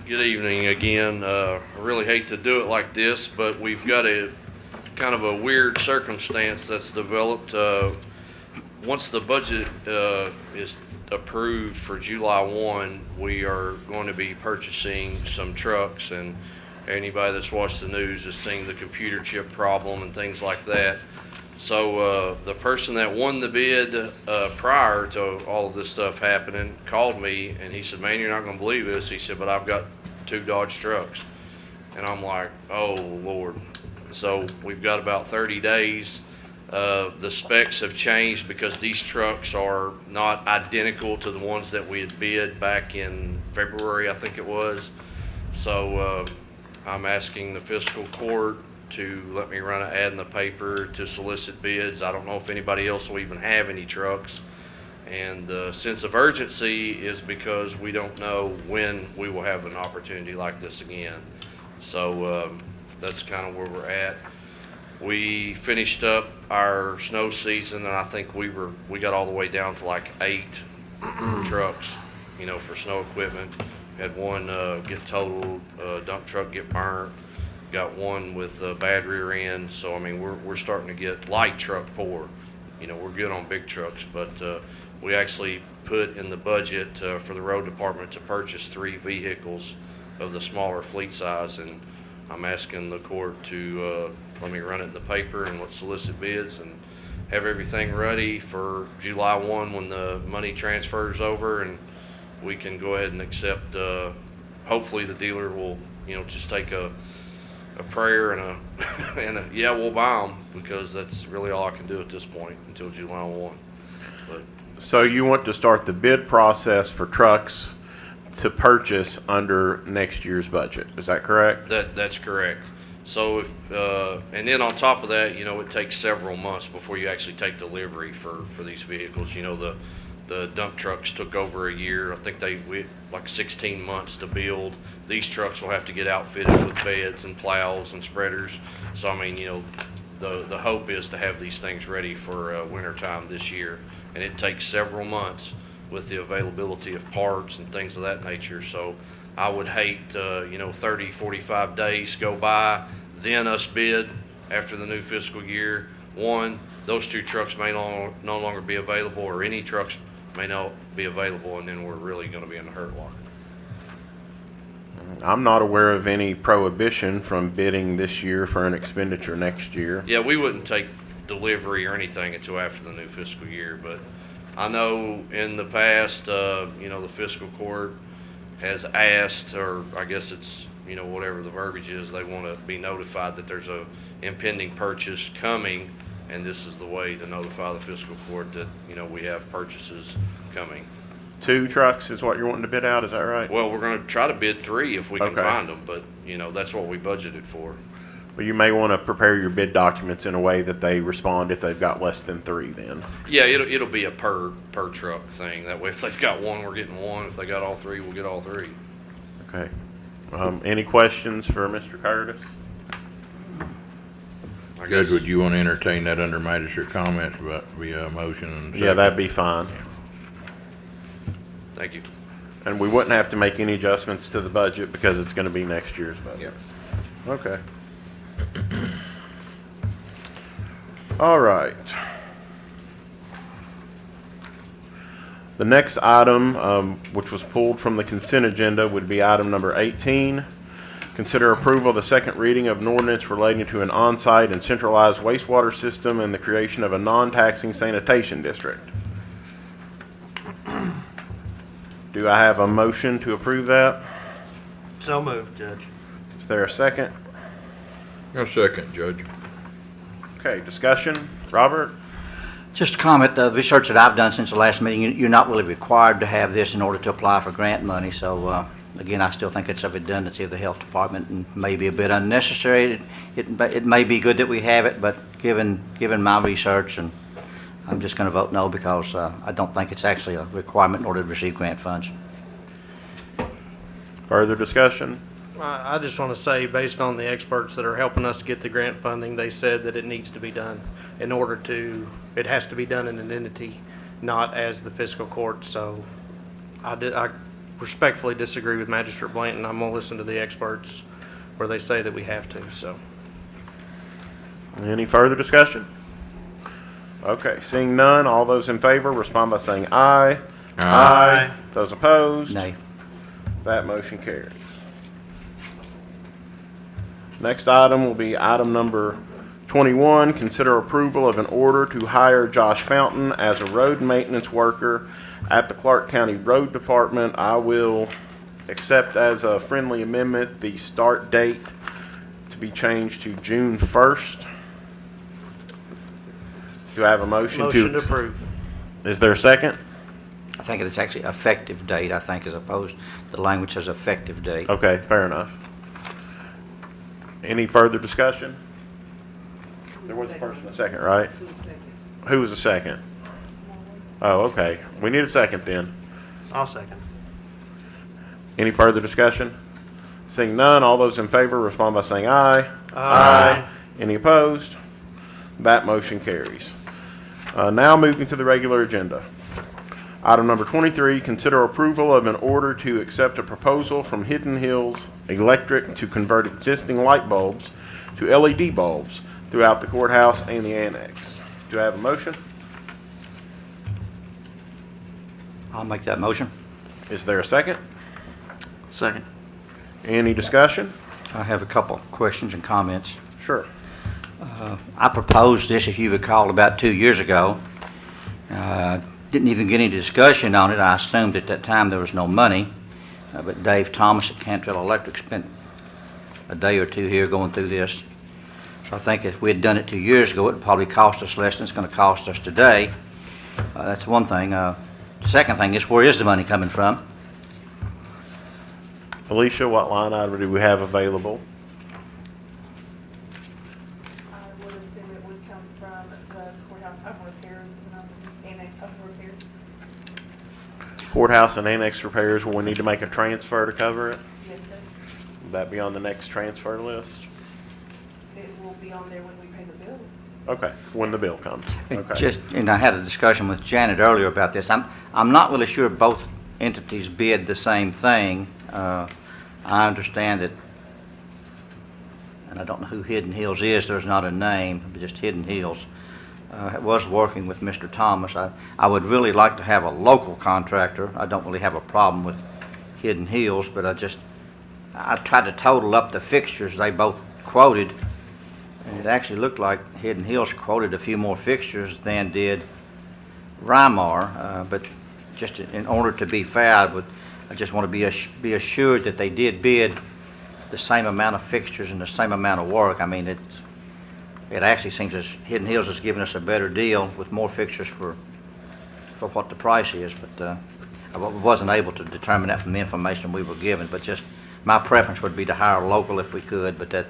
Good evening again. I really hate to do it like this, but we've got a kind of a weird circumstance that's developed. Once the budget is approved for July 1, we are going to be purchasing some trucks, and anybody that's watched the news has seen the computer chip problem and things like that. So the person that won the bid prior to all of this stuff happening called me, and he said, "Man, you're not going to believe this." He said, "But I've got 2 Dodge trucks." And I'm like, "Oh, Lord." So we've got about 30 days. The specs have changed because these trucks are not identical to the ones that we had bid back in February, I think it was. So I'm asking the fiscal court to let me run an ad in the paper to solicit bids. I don't know if anybody else will even have any trucks. And the sense of urgency is because we don't know when we will have an opportunity like this again. So that's kind of where we're at. We finished up our snow season, and I think we got all the way down to like 8 trucks, for snow equipment. Had one get totaled, dump truck get burnt, got one with a bad rear end. So, I mean, we're starting to get light truck poor. We're good on big trucks, but we actually put in the budget for the road department to purchase 3 vehicles of the smaller fleet size, and I'm asking the court to let me run it in the paper and let's solicit bids and have everything ready for July 1 when the money transfers over, and we can go ahead and accept. Hopefully, the dealer will, just take a prayer and a yeah, we'll buy them, because that's really all I can do at this point until July 1. But So you want to start the bid process for trucks to purchase under next year's budget, is that correct? that's correct. So if and then on top of that, it takes several months before you actually take delivery for these vehicles. The dump trucks took over a year. I think we like 16 months to build. These trucks will have to get outfitted with beds and plows and spreaders. So I mean, the hope is to have these things ready for winter time this year, and it takes several months with the availability of parts and things of that nature. So I would hate 30, 45 days go by, then us bid after the new fiscal year. One, those 2 trucks may no longer be available, or any trucks may not be available, and then we're really going to be in a hurt locker. I'm not aware of any prohibition from bidding this year for an expenditure next year. Yeah, we wouldn't take delivery or anything until after the new fiscal year, but I know in the past, the fiscal court has asked, or I guess it's, whatever the verbiage is, they want to be notified that there's a impending purchase coming, and this is the way to notify the fiscal court that, we have purchases coming. 2 trucks is what you're wanting to bid out, is that right? Well, we're going to try to bid 3 if we can Okay. find them, but, that's what we budgeted for. Well, you may want to prepare your bid documents in a way that they respond if they've got less than 3 then. Yeah, it'll be a per truck thing. That way, if they've got 1, we're getting 1. If they got all 3, we'll get all 3. Okay. Any questions for Mr. Curtis? I Judge, guess, would you want to entertain that under magistrate comments about via motion and Yeah, that'd be fine. thank you. And we wouldn't have to make any adjustments to the budget because it's going to be next year's budget. Yep. Okay. All right. The next item, which was pulled from the consent agenda, would be item number 18. Consider approval of the second reading of an ordinance relating to an on-site and centralized wastewater system and the creation of a non-taxing sanitation district. Do I have a motion to approve that? So moved, Judge. Is there a second? A second, Judge. Okay, discussion. Robert? Just a comment, the research that I've done since the last meeting, you're not really required to have this in order to apply for grant money. So, again, I still think it's a redundancy of the health department and maybe a bit unnecessary. It may be good that we have it, but given my research, and I'm just going to vote no because I don't think it's actually a requirement in order to receive grant funds. Further discussion? I just want to say, based on the experts that are helping us get the grant funding, they said that it needs to be done it has to be done in an entity, not as the fiscal court. So I respectfully disagree with Magistrate Blanton. I'm going to listen to the experts where they say that we have to, so. Any further discussion? Okay, seeing none, all those in favor respond by saying aye. Aye. Those opposed? Nay. That motion carries. Next item will be item number 21. Consider approval of an order to hire Josh Fountain as a road maintenance worker at the Clark County Road Department. I will accept as a friendly amendment the start date to be changed to June 1st. Do I have a motion to? Motion to approve. Is there a second? I think it's actually effective date, I think, as opposed, the language says effective date. Okay, fair enough. Any further discussion? There was a first and a second, right? Who was the second? Oh, okay. We need a second then. I'll second. Any further discussion? Seeing none, all those in favor respond by saying aye. Aye. Any opposed? That motion carries. Now moving to the regular agenda. Item number 23, consider approval of an order to accept a proposal from Hidden Hills Electric to convert existing light bulbs to LED bulbs throughout the courthouse and the annex. Do I have a motion? I'll make that motion. Is there a second? Second. Any discussion? I have a couple questions and comments. Sure. I proposed this, if you recall, about 2 years ago. Didn't even get any discussion on it. I assumed at that time there was no money. But Dave Thomas at Cantrell Electric spent a day or two here going through this. So I think if we had done it 2 years ago, it would probably cost us less than it's going to cost us today. That's one thing. The second thing is, where is the money coming from? Alicia, what line item do we have available? I would assume it would come from the courthouse upper repairs, annex upper repairs. Courthouse and annex repairs, will we need to make a transfer to cover it? Yes, sir. Will that be on the next transfer list? It will be on there when we pay the bill. Okay, when the bill comes. Okay. And I had a discussion with Janet earlier about this. I'm not really sure both entities bid the same thing. I understand that, and I don't know who Hidden Hills is, there's not a name, but just Hidden Hills. Was working with Mr. Thomas. I would really like to have a local contractor. I don't really have a problem with Hidden Hills, but I tried to total up the fixtures they both quoted, and it actually looked like Hidden Hills quoted a few more fixtures than did Rymar, but just in order to be fair, I just want to be assured that they did bid the same amount of fixtures and the same amount of work. I mean, it actually seems as Hidden Hills has given us a better deal with more fixtures for what the price is, but I wasn't able to determine that from the information we were given, but just my preference would be to hire local if we could, but that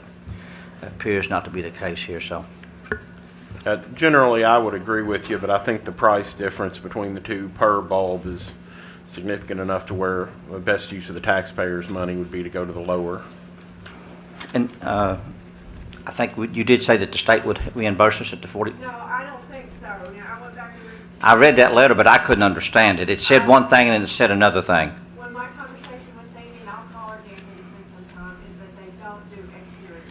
appears not to be the case here, so. Generally, I would agree with you, but I think the price difference between the two per bulb is significant enough to where the best use of the taxpayers' money would be to go to the lower. And I think you did say that the state would reimburse us at the 40. No, I don't think so. Now, I went back and I read that letter, but I couldn't understand it. It said one thing and then it said another thing. when my conversation with Sandy, and I'll call her again when it's been some time, is that they don't do exterior.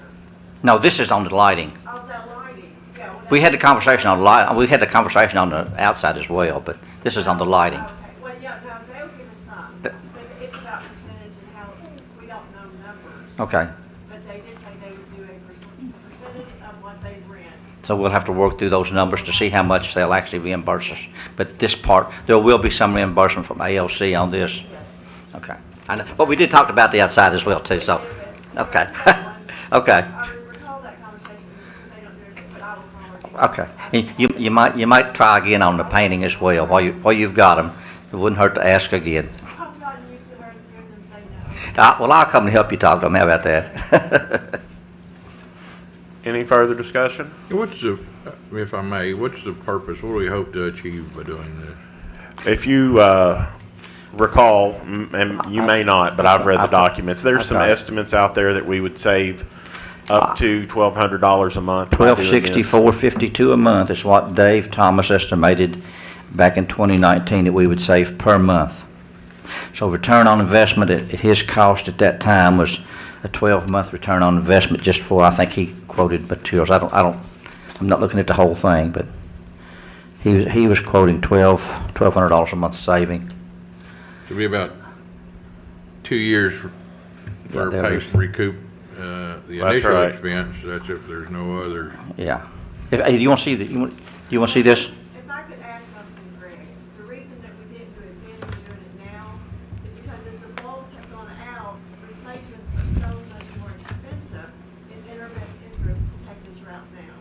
No, this is on the lighting. Oh, that lighting, yeah. well, We had the conversation on light. We had the conversation on the outside as well, but this is on the lighting. Okay, well, yeah, no, they'll give us some, but it's about percentage and how, we don't know numbers. Okay, But they did say they would do a percentage of what they rent. so we'll have to work through those numbers to see how much they'll actually reimburse us. But this part, there will be some reimbursement from ALC on this. Yes. Okay. I know, but we did talk about the outside as well too, so, okay. Okay. I recall that conversation, they don't do anything, but I will call her again. Okay. You might try again on the painting as well while you've got them. It wouldn't hurt to ask again. I'm not used to her hearing them say no. Well, I'll come and help you talk to them. How about that? Any further discussion? What's the, if I may, what's the purpose? What do we hope to achieve by doing this? If you recall, and you may not, but I've read the documents, there's some Okay. estimates out there that we would save up to $1,200 a month. by doing this. $1,264.52 a month is what Dave Thomas estimated back in 2019 that we would save per month. So return on investment at his cost at that time was a 12-month return on investment just for, I think he quoted materials. I'm not looking at the whole thing, but he was quoting $1,200 a month saving. It'll be about 2 years for Yeah, that pay is- to recoup the That's initial right. expense. That's if there's no other. Yeah. Hey, do you want to see do you want to see this? If I could add something, Greg, the reason that we didn't do it then and we're doing it now is because as the bulbs have gone out, replacements are so much more expensive. It's in our best interest to take this route now.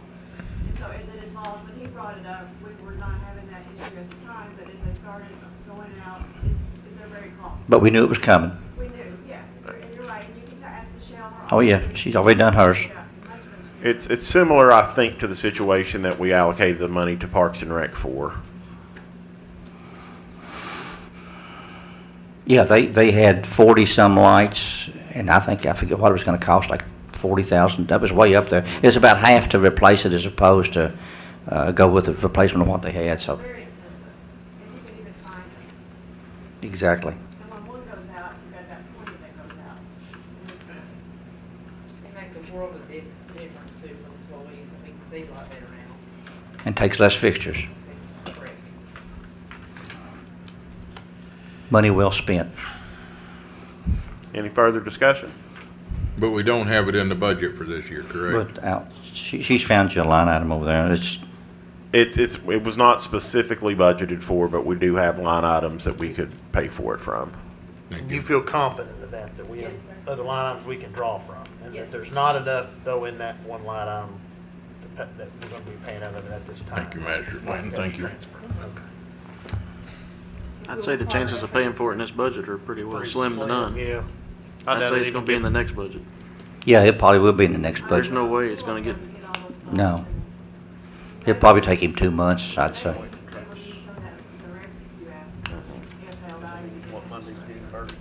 And so as it evolved, when he brought it up, we were not having that issue at the time, but as they started going out, they're very costly. But we knew it was coming. We knew, yes, and you're right, and you can ask Michelle. Oh, yeah, she's already done hers. Yeah, much better. It's similar, I think, to the situation that we allocated the money to Parks and Rec for. Yeah, they had 40-some lights, and I forget what it was going to cost, like 40,000. That was way up there. It's about half to replace it as opposed to go with the replacement of what they had, so. Very expensive, and you can even find them. Exactly. And when one goes out, you've got that 20 that goes out. It makes a world of difference too for employees. I think it's a lot better now. And takes less fixtures. It's correct. Money well spent. Any further discussion? But we don't have it in the budget for this year, correct? But she's found you a line item over there. It was not specifically budgeted for, but we do have line items that we could pay for it from. Thank You feel confident in that we have Yes, sir. other line items we can draw from? And Yes. that there's not enough, though, in that one line item that we're gonna be paying out of it at this time? Thank you, Master Wayne, thank you. I'd say the chances of paying for it in this budget are pretty well slim to none. Yeah. I'd say it's gonna be in the next budget. Yeah, it probably will be in the next There's budget. no way it's gonna get, No. It'll probably take him 2 months, I'd say. What Monday's due first.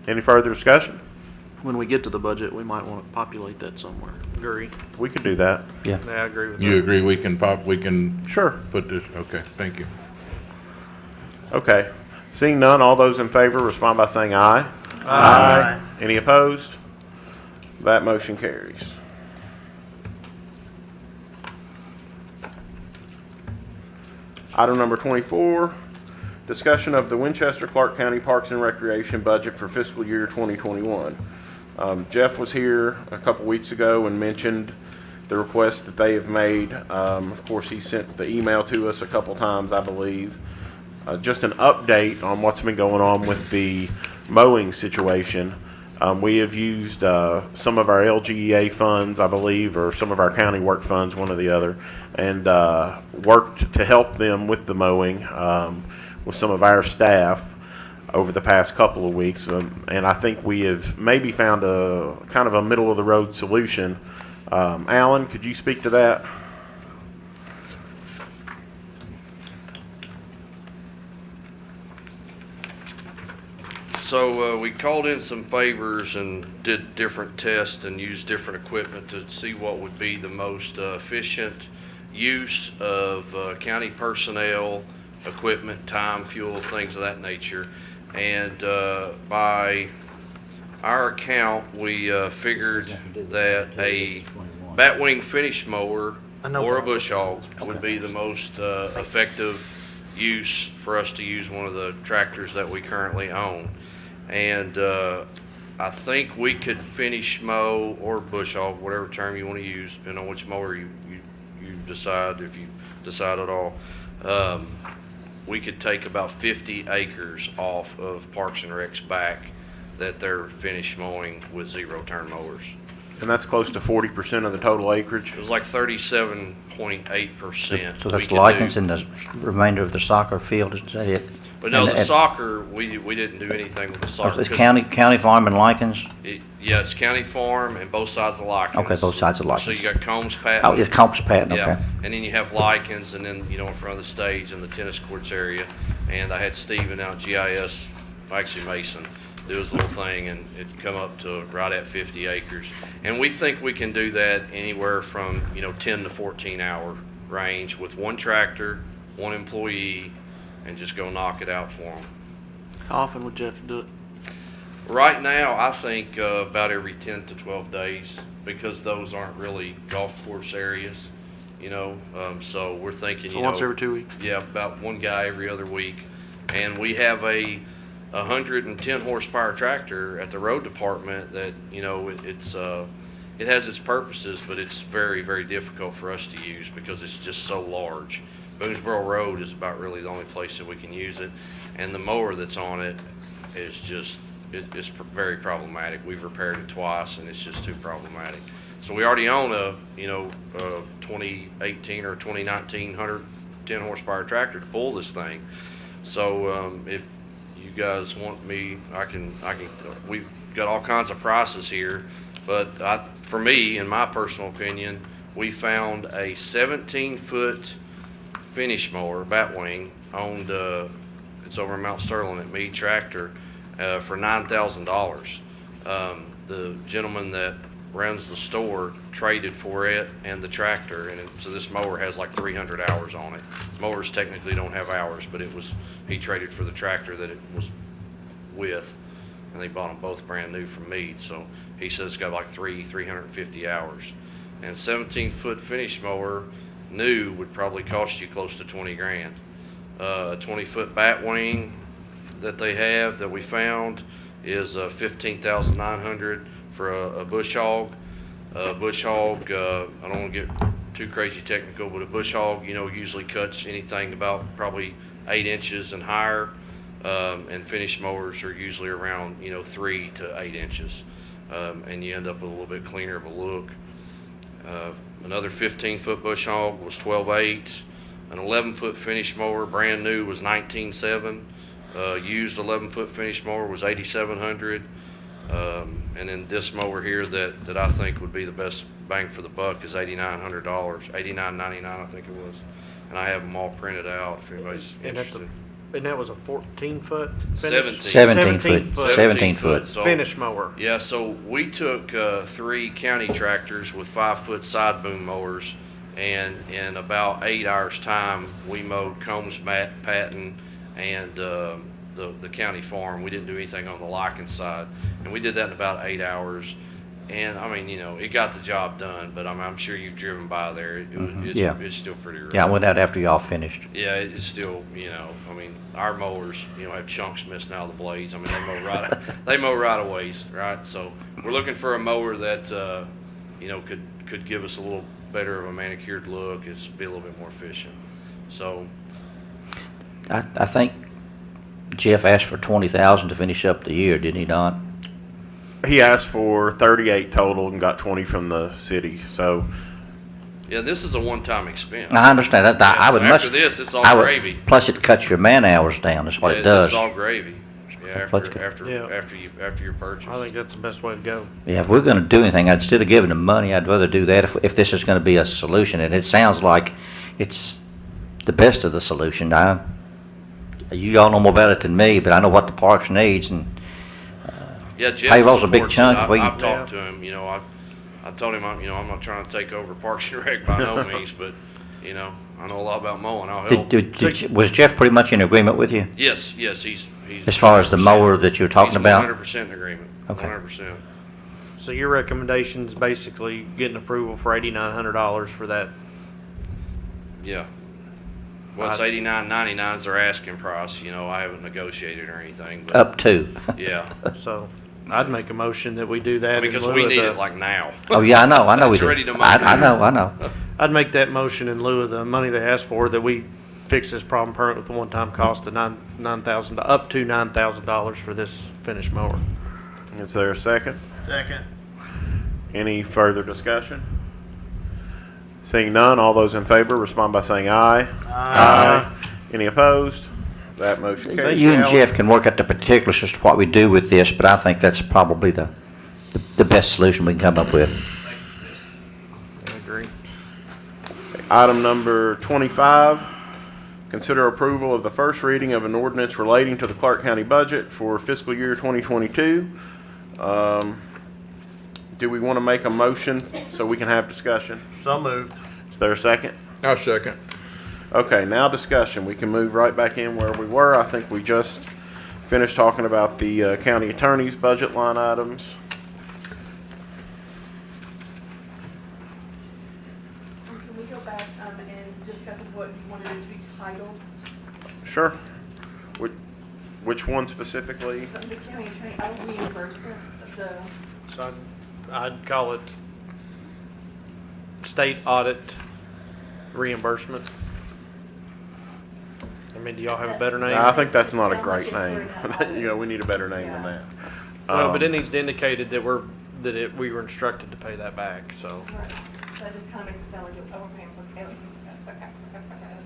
Any further discussion? when we get to the budget, we might wanna populate that somewhere. Agree. We could do that. Yeah. Yeah, I agree with that. You agree we can Sure. put this, okay, thank you. Okay. Seeing none, all those in favor respond by saying aye. Aye. Any opposed? That motion carries. Item number 24, discussion of the Winchester Clark County Parks and Recreation budget for fiscal year 2021. Jeff was here a couple weeks ago and mentioned the request that they have made. Of course, he sent the email to us a couple times, I believe. Just an update on what's been going on with the mowing situation. We have used some of our LGEA funds, I believe, or some of our county work funds, one or the other, and worked to help them with the mowing with some of our staff over the past couple of weeks. And I think we have maybe found a kind of a middle-of-the-road solution. Alan, could you speak to that? So we called in some favors and did different tests and used different equipment to see what would be the most efficient use of county personnel, equipment, time, fuel, things of that nature. And by our account, we figured that a batwing finish mower or a bush hog would be the most effective use for us to use one of the tractors that we currently own. And I think we could finish mow or bush hog, whatever term you want to use, depending on which mower you decide, if you decide at all. We could take about 50 acres off of Parks and Rec's back that they're finished mowing with zero-turn mowers. And that's close to 40% of the total acreage. It was like 37.8%. So that's likeness in the remainder of the soccer field, is that it? But no, And- the soccer, we didn't do anything with the soccer. It's 'cause county farm and lichens? Yeah, it's county farm and both sides of lichens. Okay, both sides of So lichens. you got Combs Patton. Oh, it's Combs Patton, Yeah, okay. and then you have lichens, and then, in front of the stage and the tennis courts area. And I had Steven out GIS, actually Mason, do his little thing, and it'd come up to right at 50 acres. And we think we can do that anywhere from, 10 to 14 hour range with one tractor, one employee, and just go knock it out for them. How often would Jeff do it? Right now, I think about every 10 to 12 days, because those aren't really golf course areas, so we're thinking, So once every 2 weeks? Yeah, about one guy every other week. And we have a 110 horsepower tractor at the road department that, it has its purposes, but it's very, very difficult for us to use because it's just so large. Boonesboro Road is about really the only place that we can use it. And the mower that's on it is just, it's very problematic. We've repaired it twice and it's just too problematic. So we already own a 2018 or 2019 110 horsepower tractor to pull this thing. So if you guys want me, I can. We've got all kinds of prices here, but for me, in my personal opinion, we found a 17-foot finish mower, batwing, owned. It's over in Mount Sterling at Meade Tractor, for $9,000. The gentleman that runs the store traded for it and the tractor, and so this mower has like 300 hours on it. Mowers technically don't have hours, but he traded for the tractor that it was with, and they bought them both brand new from Meade. So he says it's got like 350 hours. And 17-foot finish mower new would probably cost you close to 20 grand. A 20-foot bat wing that they have that we found is $15,900 for a bush hog. Bush hog, I don't want to get too crazy technical, but a bush hog, usually cuts anything about probably 8 inches and higher. And finish mowers are usually around 3 to 8 inches, and you end up with a little bit cleaner of a look. Another 15-foot bush hog was $12,800. An 11-foot finish mower, brand new, was $19,700. Used 11-foot finish mower was $8,700. And then this mower here that I think would be the best bang for the buck is $8,900, $8,999 I think it was. And I have them all printed out if anybody's interested. And that was a 14-foot? 17 foot. 17 foot. So, finish mower. yeah, so we took 3 county tractors with 5-foot side boom mowers, and in about 8 hours' time, we mowed Combs, Patton, and the county farm. We didn't do anything on the Lycan side, and we did that in about 8 hours. And I mean, it got the job done, but I'm sure you've driven by there. It's still pretty rough. Yeah, I went out after y'all finished. Yeah, it's still, I mean, our mowers, have chunks missing out of the blades. I mean, they mow right of ways, right? So we're looking for a mower that, could give us a little better of a manicured look. It's be a little bit more efficient. So. I think Jeff asked for 20,000 to finish up the year, didn't he not? He asked for 38 total and got 20 from the city, so. Yeah, this is a one-time expense. I understand that. I would After this, it's all gravy. Plus, it cuts your man hours down. That's what it does. It's all gravy. Yeah, Yeah. after your purchase. I think that's the best way to go. Yeah, if we're going to do anything, instead of giving them money, I'd rather do that if this is going to be a solution. And it sounds like it's the best of the solution. You all know more about it than me, but I know what the parks needs, and Yeah, Jeff payroll's a big supports chunk. it. I've talked to him. I told him I'm not trying to take over Parks and Rec by no means, but I know a lot about mowing. I'll help. Was Jeff pretty much in agreement with you? Yes, he's. As far as the mower that you're talking about? 100% in agreement. Okay. 100%. So your recommendation is basically getting approval for $8,900 for that? Yeah. Well, it's $89.99 is their asking price. I haven't negotiated or anything. But Up to. Yeah. So I'd make a motion that we do that. Because we need it like now. Oh, yeah, I know we It's do. ready to mow. I know. I'd make that motion in lieu of the money they asked for, that we fix this problem permanent with the one-time cost of $9,000, up to $9,000 for this finish mower. Is there a second? Second. Any further discussion? Seeing none, all those in favor respond by saying aye. Aye. Any opposed? That motion carries. You and Jeff can work out the particulars as to what we do with this, but I think that's probably the best solution we can come up with. I agree. Item number 25, consider approval of the first reading of an ordinance relating to the Clark County budget for fiscal year 2022. Do we want to make a motion so we can have discussion? So moved. Is there a second? I'll second. Okay, now discussion. We can move right back in where we were. I think we just finished talking about the county attorney's budget line items. Can we go back and discuss what you wanted it to be titled? Sure. Which one specifically? The county attorney, I don't reimbursement of the. So I'd call it state audit reimbursement. I mean, do y'all have a better name? I think that's not a great name. We need a better name than that. Well, but it needs to indicate that we were instructed to pay that back, so. Right. So that just kind of makes it sound like we're paying for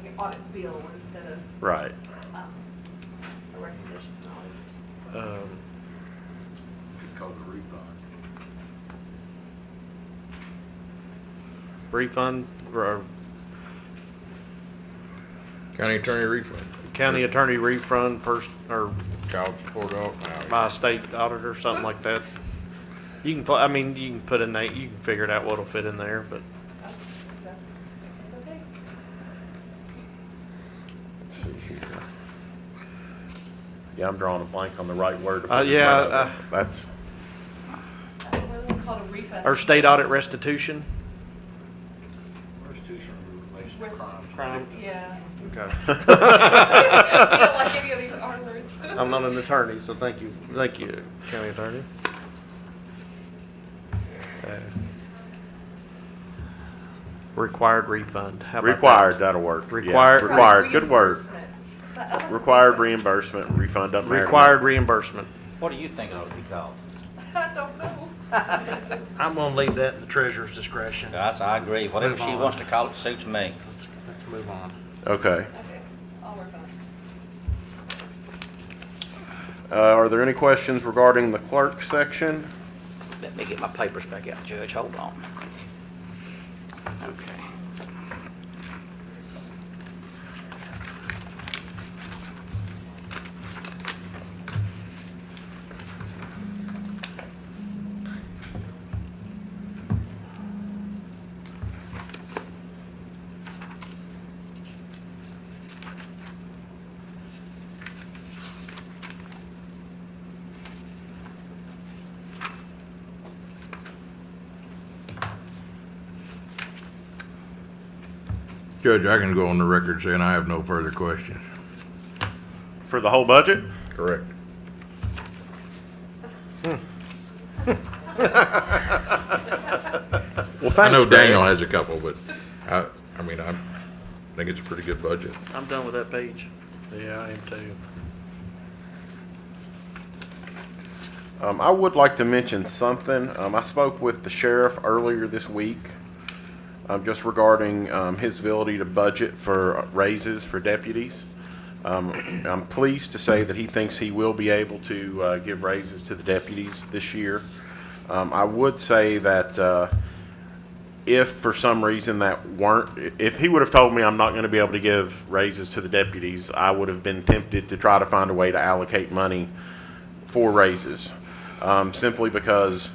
the audit bill instead of. Right. A requisition from auditors. It's called a refund. Refund, or County attorney refund. county attorney refund or child support out? by a state auditor, something like that. You can, I mean, you can put a name, you can figure it out what'll fit in there, but It's okay. Let's see here. Yeah, I'm drawing a blank on the right word. to put in yeah, front of it. That's, What do we call a refund? or state audit restitution. Restitution relates to Rest- crimes. Crime. Yeah. Okay. You don't like any of these R words. I'm not an attorney, so thank you, county attorney. Required refund. How about that? required, that'll work. Yeah, Required- Required, good word. Reimbursement. But other than Required reimbursement, refund up there. Required reimbursement. What do you think it ought to be called? I don't know. I'm gonna leave that in the treasurer's discretion. Yes, I agree. Whatever Move she on. wants to call it suits me. Let's move on. Okay. Okay, I'll work on it. Are there any questions regarding the clerk section? Let me get my papers back out, Judge. Hold on. Okay. Judge, I can go on the record saying I have no further questions. For the whole budget? Correct. Well, thanks, I know Greg. Daniel has a couple, but I think it's a pretty good budget. I'm done with that page. Yeah, I am too. I would like to mention something. I spoke with the sheriff earlier this week, just regarding his ability to budget for raises for deputies. I'm pleased to say that he thinks he will be able to give raises to the deputies this year. I would say that if for some reason if he would have told me I'm not going to be able to give raises to the deputies, I would have been tempted to try to find a way to allocate money for raises. Simply because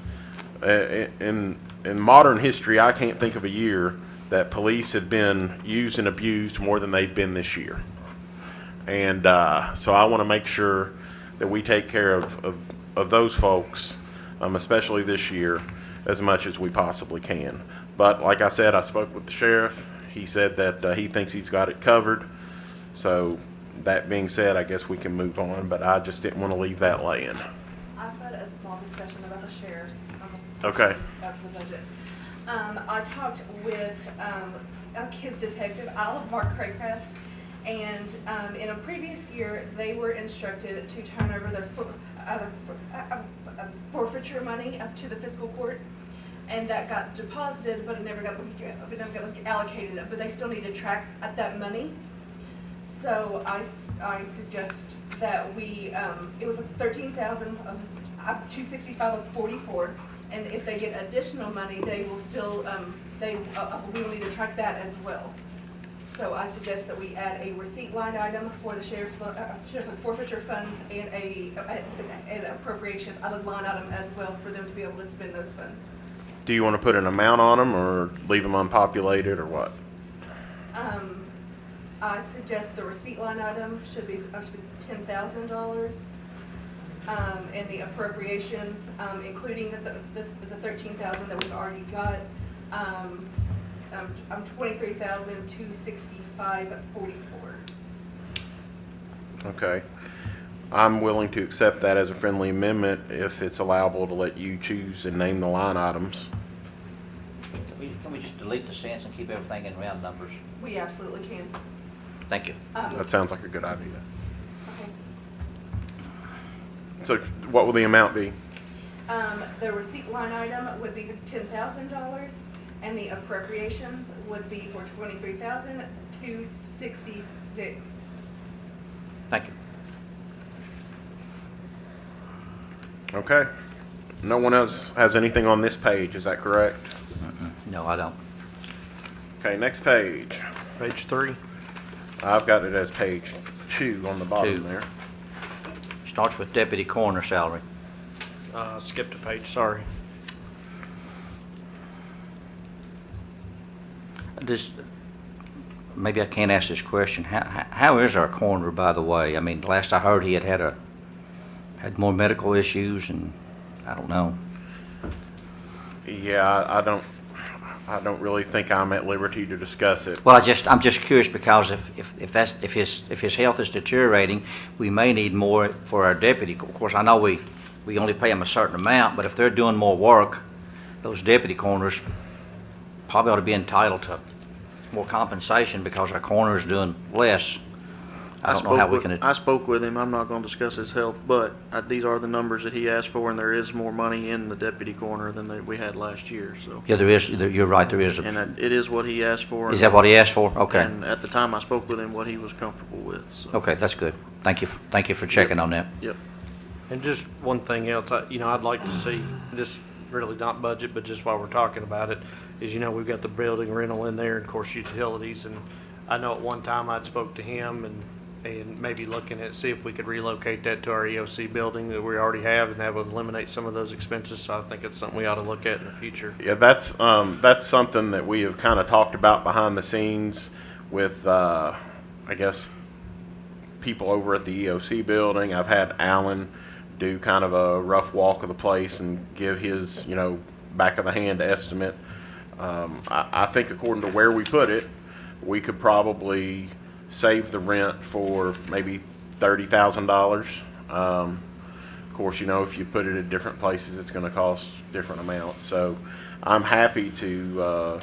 in modern history, I can't think of a year that police have been used and abused more than they've been this year. And so I want to make sure that we take care of those folks, especially this year, as much as we possibly can. But like I said, I spoke with the sheriff. He said that he thinks he's got it covered. So that being said, I guess we can move on, but I just didn't want to leave that laying. I've had a small discussion about the sheriff's. Okay. After the budget. I talked with, his detective, Mark Craycraft, and, in a previous year, they were instructed to turn over their forfeiture money up to the fiscal court, and that got deposited, but it never got allocated, but they still need to track that money. So I suggest that we, it was $13,265.44, and if they get additional money, they will still, we will need to track that as well. So I suggest that we add a receipt line item for the sheriff's forfeiture funds and an appropriation other line item as well for them to be able to spend those funds. Do you want to put an amount on them or leave them unpopulated or what? I suggest the receipt line item should be $10,000. And the appropriations, including the $13,000 that we've already got, $23,265.44. Okay. I'm willing to accept that as a friendly amendment if it's allowable to let you choose and name the line items. Can we just delete the cents and keep everything in round numbers? We absolutely can. Thank you. That sounds like a good idea. Okay. So what will the amount be? The receipt line item would be for $10,000, and the appropriations would be for $23,266. Thank you. Okay. No one else has anything on this page, is that correct? No, I don't. Okay, next page. Page 3. I've got it as page 2 on the bottom 2. there. It's starts with deputy coroner salary. Skipped a page, sorry. This, maybe I can't ask this question. How is our coroner, by the way? I mean, last I heard, he had more medical issues, and I don't know. Yeah, I don't really think I'm at liberty to discuss it. Well, I'm just curious, because if his health is deteriorating, we may need more for our deputy. Of course, I know we only pay them a certain amount, but if they're doing more work, those deputy coroners probably ought to be entitled to more compensation because our coroner is doing less. I don't know how we can. I spoke with him. I'm not going to discuss his health, but these are the numbers that he asked for, and there is more money in the deputy coroner than we had last year. So Yeah, there is. You're right. There is. and it is what he asked for. Is that what he asked for? Okay. And at the time I spoke with him, what he was comfortable with. So. Okay, that's good. Thank you. Thank you for checking on that. Yep. And just one thing else, I'd like to see, this really not budget, but just while we're talking about it, is, we've got the building rental in there and, of course, utilities. And I know at one time I'd spoke to him and maybe looking at, see if we could relocate that to our EOC building that we already have, and that would eliminate some of those expenses. So I think it's something we ought to look at in the future. Yeah, that's something that we have kind of talked about behind the scenes with, I guess, people over at the EOC building. I've had Alan do kind of a rough walk of the place and give his, back of the hand estimate. I think according to where we put it, we could probably save the rent for maybe $30,000. Of course, if you put it at different places, it's going to cost different amounts. So I'm happy to,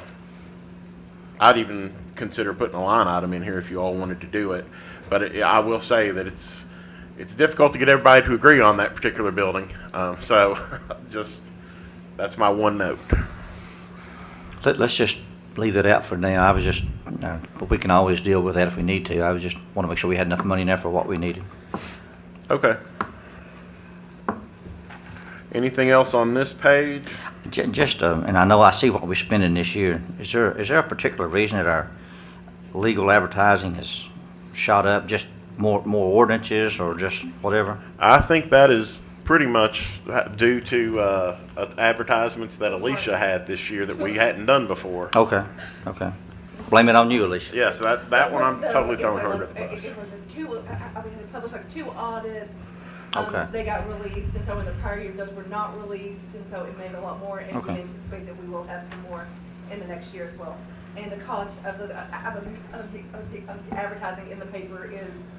I'd even consider putting a line item in here if you all wanted to do it. But I will say that it's difficult to get everybody to agree on that particular building. So that's my one note. Let's just leave it out for now. I was just, but we can always deal with that if we need to. I was just want to make sure we had enough money in there for what we needed. Okay. Anything else on this page? Just, and I know I see what we're spending this year. Is there a particular reason that our legal advertising has shot up? Just more ordinances, or just whatever? I think that is pretty much due to advertisements that Alicia had this year that we hadn't done before. Okay. Blame it on you, Alicia. Yes, that one I'm totally throwing her under the bus. It was we published like 2 audits. Okay. They got released, and so in the prior year, those were not released, and so it made a lot more, and we anticipate that we will have some more in the next year as well. And the cost of the advertising in the paper is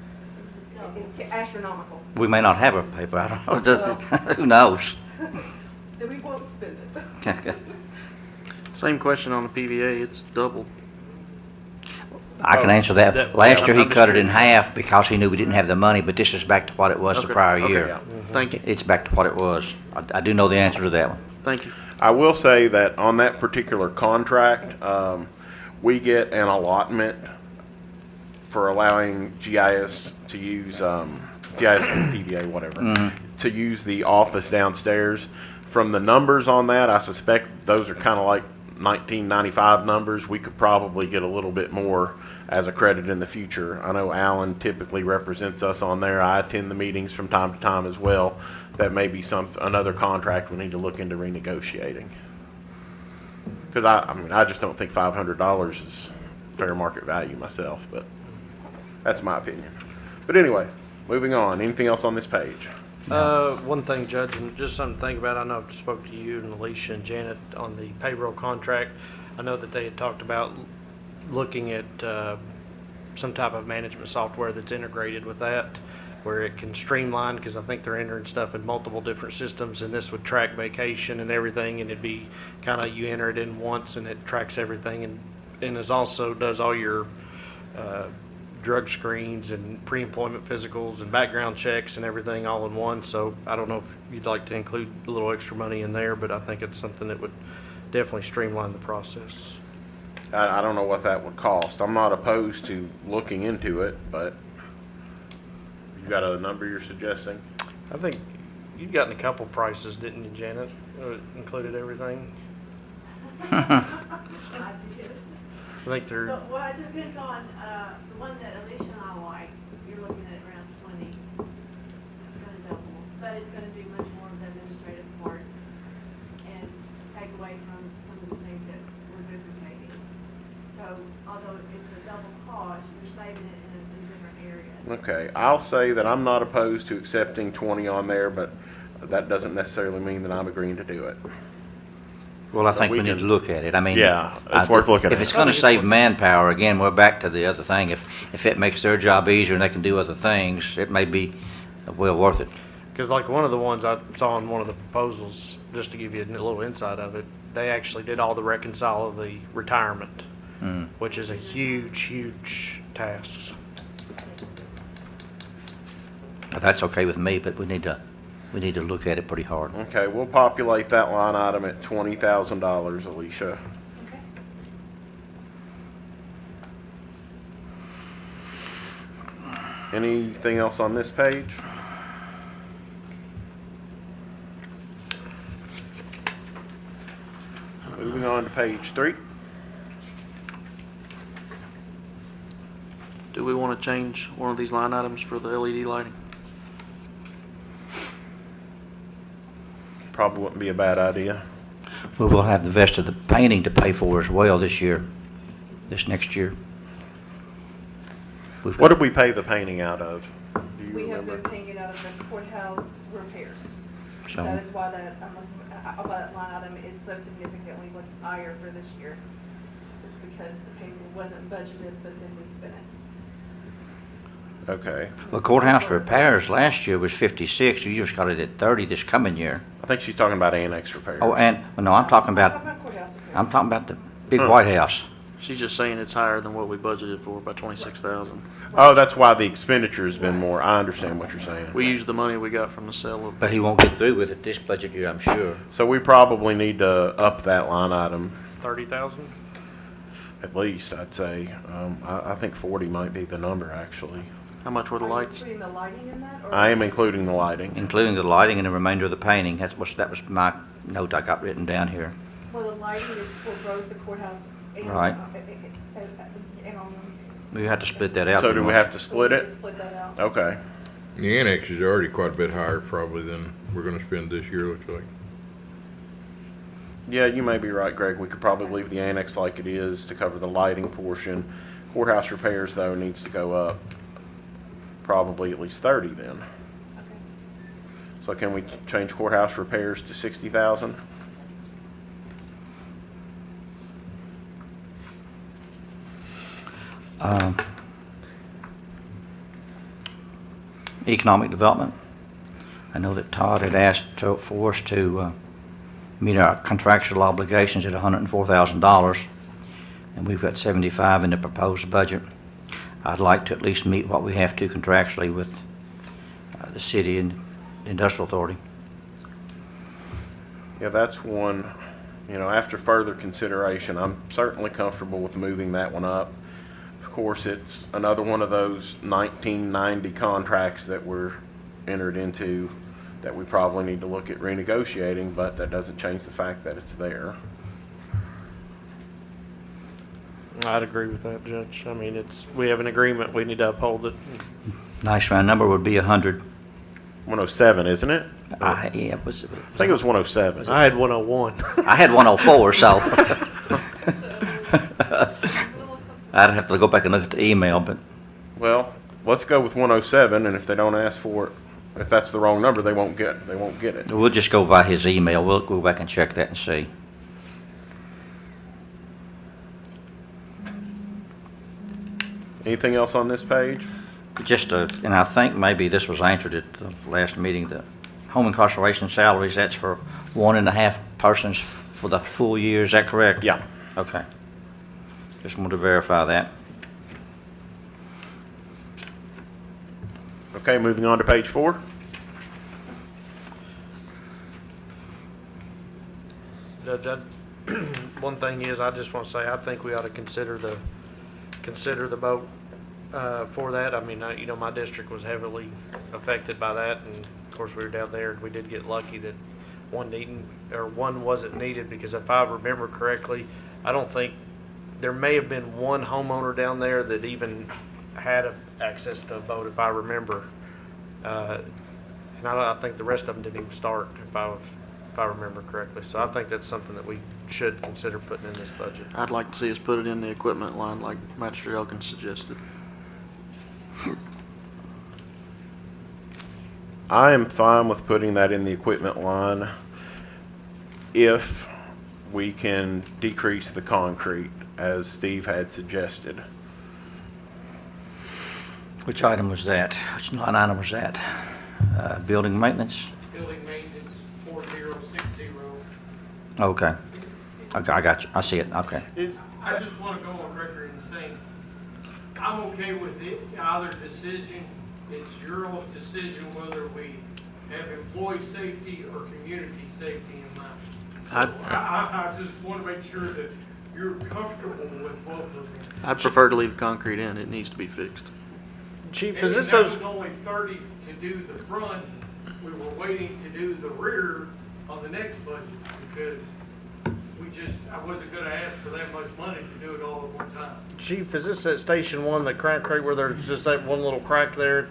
astronomical. We may not have a paper. I don't know. Who knows? Then we won't spend it. Okay. Same question on the PVA. It's doubled. I can answer that. Last year he cut it in half because he knew we didn't have the money, but this is back to what it was the prior year. Yeah. Thank you. It's back to what it was. I do know the answer to that one. Thank you. I will say that on that particular contract, we get an allotment for allowing GIS to use, GIS and PVA, whatever, to use the office downstairs. From the numbers on that, I suspect those are kind of like 1995 numbers. We could probably get a little bit more as a credit in the future. I know Alan typically represents us on there. I attend the meetings from time to time as well. That may be another contract we need to look into renegotiating. Because I just don't think $500 is fair market value myself, but that's my opinion. But anyway, moving on. Anything else on this page? One thing, Judge, and just something to think about. I know I spoke to you and Alicia and Janet on the payroll contract. I know that they had talked about looking at some type of management software that's integrated with that, where it can streamline, because I think they're entering stuff in multiple different systems, and this would track vacation and everything, and it'd be kind of, you enter it in once and it tracks everything, and it also does all your drug screens and pre-employment physicals and background checks and everything all in one. So I don't know if you'd like to include a little extra money in there, but I think it's something that would definitely streamline the process. I don't know what that would cost. I'm not opposed to looking into it, but you got a number you're suggesting? I think you'd gotten a couple prices, didn't you, Janet? Included everything? I think they're... Well, it depends on, the one that Alicia and I like, you're looking at around 20. It's gonna go is gonna do much more of the administrative part and take away from some of the things that we're duplicating. So although it's a double cost, you're saving it in different areas. Okay, I'll say that I'm not opposed to accepting 20 on there, but that doesn't necessarily mean that I'm agreeing to do it. Well, I think we we need can- to look at it. I mean. Yeah, it's worth looking If at. it's gonna save manpower, again, we're back to the other thing. If it makes their job easier and they can do other things, it may be well worth it. Because like one of the ones I saw in one of the proposals, just to give you a little insight of it, they actually did all the reconcile of the retirement, which is a huge, huge task. That's okay with me, but we need to look at it pretty hard. Okay, we'll populate that line item at $20,000, Alicia. Okay. Anything else on this page? Moving on to page 3. Do we want to change one of these line items for the LED lighting? Probably wouldn't be a bad idea. We will have the rest of the painting to pay for as well this next year. What did we pay the painting out of? Do you We have remember? been paying it out of the courthouse repairs. So- That is why that line item is so significantly higher for this year. It's because the painting wasn't budgeted, but then we spent it. Okay. Well, courthouse repairs last year was 56, you just got it at 30 this coming year. I think she's talking about annex repairs. Oh, and, no, I'm talking about Courthouse repairs. I'm talking about the big White House. She's just saying it's higher than what we budgeted for by 26,000. Oh, that's why the expenditure's been more. I understand what you're saying. We used the money we got from the sale of. But he won't get through with it this budget year, I'm sure. So we probably need to up that line item 30,000? at least, I'd say. I think 40 might be the number, actually. How much were the lights? Are you including the lighting in that? or- I am including the lighting. Including the lighting and the remainder of the painting. That was my note I got written down here. Well, the lighting is for both the courthouse and. Right. And on. We have to split that out. So do we have to So split we it? need to split that out. Okay. The annex is already quite a bit higher probably than we're gonna spend this year, looks like. Yeah, you may be right, Greg. We could probably leave the annex like it is to cover the lighting portion. Courthouse repairs, though, needs to go up probably at least 30 then. Okay. So can we change courthouse repairs to 60,000? Economic development. I know that Todd had asked for us to meet our contractual obligations at $104,000, and we've got 75 in the proposed budget. I'd like to at least meet what we have to contractually with the city and the industrial authority. Yeah, that's one, after further consideration, I'm certainly comfortable with moving that one up. Of course, it's another one of those 1990 contracts that were entered into that we probably need to look at renegotiating, but that doesn't change the fact that it's there. I'd agree with that, Judge. I mean, we have an agreement, we need to uphold it. Nice round number would be 100. 107, isn't it? Yeah, I think it was 107. I had 101. I had 104, so. I'd have to go back and look at the email, but Well, let's go with 107, and if they don't ask for it, if that's the wrong number, they won't get it. we'll just go by his email. We'll go back and check that and see. Anything else on this page? Just, and I think maybe this was answered at the last meeting, the home incarceration salaries, that's for 1.5 persons for the full year, is that correct? Yeah. Okay. Just wanted to verify that. Okay, moving on to page 4. Judge, one thing is, I just want to say, I think we ought to consider the vote for that. I mean, my district was heavily affected by that, and of course, we were down there, and we did get lucky that one wasn't needed, because if I remember correctly, I don't think, there may have been one homeowner down there that even had access to a vote, if I remember. And I think the rest of them didn't even start, if I remember correctly. So I think that's something that we should consider putting in this budget. I'd like to see us put it in the equipment line like Magistrate Elkins suggested. I am fine with putting that in the equipment line if we can decrease the concrete, as Steve had suggested. Which item was that? Which line item was that? Building maintenance? Building maintenance, 4060. Okay. I got you. I see it. Okay. I just want to go on record and say, I'm okay with it, either decision. It's your all's decision whether we have employee safety or community safety in mind. So I just want to make sure that you're comfortable with both of them. I'd prefer to leave concrete in. It needs to be fixed. Chief, And is this that those? was only 30 to do the front. We were waiting to do the rear on the next budget because I wasn't gonna ask for that much money to do it all at one time. Chief, is this at Station 1, the crack crate where there's just that one little crack there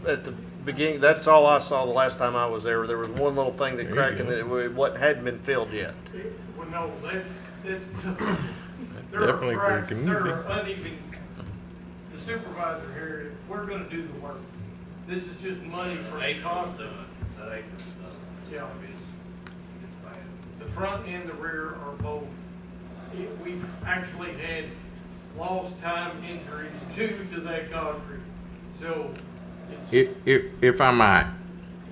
at the beginning? That's all I saw the last time I was there. There was one little thing that cracked and it hadn't been filled yet. Well, no, that's, there Definitely are cracks, freaking there are uneven. The supervisor here, we're gonna do the work. This is just money for the cost of it. Yeah. The front and the rear are both. We've actually had lost time injuries due to that concrete. So If I might,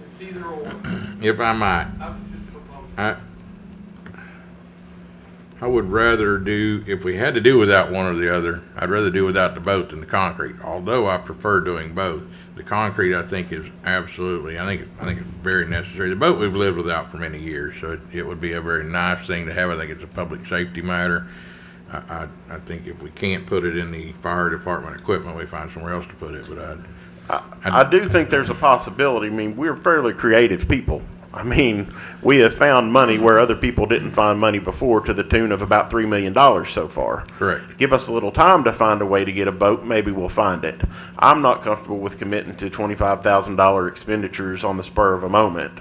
it's either or. if I might, I was just proposing. I would rather do, if we had to do without one or the other, I'd rather do without the boat than the concrete, although I prefer doing both. The concrete, I think, is absolutely, I think it's very necessary. The boat we've lived without for many years, so it would be a very nice thing to have. I think it's a public safety matter. I think if we can't put it in the fire department equipment, we find somewhere else to put it, but I do think there's a possibility. I mean, we're fairly creative people. I mean, we have found money where other people didn't find money before to the tune of about $3 million so far. Correct. Give us a little time to find a way to get a boat, maybe we'll find it. I'm not comfortable with committing to $25,000 expenditures on the spur of a moment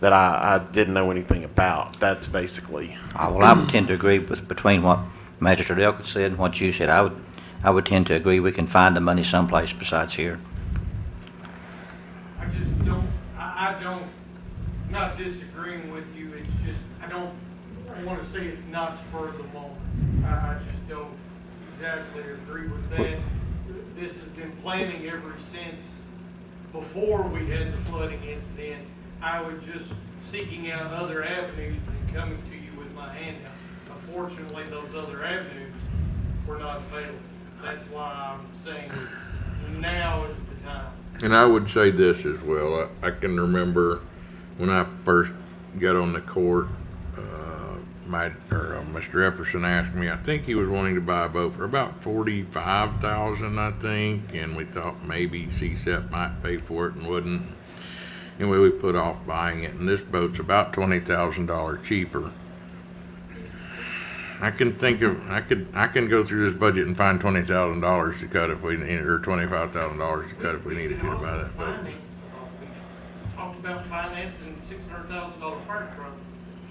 that I didn't know anything about. That's basically. Well, I would tend to agree with between what Magistrate Elkins said and what you said. I would tend to agree we can find the money someplace besides here. I just don't, I don't, not disagreeing with you, it's just, I want to say it's not spur of the moment. I just don't exactly agree with that. This has been planning ever since before we had the flooding incident. I was just seeking out other avenues and coming to you with my handout. Unfortunately, those other avenues were not available. That's why I'm saying now is the time. And I would say this as well. I can remember when I first got on the court, Mr. Epperson asked me, I think he was wanting to buy a boat for about $45,000, I think, and we thought maybe CSEP might pay for it and wouldn't. Anyway, we put off buying it, and this boat's about $20,000 cheaper. I can go through this budget and find $20,000 to cut if we need, or $25,000 to cut if we needed to buy that boat. Talked about financing $600,000 fire truck.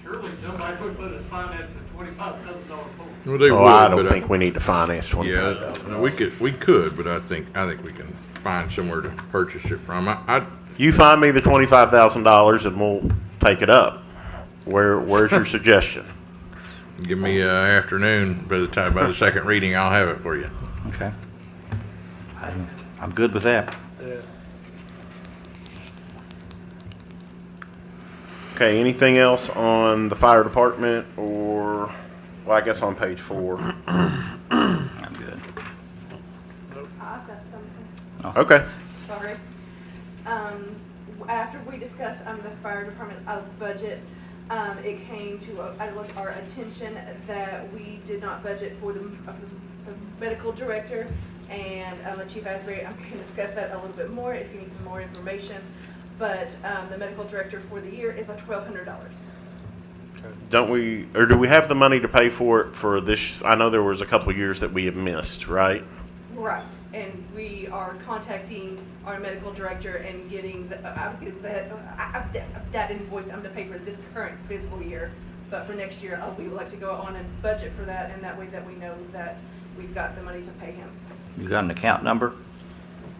Surely somebody would let us finance a $25,000 boat. Well, they would, I don't but think we need to finance $25,000. Yeah, we could, but I think we can find somewhere to purchase it from. You find me the $25,000 and we'll take it up. Where's your suggestion? Give me an afternoon. By the second reading, I'll have it for you. Okay. I'm good with that. Yeah. Okay, anything else on the fire department or, well, I guess on page 4? I'm good. I've got something. Okay. Sorry. After we discussed the fire department budget, it came to our attention that we did not budget for the medical director, and the Chief Asbury, I'm going to discuss that a little bit more if you need some more information. But the medical director for the year is $1,200. Don't we, or do we have the money to pay for it for this? I know there was a couple of years that we have missed, right? Right, and we are contacting our medical director and getting that invoice I'm gonna pay for this current fiscal year. But for next year, we would like to go on and budget for that, and that way that we know that we've got the money to pay him. You got an account number?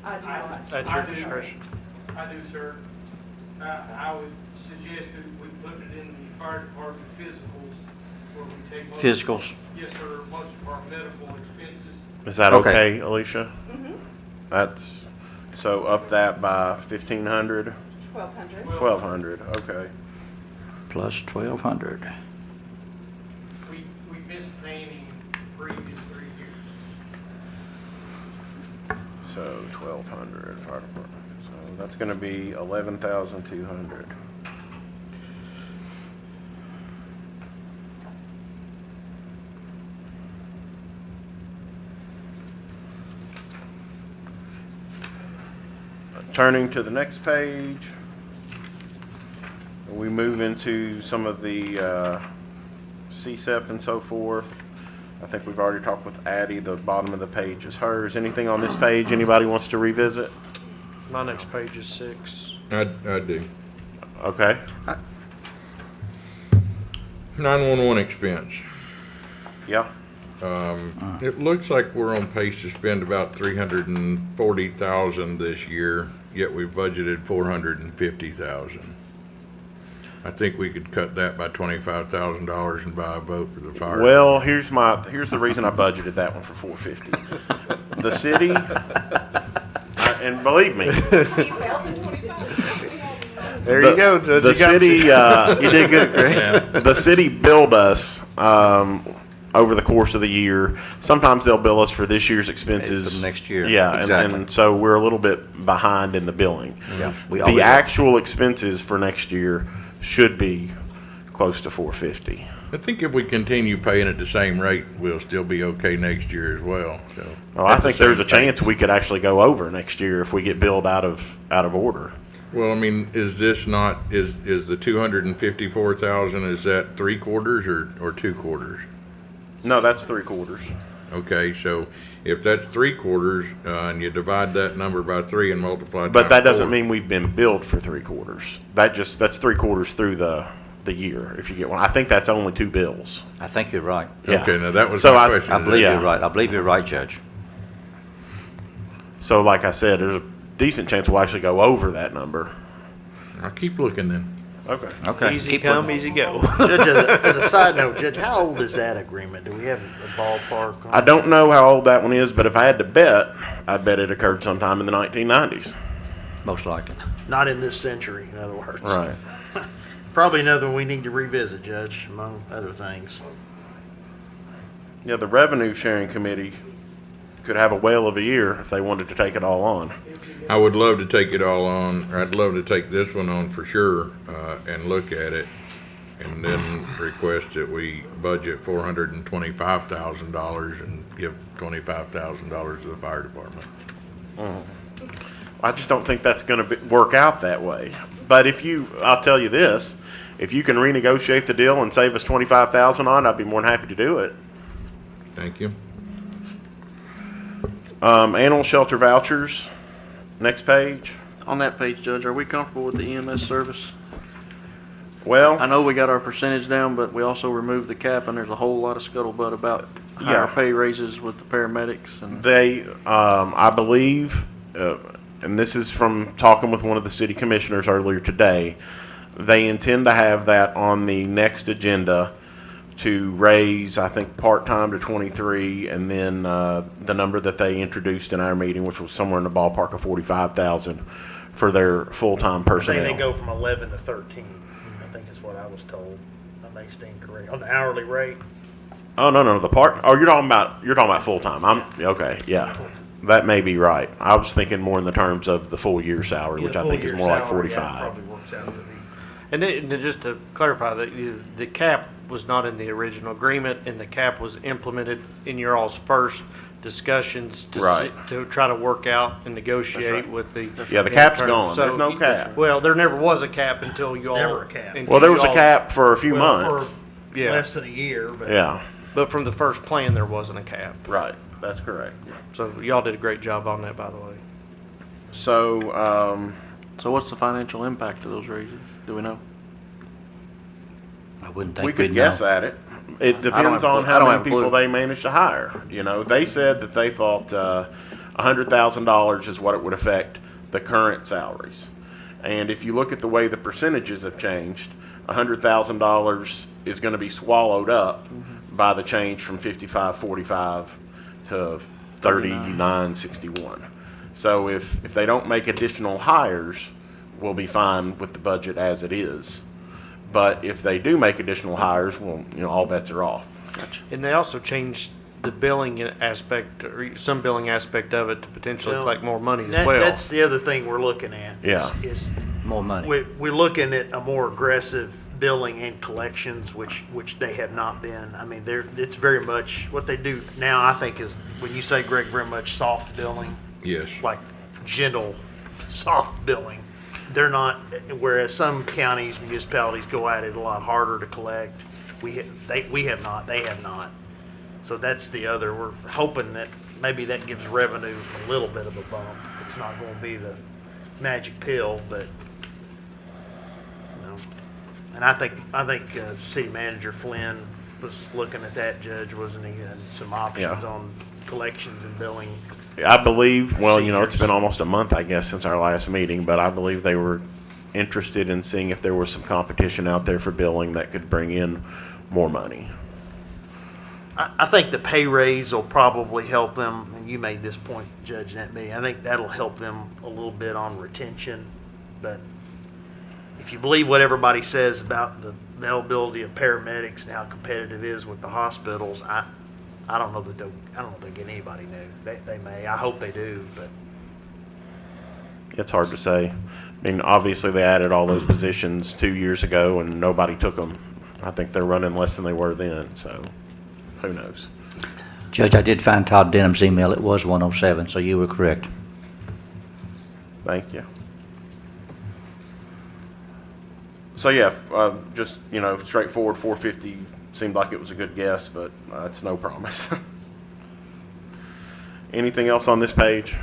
I do not. At your discretion. I do, sir. I would suggest that we put it in the fire department physicals, where we take most. Physicals? Yes, sir, most of our medical expenses. Is that Okay. okay, Alicia? Mm-hmm. That's, so up that by 1,500, 1,200. 1,200, okay. Plus 1,200. We missed paying him the previous 3 years. So 1,200 fire department. So that's gonna be 11,200. Turning to the next page, we move into some of the CSEP and so forth. I think we've already talked with Addie. The bottom of the page is hers. Anything on this page anybody wants to revisit? My next page is 6. I do. Okay. 911 expense. Yeah. It looks like we're on pace to spend about 340,000 this year, yet we budgeted 450,000. I think we could cut that by $25,000 and buy a boat for the fire. Well, here's the reason I budgeted that one for 450. The city, and believe me, There you go, Judge. the You got city, you did good, Greg. the city billed us over the course of the year. Sometimes they'll bill us for this year's expenses. For next year. Yeah, Exactly. and so we're a little bit behind in the billing. Yeah, we always The are. actual expenses for next year should be close to 450. I think if we continue paying at the same rate, we'll still be okay next year as well, so. Well, I At the think there's a same chance pace. we could actually go over next year if we get billed out of order. Well, I mean, is this not, is the 254,000, is that 3 quarters or 2 quarters? No, that's 3 quarters. Okay, so if that's 3 quarters, and you divide that number by 3 and multiply But times that doesn't 4. mean we've been billed for 3 quarters. That's 3 quarters through the year, if you get one. I think that's only 2 bills. I think you're right. Yeah. Okay, now that was So my I- question. I believe Yeah. you're right. I believe you're right, Judge. So like I said, there's a decent chance we'll actually go over that number. I'll keep looking then. Okay. Okay. Easy keep come, looking. easy go. Judge, as a side note, Judge, how old is that agreement? Do we have a ballpark on I don't know how old that one is, but if I had to bet, I'd bet it occurred sometime in the 1990s. Most likely. Not in this century, in other words. Right. Probably another one we need to revisit, Judge, among other things. Yeah, the Revenue Sharing Committee could have a whale of a year if they wanted to take it all on. I would love to take it all on, or I'd love to take this one on for sure, and look at it, and then request that we budget $425,000 and give $25,000 to the fire department. I just don't think that's going to work out that way. But I'll tell you this, if you can renegotiate the deal and save us $25,000 on it, I'd be more than happy to do it. Thank you. Animal shelter vouchers, next page. On that page, Judge, are we comfortable with the EMS service? I Well, know we got our percentage down, but we also removed the cap, and there's a whole lot of scuttlebutt about higher Yeah. pay raises with the paramedics and. they, I believe, and this is from talking with one of the city commissioners earlier today, they intend to have that on the next agenda to raise, I think, part-time to 23, and then the number that they introduced in our meeting, which was somewhere in the ballpark of 45,000 for their full-time I think personnel. they go from 11 to 13, I think is what I was told. I may stand correct. On the hourly rate? Oh, no, you're talking about full-time. Okay, yeah. That may be right. I was thinking more in the terms of the full year salary, which I think is more like 45. Probably works out to be. And then just to clarify, the cap was not in the original agreement, and the cap was implemented in your all's first discussions to Right. to try to work out and negotiate right. with the. Yeah, the cap's term. gone. There's no cap. Well, there never was a cap until you all. Never a cap. until Well, there you was a all- cap for a few Well, months. for Yeah. less than a year, but. Yeah. But from the first plan, there wasn't a cap. Right, that's correct. So y'all did a great job on that, by the way. So, So what's the financial impact of those raises? Do we know? I wouldn't think we could we'd guess know. at it. It I don't depends have a on clue. I how don't many have a clue. people they manage to hire. You know, they said that they thought $100,000 is what it would affect the current salaries. And if you look at the way the percentages have changed, $100,000 is going to be swallowed up by the change from 55.45 to 39.61. So if they don't make additional hires, we'll be fine with the budget as it is. But if they do make additional hires, well, you know, all bets are off. And they also changed the billing aspect, or some billing aspect of it to potentially Well, collect more money as well. That's the other thing we're looking at. Yeah. Is More money. we're looking at a more aggressive billing and collections, which they have not been. I mean, it's very much, what they do now, I think, is, when you say, Greg, very much soft billing, Yes. like gentle, soft billing. They're not, whereas some counties, municipalities go at it a lot harder to collect. We have not, they have not. So that's the other, we're hoping that maybe that gives revenue a little bit of a bump. It's not gonna be the magic pill, but, you know. And I think City Manager Flynn was looking at that, Judge, wasn't he, and some options Yeah. on collections and billing. I believe, well, you know, it's Seniors. been almost a month, I guess, since our last meeting, but I believe they were interested in seeing if there was some competition out there for billing that could bring in more money. I think the pay raise will probably help them, and you made this point, Judge, not me. I think that'll help them a little bit on retention. But if you believe what everybody says about the availability of paramedics and how competitive it is with the hospitals, I don't know that I don't think anybody knew. They may. I hope they do, but It's hard to say. I mean, obviously, they added all those positions 2 years ago, and nobody took them. I think they're running less than they were then, so who knows? Judge, I did find Todd Denham's email. It was 107, so you were correct. Thank you. So, yeah, just, you know, straightforward 450 seemed like it was a good guess, but it's no promise. Anything else on this page?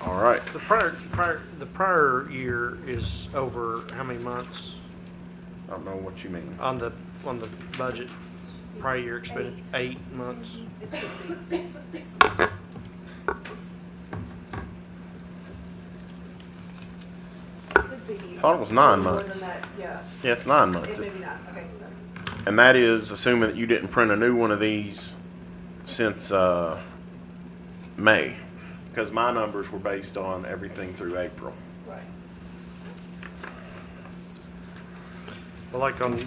All right. The prior year is over how many months I don't know what you mean. on the budget? Prior year expenditure, 8 months. I thought it was 9 months. Yeah, Yeah, it's 9 months. it may be not, okay, so. And that is assuming that you didn't print a new one of these since May, because my numbers were based on everything through April. Right. Well, like on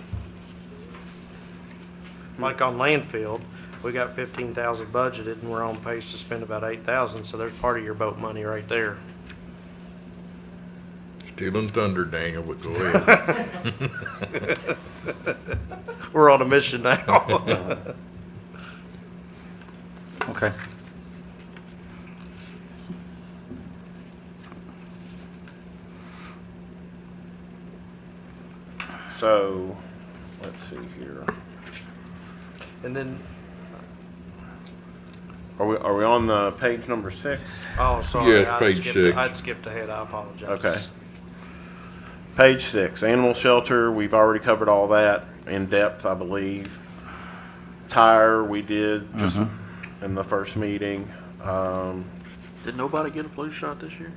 landfill, we got 15,000 budgeted and we're on pace to spend about 8,000, so there's part of your boat money right there. Stealing thunder, Daniel, but go ahead. We're on a mission now. Okay. So, let's see here. And then, Are we on the page number 6? oh, sorry. Yes, page 6. I'd skipped ahead, I apologize. Okay. Page 6, animal shelter, we've already covered all that in depth, I believe. Tire, we did just in the first meeting. Did nobody get a flu shot this year?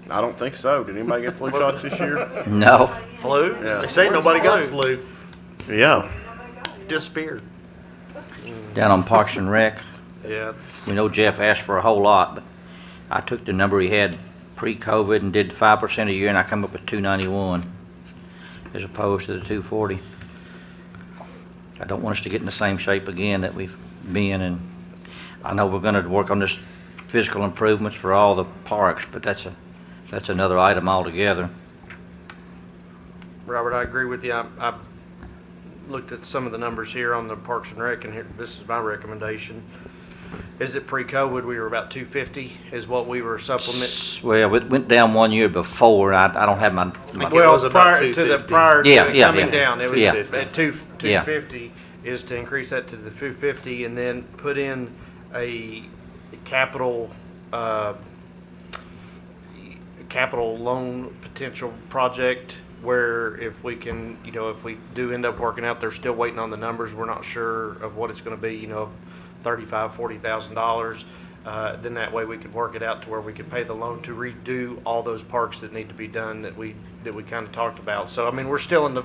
I don't think so. Did anybody get flu shots this year? No. Flu? Yeah. they say nobody got flu. Yeah. Disappeared. Down on Parks and Rec, Yeah. we know Jeff asked for a whole lot, but I took the number he had pre-COVID and did 5% a year, and I come up with 291 as opposed to the 240. I don't want us to get in the same shape again that we've been, and I know we're gonna work on this physical improvements for all the parks, but that's another item altogether. Robert, I agree with you. I looked at some of the numbers here on the Parks and Rec, and here, this is my recommendation. Is it pre-COVID, we were about 250 is what we were supplement? Well, it went down one year before. I don't have my, think it Well, was about prior to the, 250. prior to Yeah, it yeah, coming yeah. down, it was Yeah. at 250 is to increase that to the 250 and then put in a capital, capital loan potential project where if we can, if we do end up working out, they're still waiting on the numbers, we're not sure of what it's gonna be, $35,000, $40,000. Then that way we could work it out to where we could pay the loan to redo all those parks that need to be done that we kind of talked about. So, I mean, we're still in the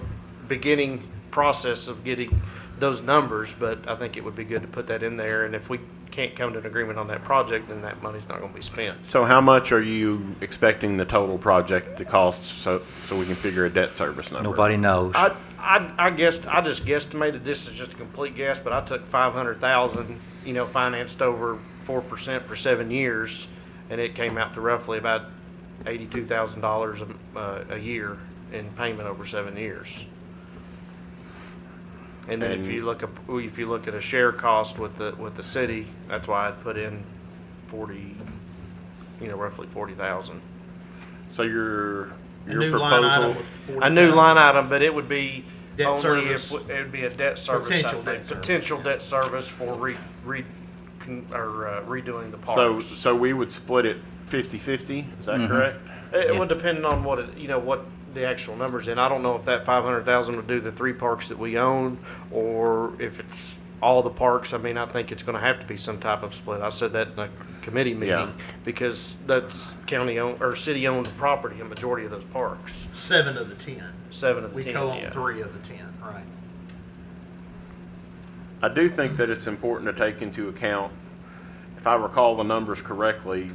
beginning process of getting those numbers, but I think it would be good to put that in there. And if we can't come to an agreement on that project, then that money's not gonna be spent. So how much are you expecting the total project to cost so we can figure a debt service number? nobody knows. I guessed, I just guesstimated, this is just a complete guess, but I took 500,000, financed over 4% for 7 years, and it came out to roughly about $82,000 a year in payment over 7 years. And then if you look at a share cost with the city, that's why I'd put in 40, roughly 40,000. So your new line item proposal, was 40,000. A new line item, but it would be Debt only if, service. it would be a debt service. Potential type thing. debt service. Potential debt service for redoing the so parks. so we would split it 50-50, is that correct? It would depend on what what the actual numbers in. I don't know if that 500,000 would do the 3 parks that we own, or if it's all the parks. I mean, I think it's gonna have to be some type of split. I said that in a committee meeting, Yeah. because that's county-owned, or city-owned property, a majority of those parks. 7 of the 10. 7 of the We 10, co-own yeah. 3 of the 10, right? I do think that it's important to take into account, if I recall the numbers correctly,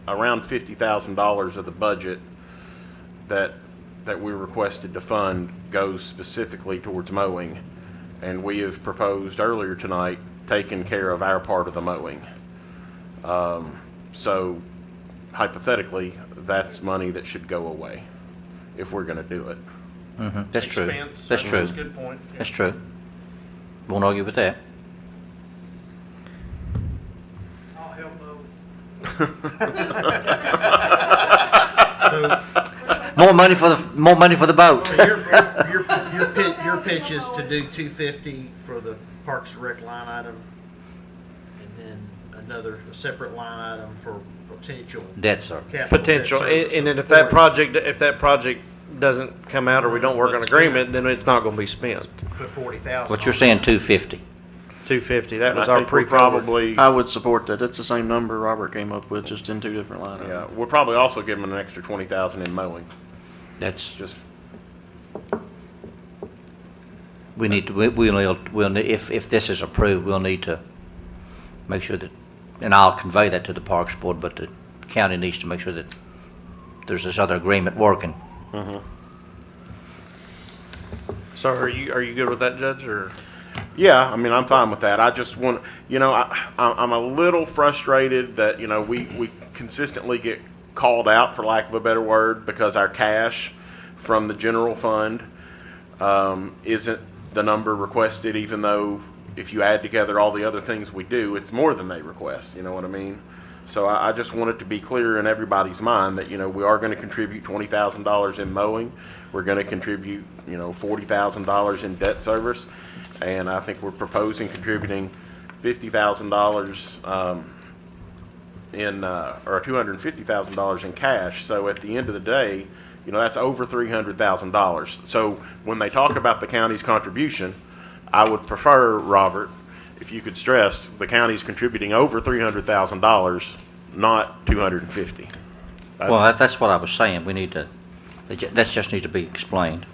around $50,000 of the budget that we requested to fund goes specifically towards mowing. And we have proposed earlier tonight taking care of our part of the mowing. So hypothetically, that's money that should go away if we're gonna do it. That's true. Expense, That's true. That's a good point. Yeah. That's true. Won't argue with that. I'll help though. So More money for the boat. your pitch is to do 250 for the Parks and Rec line item, and then a separate line item for potential Debt service. capital debt Potential, service and then of if that 40. project doesn't come out or we don't work on an agreement, then it's not gonna be spent. Put 40,000. What you're saying, 250. 250, that And was I our think we're pre-COVID. probably, I would support that. That's the same number Robert came up with, just in 2 different line items. yeah, we'll probably also give them an extra 20,000 in mowing, That's, just. we need to, we'll need, if this is approved, we'll need to make sure that, and I'll convey that to the Parks Board, but the county needs to make sure that there's this other agreement working. So are you good with that, Judge, or? Yeah, I mean, I'm fine with that. I just want, I'm a little frustrated that, we consistently get called out, for lack of a better word, because our cash from the general fund isn't the number requested, even though if you add together all the other things we do, it's more than they request, you know what I mean? So I just want it to be clear in everybody's mind that, we are going to contribute $20,000 in mowing. We're going to contribute, $40,000 in debt service. And I think we're proposing contributing $50,000 or $250,000 in cash. So at the end of the day, that's over $300,000. So when they talk about the county's contribution, I would prefer, Robert, if you could stress the county's contributing over $300,000, not $250,000. Well, that's what I was saying. We need to, that just needs to be explained.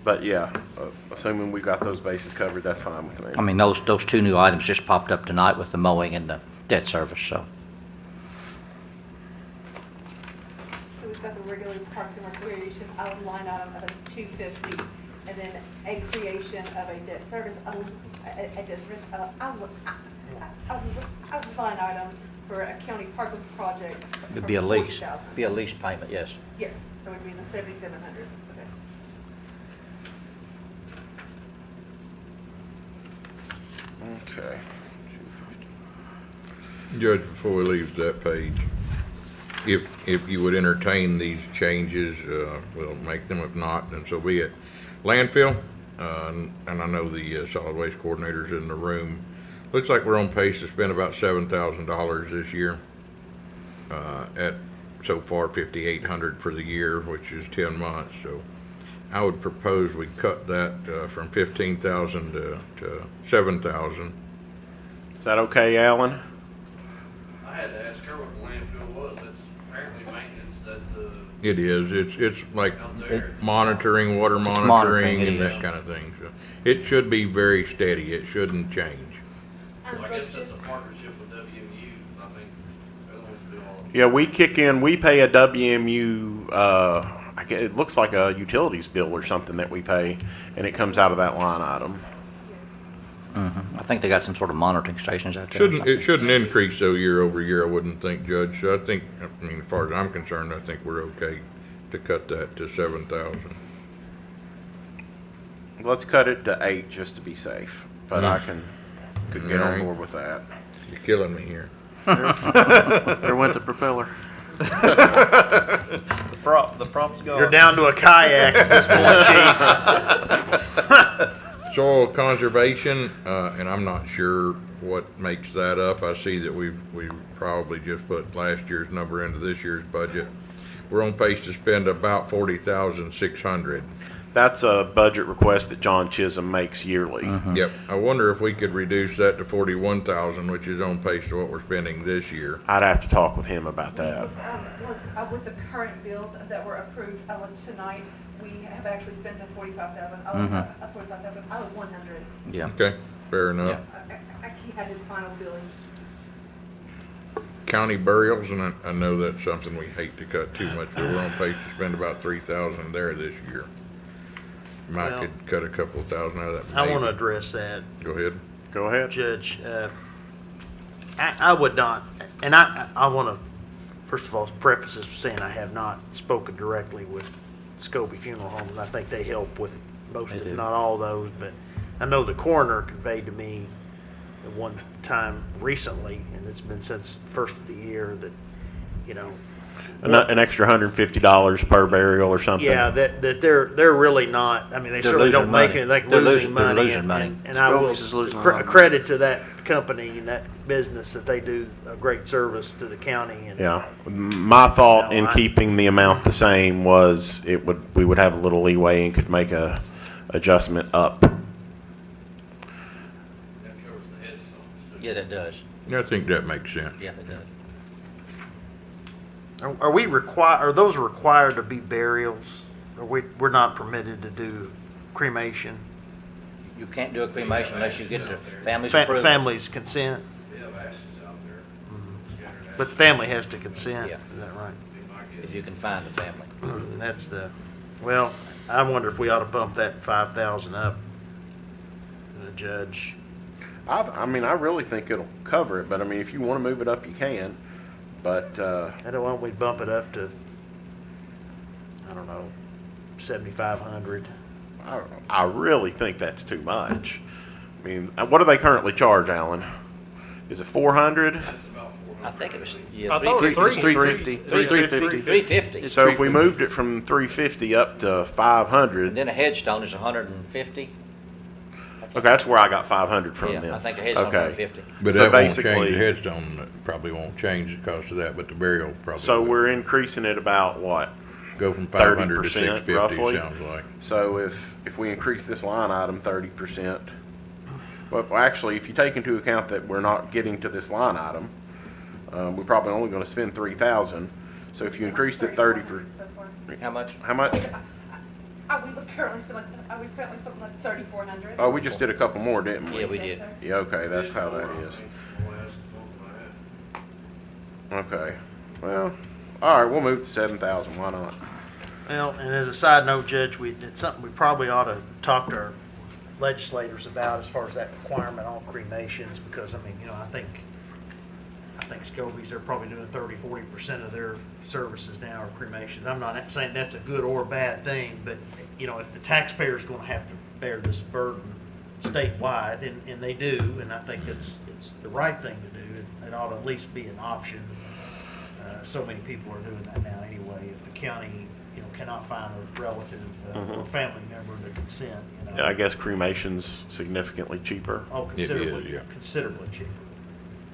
But yeah, assuming we got those bases covered, that's fine with me. I mean, those 2 new items just popped up tonight with the mowing and the debt service, so. So we've got the regular Parks and Recreation line item of 250, and then a creation of a debt service, a line item for a county park project. It'd be a lease, 40,000. be a lease payment, yes. Yes, so it'd be in the 7,700s. Okay. Okay. Judge, before we leave that page, if you would entertain these changes, we'll make them. If not, then so be it. Landfill, and I know the solid waste coordinator's in the room. Looks like we're on pace to spend about $7,000 this year. At so far $5,800 for the year, which is 10 months. So I would propose we cut that from 15,000 to 7,000. Is that okay, Alan? I had to ask her what the landfill was. That's apparently maintenance that the. It is. It's like Out there. monitoring, water monitoring, monitoring, it and is. that kind of thing. So it should be very steady. It shouldn't change. So I guess that's a partnership with WMU. I think they're the ones who do all of it. Yeah, we kick in, we pay a WMU, it looks like a utilities bill or something that we pay, and it comes out of that line item. I think they got some sort of monitoring stations out there. or It something. shouldn't increase though year over year, I wouldn't think, Judge. So I mean, as far as I'm concerned, I think we're okay to cut that to 7,000. Let's cut it to 8 just to be safe, but I could get on Alright. board with that. You're killing me here. There went the propeller. The prop's gone. You're down to a kayak at this point, Chief. Soil conservation, and I'm not sure what makes that up. I see that we've probably just put last year's number into this year's budget. We're on pace to spend about 40,600. That's a budget request that John Chisholm makes yearly. Yep. I wonder if we could reduce that to 41,000, which is on pace to what we're spending this year. I'd have to talk with him about that. Look, with the current bills that were approved tonight, we have actually spent the 45,000. I look 45,000. I look 100. Yeah. Okay, fair enough. I can't have his final billing. County burials, and I know that's something we hate to cut too much, but we're on pace to spend about 3,000 there this year. Might Well, could cut a couple of thousand out of that. I want to maybe. address that, Go ahead. Go ahead. Judge. I would not, and I want to, first of all, preface this with saying I have not spoken directly with Scobie Funeral Home, and I think they help with most, They if do. not all those, but I know the coroner conveyed to me at one time recently, and it's been since the first of the year, that, you know, An extra $150 per burial or something. yeah, that they're really not, I mean, they They're certainly don't losing make money. it, they're They're losing losing- they're money. losing and- money. And I will, Scobie's is losing a lot of money. credit to that company and that business that they do a great service to the county and. Yeah. My thought No, in I- keeping the amount the same was we would have a little leeway and could make a adjustment up. That covers the headstones too. Yeah, that does. I think that makes sense. Yeah, it does. Are we are those required to be burials? We're not permitted to do cremation? You can't do a cremation unless you get the family's approval. Family's consent, We have ashes out there. Scattered ashes. but the family has to consent, Yeah. is that right? Be my guess. If you can find the family. That's well, I wonder if we ought to bump that 5,000 up, the judge. I mean, I really think it'll cover it, but I mean, if you want to move it up, you can. But, I don't want we bump it up to, I don't know, 7,500. I really think that's too much. I mean, what do they currently charge, Alan? Is it 400? That's about 400. I think it was, I yeah, thought it was 350. 350. It's 350. 350. So if we moved it from 350 up to And 500, then a headstone is 150. okay, that's where I got 500 from Yeah, then. I think a headstone's Okay. 150. But So that won't basically- change the headstone, that probably won't change the cost of that, but the burial probably So will. we're increasing it about what? Go from 500 to 30% 650, roughly. sounds like. So if we increase this line item 30%, well, actually, if you take into account that we're not getting to this line item, we're probably only going to spend 3,000. So if you increased it 30%, So far. How much? how much? We've currently spent like 3,400. Oh, we just did a couple more, didn't we? Yeah, we Yes, did. sir. Yeah, okay, that's how that is. Okay, well, all right, we'll move to 7,000, why not? Well, and as a side note, Judge, it's something we probably ought to talk to our legislators about as far as that requirement on cremations, because, I mean, you know, I think Scobie's, they're probably doing 30-40% of their services now are cremations. I'm not saying that's a good or bad thing, but, you know, if the taxpayer's gonna have to bear this burden, statewide, and they do, and I think it's the right thing to do. It ought to at least be an option. So many people are doing that now anyway. If the county, cannot find a relative or family member that can send, Yeah, I guess cremation's significantly cheaper. Oh, considerably, It is, yeah. considerably cheaper,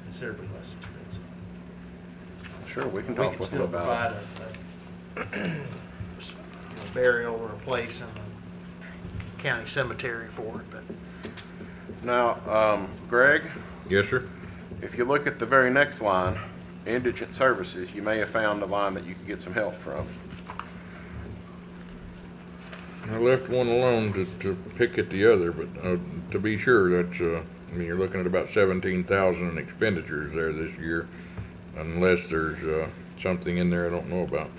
considerably less expensive. Sure, we can We talk can with them still about provide it. a burial or a place in the county cemetery for it, but Now, Greg, Yes, sir? if you look at the very next line, indigent services, you may have found a line that you could get some help from. I left one alone to pick at the other, but to be sure, that's, you're looking at about 17,000 in expenditures there this year, unless there's something in there I don't know about.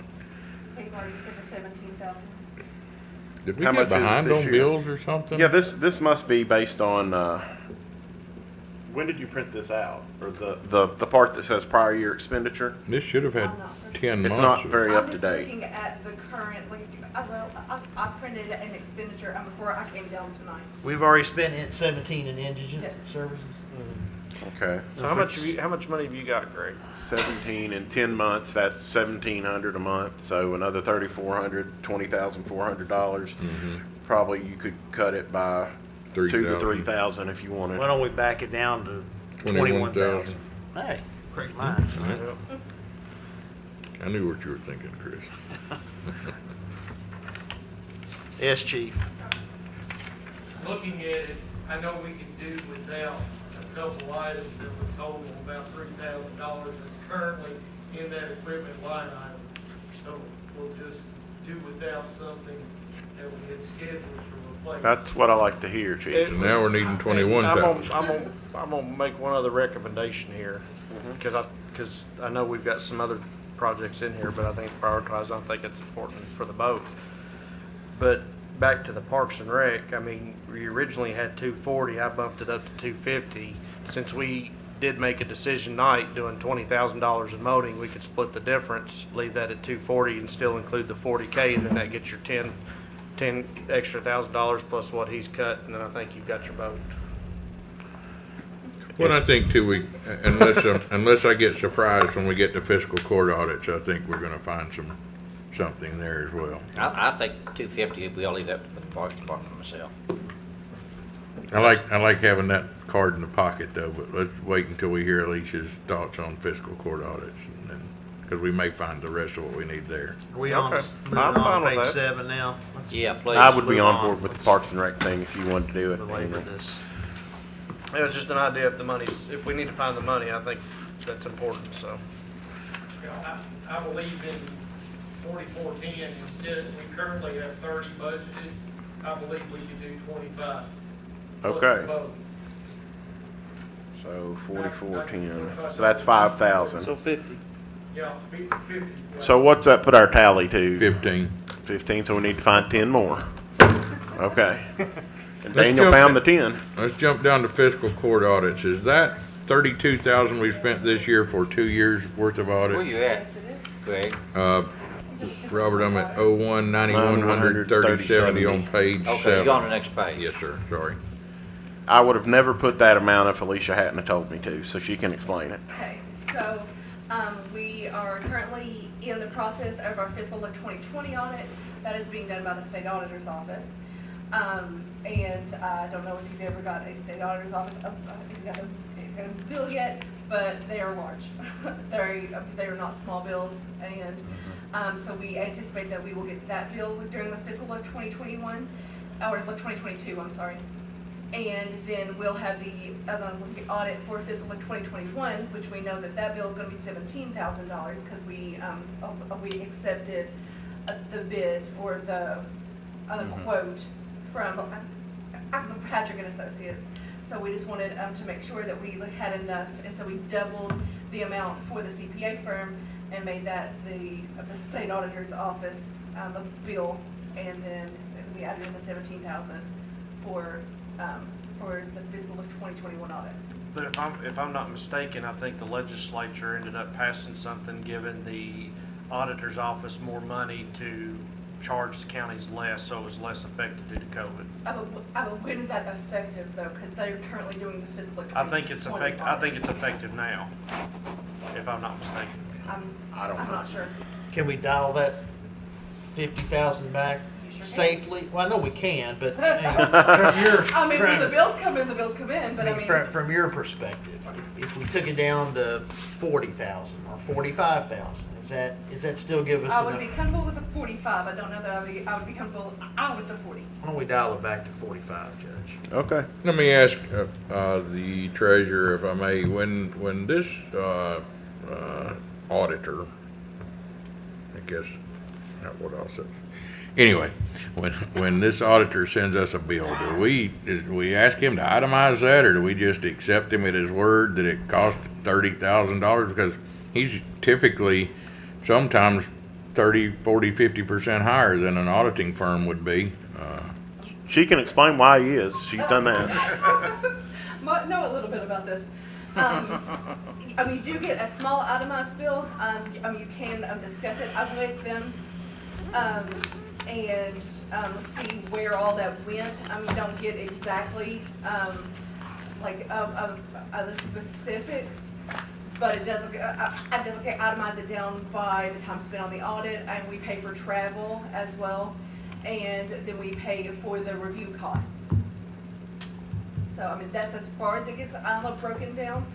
We've already spent the 17,000. Did we How get much is it behind this on year? bills or something? Yeah, this must be based on, when did you print this out? Or the part that says prior year expenditure? This should have had I'm not sure. 10 months. It's not of- very up to I'm just date. looking at the current, I printed an expenditure before I came down tonight. we've already spent 17 in indigent Yes. services. Okay. So how much money have you got, Greg? 17 in 10 months, that's 1,700 a month, so another 3,400, $20,400. Probably you could cut it by 2 to 3,000. 3,000 if you wanted. Why don't we back it down to 21,000? Hey, great minds. I knew what you were thinking, Chris. Yes, chief. Looking at it, I know we can do without a couple items that would total about $3,000 that's currently in that equipment line item. So we'll just do without something that we had scheduled to replace. That's what I like to hear, chief. So now we're needing I'm 21,000. gonna make one other recommendation here, because I know we've got some other projects in here, but I think prioritize, I think it's important for the boat. But back to the Parks and Rec, I mean, we originally had 240, I bumped it up to 250. Since we did make a decision tonight doing $20,000 in mowing, we could split the difference, leave that at 240 and still include the 40K, and then that gets your 10 extra $1,000 plus what he's cut, and then I think you've got your boat. Well, I think too, unless I get surprised when we get to fiscal court audits, I think we're gonna find something there as well. I think 250, we all leave that to the Parks Department myself. I like having that card in the pocket though, but let's wait until we hear Alicia's thoughts on fiscal court audits, and then, because we may find the rest of what we need there. Are we on, Okay. moving I'm fine on to with page that. 7 now? Let's Yeah, please. I would be move on on. board with the Parks and Rec thing if you wanted to do it. belabor this. It was just an idea if the money, if we need to find the money, I think that's important, so. You know, I believe in 4410, instead, we currently have 30 budgeted, I believe we could do 25. plus the Okay. boat. So 4410, so that's 5,000. So 50. Yeah, 50. So what's that put our tally to? 15. 15, so we need to find 10 more. Okay. And Let's Daniel jump found in. the 10. Let's jump down to fiscal court audits. Is that 32,000 we spent this year for 2 years worth of Where audit? you at, Greg? Robert, I'm at 01, 9100, 3070 on page 7. Okay, you on the next page. Yes, sir, sorry. I would have never put that amount if Alicia hadn't have told me to, so she can explain it. Okay, so, we are currently in the process of our fiscal of 2020 audit. That is being done by the state auditor's office. And I don't know if you've ever got a state auditor's office, if you've got a bill yet, but they are large. They are not small bills, and, so we anticipate that we will get that bill during the fiscal of 2021, or 2022, I'm sorry. And then we'll have the audit for fiscal of 2021, which we know that bill is gonna be $17,000, because we accepted the bid or the quote from Patrick and Associates. So we just wanted to make sure that we had enough, and so we doubled the amount for the CPA firm and made that the state auditor's office a bill, and then we added in the 17,000 for the fiscal of 2021 audit. But if I'm not mistaken, I think the legislature ended up passing something giving the auditor's office more money to charged the counties less, so it was less effective due to COVID. When is that effective though? Because they're currently doing the fiscal. I think it's effective now, if I'm not mistaken. I'm not sure. Can we dial that 50,000 back You sure can. safely? Well, I know we can, but from your, I mean, when the bills come in, the bills come in, but I mean. from your perspective, if we took it down to 40,000 or 45,000, is that still give us I enough? would be comfortable with the 45. I don't know that I would be comfortable with the 40. Why don't we dial it back to 45, Judge? Okay. Let me ask the treasurer, if I may, when this auditor, I guess, not what I'll say. Anyway, when this auditor sends us a bill, do we ask him to itemize that, or do we just accept him at his word that it cost $30,000? Because he's typically sometimes 30, 40, 50% higher than an auditing firm would be. She can explain why he is. She's done that. Know a little bit about this. I mean, you do get a small itemized bill. You can discuss it with them and see where all that went. We don't get exactly the specifics, but it doesn't itemize it down by the time spent on the audit, and we pay for travel as well, and then we pay for the review costs. So, I mean, that's as far as it gets broken down.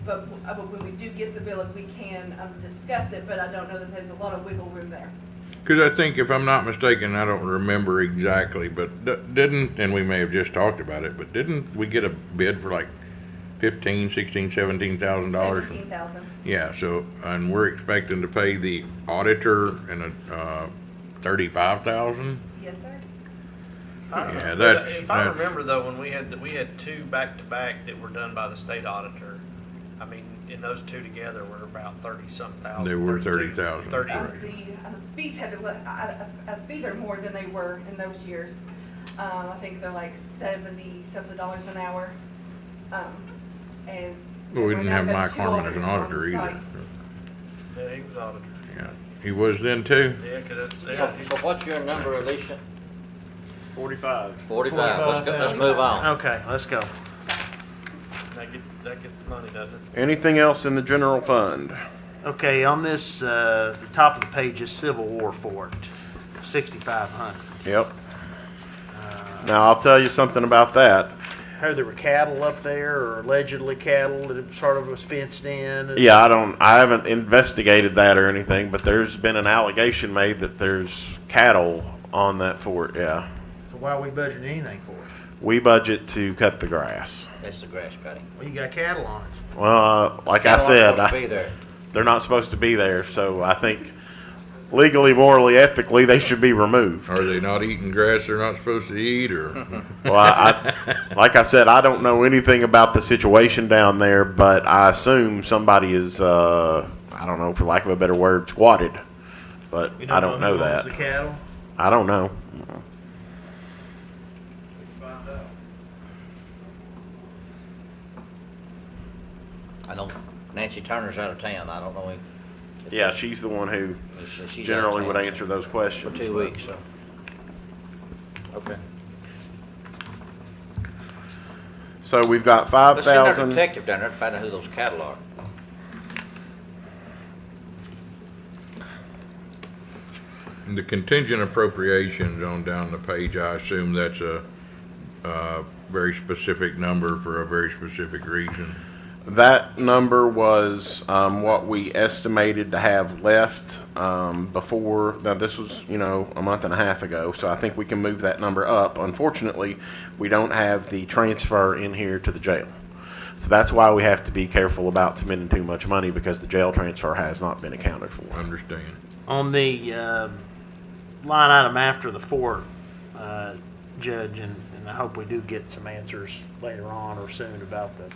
But when we do get the bill, we can discuss it, but I don't know that there's a lot of wiggle room there. Because I think, if I'm not mistaken, I don't remember exactly, but didn't, and we may have just talked about it, but didn't we get a bid for like $15,000, $16,000, $17,000? $17,000. Yeah, so, and we're expecting to pay the auditor and $35,000? Yes, sir. Yeah, that's. If I remember though, when we had two back-to-back that were done by the state auditor, I mean, in those two together were about 30-something thousand. They were 30,000. 30. The fees are more than they were in those years. I think they're like $70-something an hour. And Well, we didn't have we're Mike two Harmon as an auditors auditor on either. site. Yeah, he was auditor. Yeah, he was then too? Yeah, 'cause So, that's, so what's your number, Alicia? 45. 45. Let's move on. Okay, let's go. that gets the money, doesn't it? Anything else in the general fund? Okay, on this, the top of the page is Civil War Fort, 6,500. Yep. Now, I'll tell you something about that. Heard there were cattle up there, or allegedly cattle, that it sort of was fenced in. Yeah, I haven't investigated that or anything, but there's been an allegation made that there's cattle on that fort, yeah. So why are we budgeting anything for it? We budget to cut the grass. That's the grass cutting. Well, you got cattle on it. Well, like I Cattle aren't said, supposed to be there. they're not supposed to be there, so I think legally, morally, ethically, they should be removed. Are they not eating grass they're not supposed to eat, or? Well, like I said, I don't know anything about the situation down there, but I assume somebody is, I don't know, for lack of a better word, squatted. But I don't know who owns that. the cattle? I don't know. I don't, Nancy Turner's out of town. I don't know if Yeah, she's the one who she's generally out of would town answer those for questions. 2 weeks, so. Okay. So we've got Let's send our 5,000. detective down there to find out who those cattle are. The contingent appropriations on down the page, I assume that's a very specific number for a very specific reason. That number was what we estimated to have left before. Now, this was, a month and a half ago, so I think we can move that number up. Unfortunately, we don't have the transfer in here to the jail. So that's why we have to be careful about spending too much money, because the jail transfer has not been accounted for. Understand. On the line item after the fort, Judge, and I hope we do get some answers later on or soon about the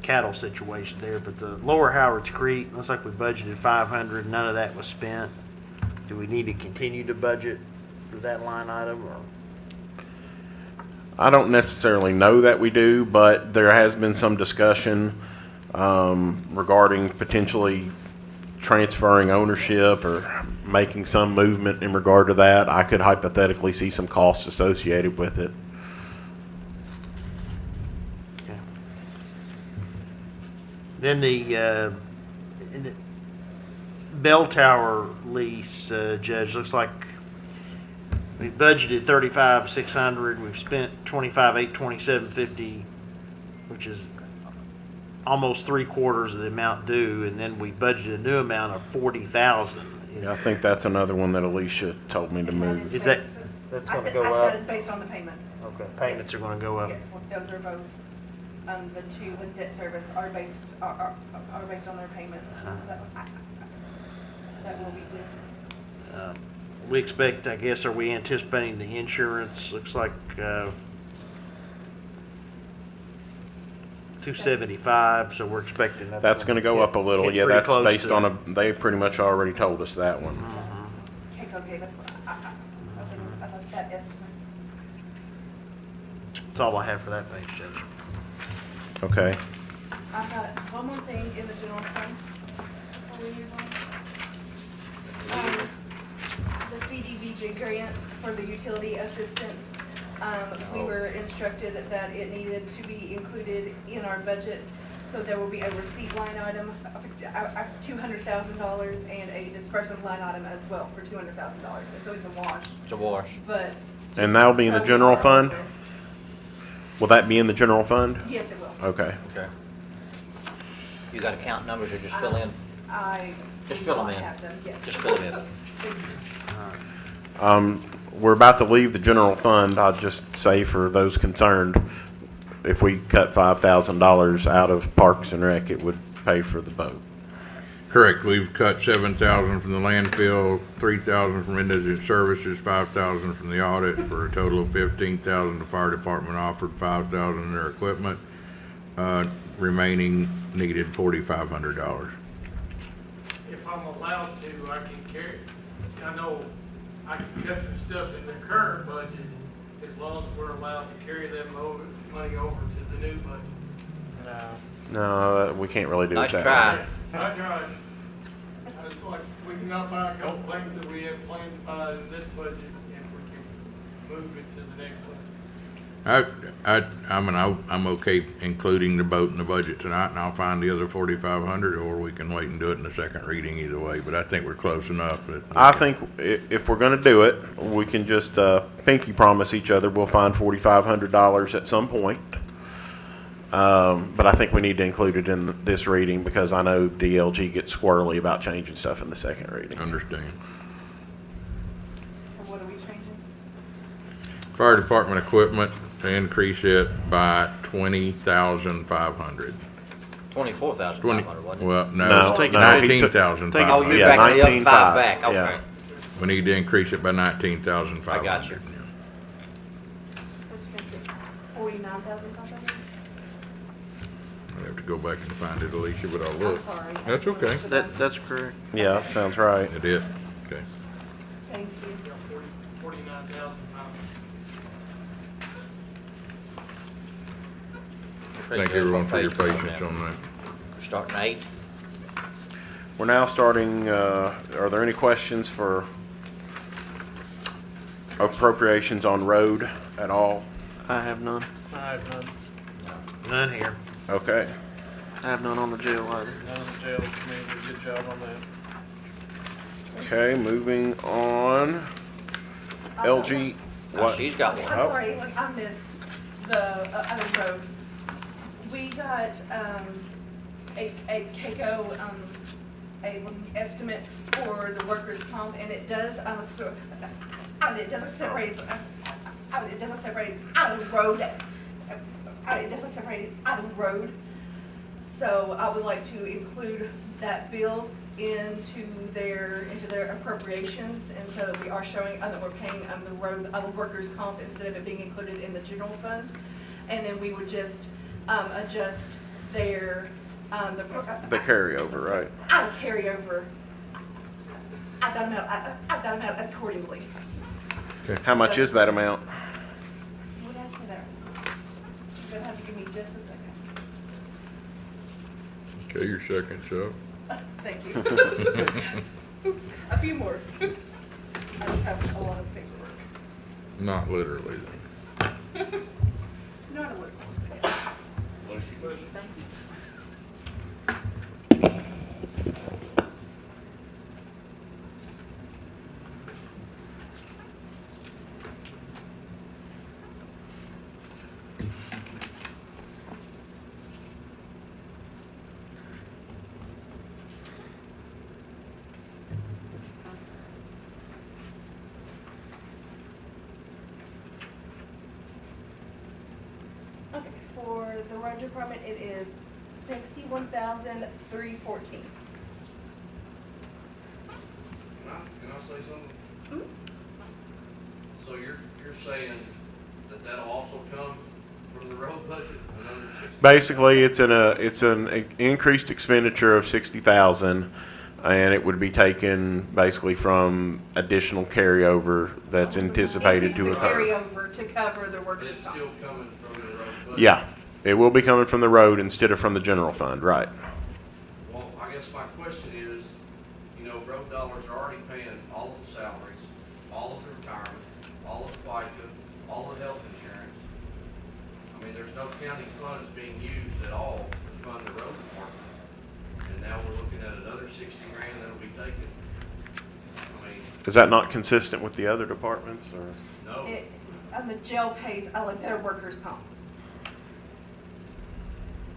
cattle situation there, but the Lower Howards Creek, looks like we budgeted 500, none of that was spent. Do we need to continue to budget for that line item, or? I don't necessarily know that we do, but there has been some discussion regarding potentially transferring ownership, or making some movement in regard to that. I could hypothetically see some costs associated with it. Then the bell tower lease, Judge, looks like we budgeted 35,600. We've spent 25,827.50, which is almost 3/4 of the amount due, and then we budgeted a new amount of 40,000. Yeah, I think that's another one that Alicia told me to move. Is that's going to go That up? is based on the payment. Okay, payments are going to go up. Yes, those are both, the two with debt service are based on their payments. That will be due. We expect, I guess, are we anticipating the insurance? Looks like 275, so we're expecting that. That's going to go up a little. Get Yeah, pretty that's close based to- on they pretty much already told us that one. Keiko gave us, I thought that estimate. That's all I have for that page, Judge. Okay. I've got one more thing in the general fund before we move on. The CDBG grant for the utility assistance. We were instructed that it needed to be included in our budget. So there will be a receipt line item of $200,000 and a disbursement line item as well for $200,000. And so it's a wash, It's a wash. but. And that'll be in the So general we are fund? open. Will that be in the general fund? Yes, it will. Okay. Okay. You got account numbers or just fill in? I. Just fill them will in. have them, yes. Just fill them in. We're about to leave the general fund. I'll just say for those concerned, if we cut $5,000 out of Parks and Rec, it would pay for the boat. Correct, we've cut 7,000 from the landfill, 3,000 from indigent services, 5,000 from the audit, for a total of 15,000. The fire department offered 5,000 in their equipment. Remaining needed $4,500. If I'm allowed to, I can carry, I know I can cut some stuff in the current budget as long as we're allowed to carry that money over to the new budget. No, we can't really do Nice it that try. way. I tried. I was like, we cannot buy a couple things that we have planned to buy in this budget if we can move it to the next one. I'm okay including the boat in the budget tonight, and I'll find the other 4,500, or we can wait and do it in the second reading either way, but I think we're close enough. I think if we're going to do it, we can just pinky promise each other we'll find $4,500 at some point. But I think we need to include it in this reading because I know DLG gets squirrely about changing stuff in the second reading. Understand. And what are we changing? Fire department equipment, to increase it by 20,500. 24,500, wasn't it? Well, No, no, he took- 19,500. Oh, you're Yeah, backing it up 19,500, 5 back, yeah. okay. We need to increase it by 19,500. I got you. What's expensive? 49,500? I have to go back and find it, Alicia, but I'll I'm look. sorry. That's okay. That's correct. Yeah, that sounds right. It is, okay. Thank you. Yeah, 49,500. Okay, Thank Judge, everyone what for your page we on patience now? on that. Starting 8. We're now starting, are there any questions for appropriations on road at all? I have none. I have none. None here. Okay. I have none on the jail either. None of the jail committee did a good job on that. Okay, moving on. LG, Oh, what? she's got one. I'm sorry, I missed the other road. We got a Keiko estimate for the workers' comp, and it does it doesn't separate it doesn't separate out of the road. It doesn't separate it out of the road. So I would like to include that bill into their appropriations, and so that we are showing that we're paying the road workers' comp instead of it being included in the general fund, and then we would just adjust their The carryover, right? I'll carry over. I've done that accordingly. How much is that amount? What asked me there? You're gonna have to give me just a second. Okay, your second, so. Thank you. A few more. I just have a lot of paperwork. Not literally, then. Not a little. Thank you. Okay, for the road department, it is $61,314. Can I say something? Mhm. So you're saying that that'll also come from the road budget, another 60? Basically, it's an increased expenditure of 60,000, and it would be taken basically from additional carryover that's anticipated to Increase the occur. carryover to cover the But workers' it's comp. still coming from the road budget? Yeah, it will be coming from the road instead of from the general fund, right? Well, I guess my question is, road dollars are already paying all of the salaries, all of the retirement, all of the FICA, all the health insurance. I mean, there's no county funds being used at all to fund the road department. And now we're looking at another 60 grand that'll be taken. I mean, Is that not consistent with the other departments, or? no, And the jail pays, like their workers' comp.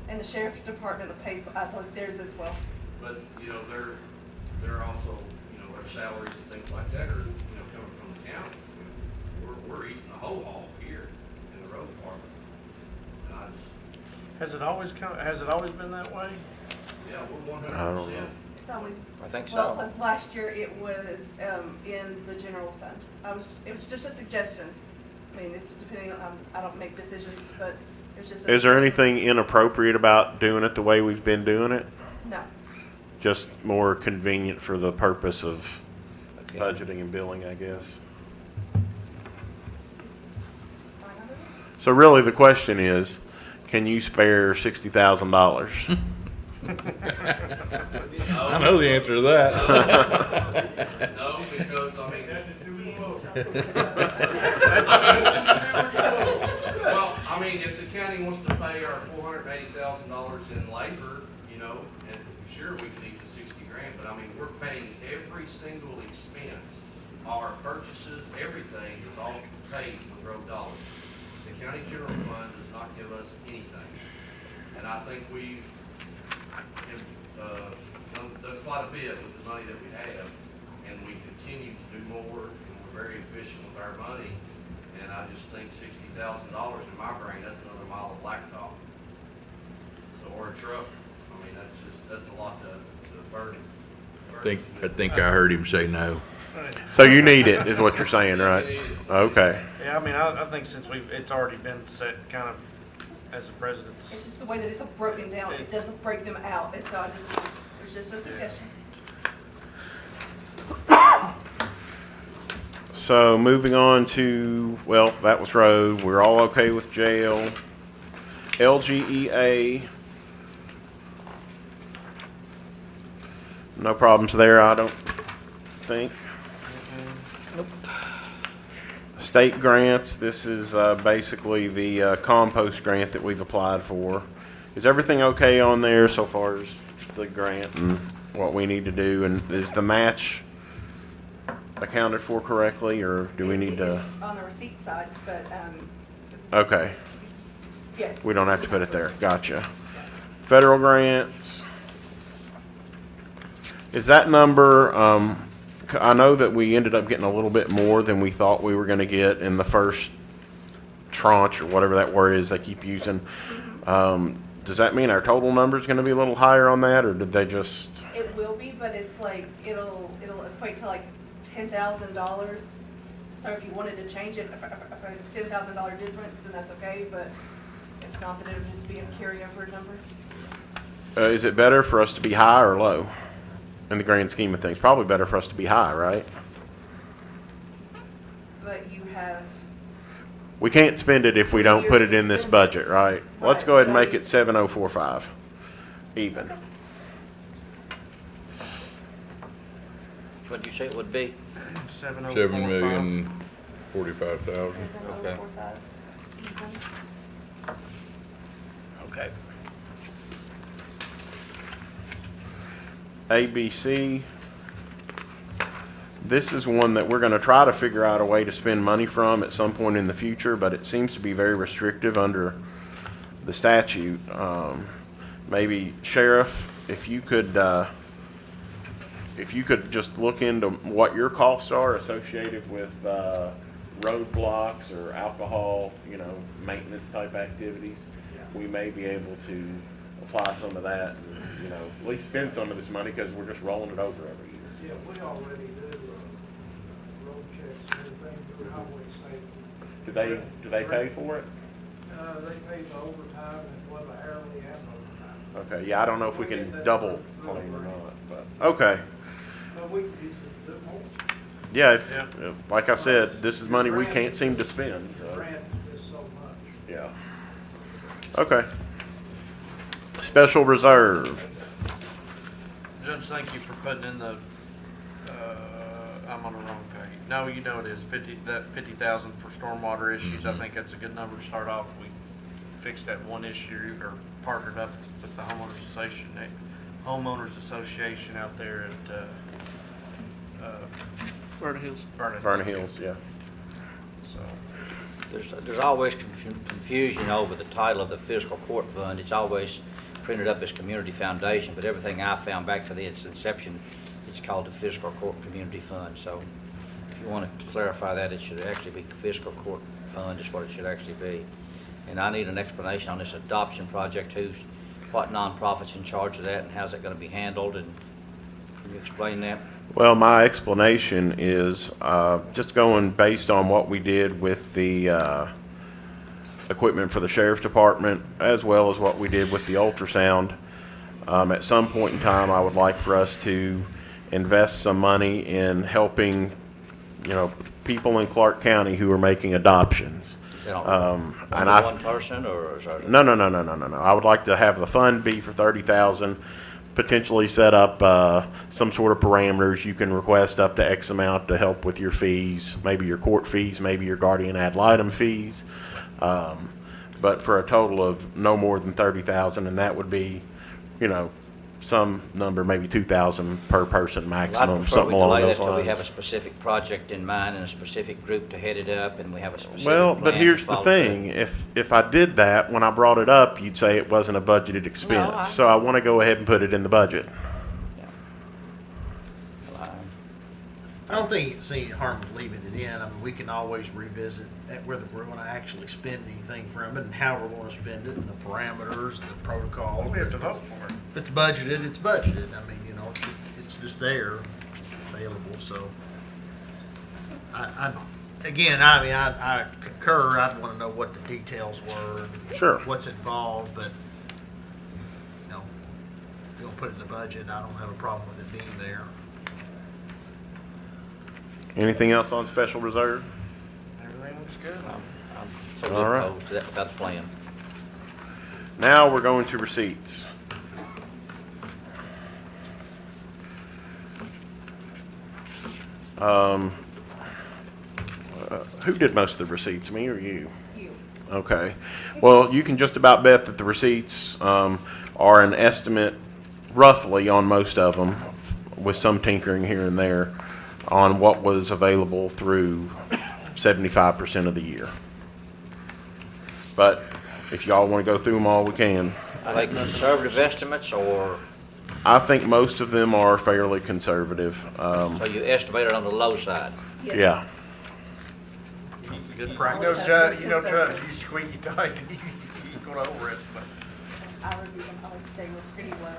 And the sheriff's department pays, like theirs as well. but, they're also, their salaries and things like that are, coming from the county. We're eating a whole hog here in the road department. And I just, Has it always been that way? yeah, we're I don't 100%. know. It's always, I think well, so. last year it was, in the general fund. It was just a suggestion. I mean, it's depending on, I don't make decisions, but it's just a Is there suggestion. anything inappropriate about doing it the way we've been doing it? No. Just more convenient for the purpose of Okay. budgeting and billing, I guess. $500? So really, the question is, can you spare $60,000? I know the answer to that. No, because, I mean, well, I mean, if the county wants to pay our $480,000 in labor, and sure, we can eat the 60 grand, but I mean, we're paying every single expense, our purchases, everything is all paid with road dollars. The county general fund does not give us anything. And I think we've, done quite a bit with the money that we have, and we continue to do more, and we're very efficient with our money. And I just think $60,000 in my brain, that's another mile of blacktop. So, or a truck. I mean, that's a lot to burden. I think I heard him say no. So you need it, is what you're saying, right? Okay. Yeah, I mean, I think since it's already been set kind of as a precedence. It's just the way that it's broken down. It doesn't break them out. It's just a suggestion. So moving on to, well, that was road. We're all okay with jail. LGEA. No problems there, I don't think. State grants, this is basically the compost grant that we've applied for. Is everything okay on there so far as the grant and what we need to do? And is the match accounted for correctly, or do we need to? It's on the receipt side, but, Okay, yes. we don't have to put it there. Gotcha. Federal grants. Is that number, I know that we ended up getting a little bit more than we thought we were gonna get in the first tranche, or whatever that word is they keep using. Does that mean our total number's gonna be a little higher on that, or did they just? It will be, but it's like, it'll equate to like $10,000. So if you wanted to change it, if a $10,000 difference, then that's okay, but if not, then it'll just be a carryover number. Is it better for us to be high or low in the grand scheme of things? Probably better for us to be high, right? But you have, We can't spend it if we don't put it in this budget, right? Let's go ahead and make it 7045, even. what'd you say it would be? 7,045,000. Okay. Okay. ABC. This is one that we're going to try to figure out a way to spend money from at some point in the future, but it seems to be very restrictive under the statute. Maybe Sheriff, if you could just look into what your costs are associated with roadblocks or alcohol, maintenance type activities, we may be able to apply some of that, and, at least spend some of this money because we're just rolling it over every year. Yeah, we already do road checks and everything through highway safety. Do they pay for it? They pay the overtime and what the hourly and overtime. Okay, yeah, I don't know if we can double claim or not, but, okay. But we can use it more. Yeah, if, like I said, this is money we can't seem to spend, The so, grant is so much. yeah. Okay. Special reserve. Judge, thank you for putting in the, I'm on the wrong page. No, you know it is, 50,000 for stormwater issues. I think that's a good number to start off. We fixed that one issue, or partnered up with the homeowners association out there at, Vernon Hills. Vernon Hills, yeah. So, There's always confusion over the title of the fiscal court fund. It's always printed up as community foundation, but everything I found back to its inception, it's called the fiscal court community fund. So if you want to clarify that, it should actually be fiscal court fund is what it should actually be. And I need an explanation on this adoption project. What nonprofit's in charge of that, and how's it going to be handled? And can you explain that? Well, my explanation is just going based on what we did with the equipment for the sheriff's department, as well as what we did with the ultrasound. At some point in time, I would like for us to invest some money in helping, people in Clark County who are making adoptions. Is that on one person, or is that? No. I would like to have the fund be for 30,000. Potentially set up some sort of parameters. You can request up to X amount to help with your fees, maybe your court fees, maybe your guardian ad litem fees, but for a total of no more than 30,000, and that would be, some number, maybe 2,000 per person maximum, something along those Till we have a lines. specific project in mind and a specific group to head it up, and we have a specific Well, plan but to here's the follow thing, if I did that, when I brought it up, you'd say it wasn't a budgeted expense. So I want to go ahead and put it in the budget. I don't think it's any harm in leaving it in. I mean, we can always revisit whether we're gonna actually spend anything from it and how we're gonna spend it and the parameters, the protocols. we have to vote for it. If it's budgeted, it's budgeted. I mean, it's just there, available, so. I concur. I'd wanna know what the details were. And Sure. what's involved, but, if you're gonna put it in the budget, I don't have a problem with it being there. Anything else on special reserve? Everything looks good. I'm totally All right. opposed to that without a plan. Now we're going to receipts. Who did most of the receipts, me or you? You. Okay. Well, you can just about bet that the receipts are an estimate roughly on most of them, with some tinkering here and there, on what was available through 75% of the year. But if y'all want to go through them all, we can. Are they conservative estimates, or I think most of them are fairly conservative. so you estimated on the low side? Yeah. Good You practice. Judge, you squeaky tight, you're gonna overestimate. I was even, they were pretty low.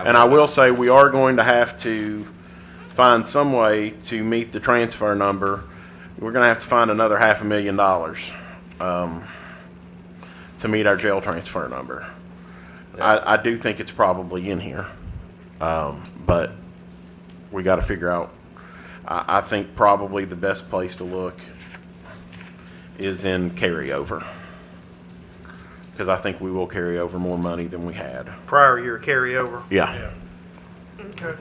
And I will say, we are going to have to find some way to meet the transfer number. We're going to have to find another $500,000 to meet our jail transfer number. I do think it's probably in here, but we got to figure out. I think probably the best place to look is in carryover, because I think we will carry over more money than we had. Prior year carryover. Yeah. Okay.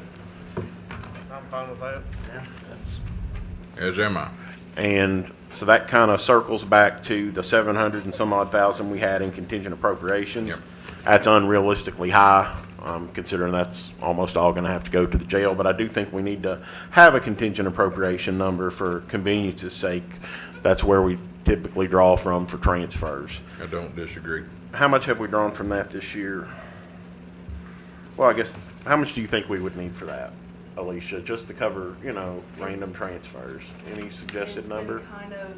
I'm fine with that. Yeah, that's, As am I. And so that kind of circles back to the 700 and some odd thousand we had in contingent appropriations. Yep. That's unrealistically high, considering that's almost all going to have to go to the jail. But I do think we need to have a contingent appropriation number for convenience's sake. That's where we typically draw from for transfers. I don't disagree. How much have we drawn from that this year? Well, I guess, how much do you think we would need for that, Alicia, just to cover, random transfers? Any suggested It's number? been kind of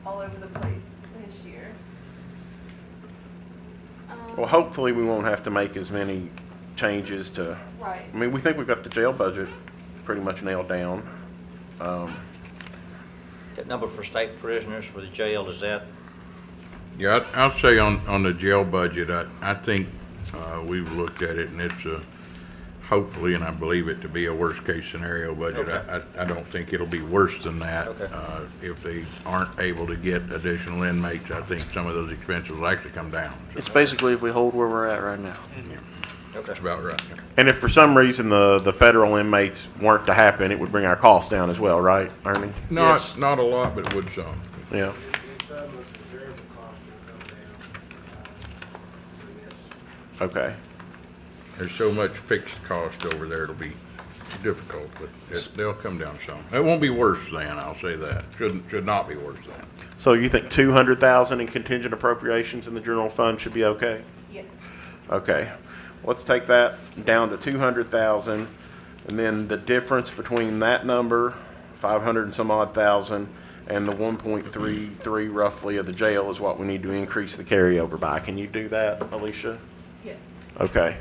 all over the place this year. Well, hopefully we won't have to make as many changes to, Right. I mean, we think we've got the jail budget pretty much nailed down. That number for state prisoners for the jail, is that, Yeah, I'll say on the jail budget, I think we've looked at it, and it's hopefully, and I believe it to be a worst-case scenario budget. Okay. I don't think it'll be worse than that. Okay. If they aren't able to get additional inmates, I think some of those expenses will actually come down. So It's basically if we hold where we're at right now. that's about right. And if for some reason the federal inmates weren't to happen, it would bring our costs down as well, right, Ernie? Yes. Not a lot, but it would some. Yeah. And some of the variable costs will come down. So yes. Okay. There's so much fixed cost over there, it'll be difficult, but they'll come down some. It won't be worse than, I'll say that. Should not be worse than. So you think 200,000 in contingent appropriations in the general fund should be okay? Yes. Okay. Let's take that down to 200,000, and then the difference between that number, 500 and some odd thousand, and the 1.33 roughly of the jail is what we need to increase the carryover by. Can you do that, Alicia? Yes. Okay.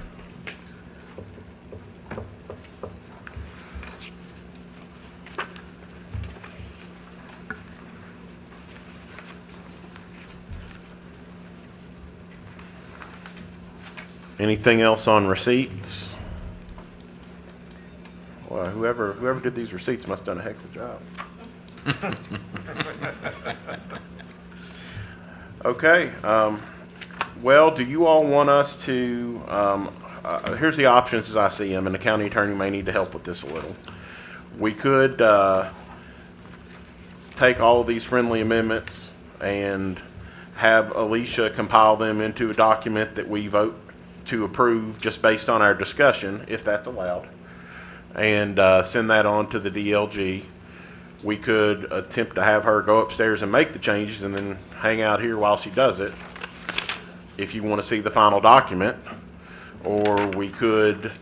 Anything else on receipts? Well, whoever did these receipts must have done a heck of a job. Okay, well, do you all want us to, here's the options as I see them, and the county attorney may need to help with this a little. We could take all of these friendly amendments and have Alicia compile them into a document that we vote to approve just based on our discussion, if that's allowed, and send that on to the DLG. We could attempt to have her go upstairs and make the changes and then hang out here while she does it, if you want to see the final document. Or we could,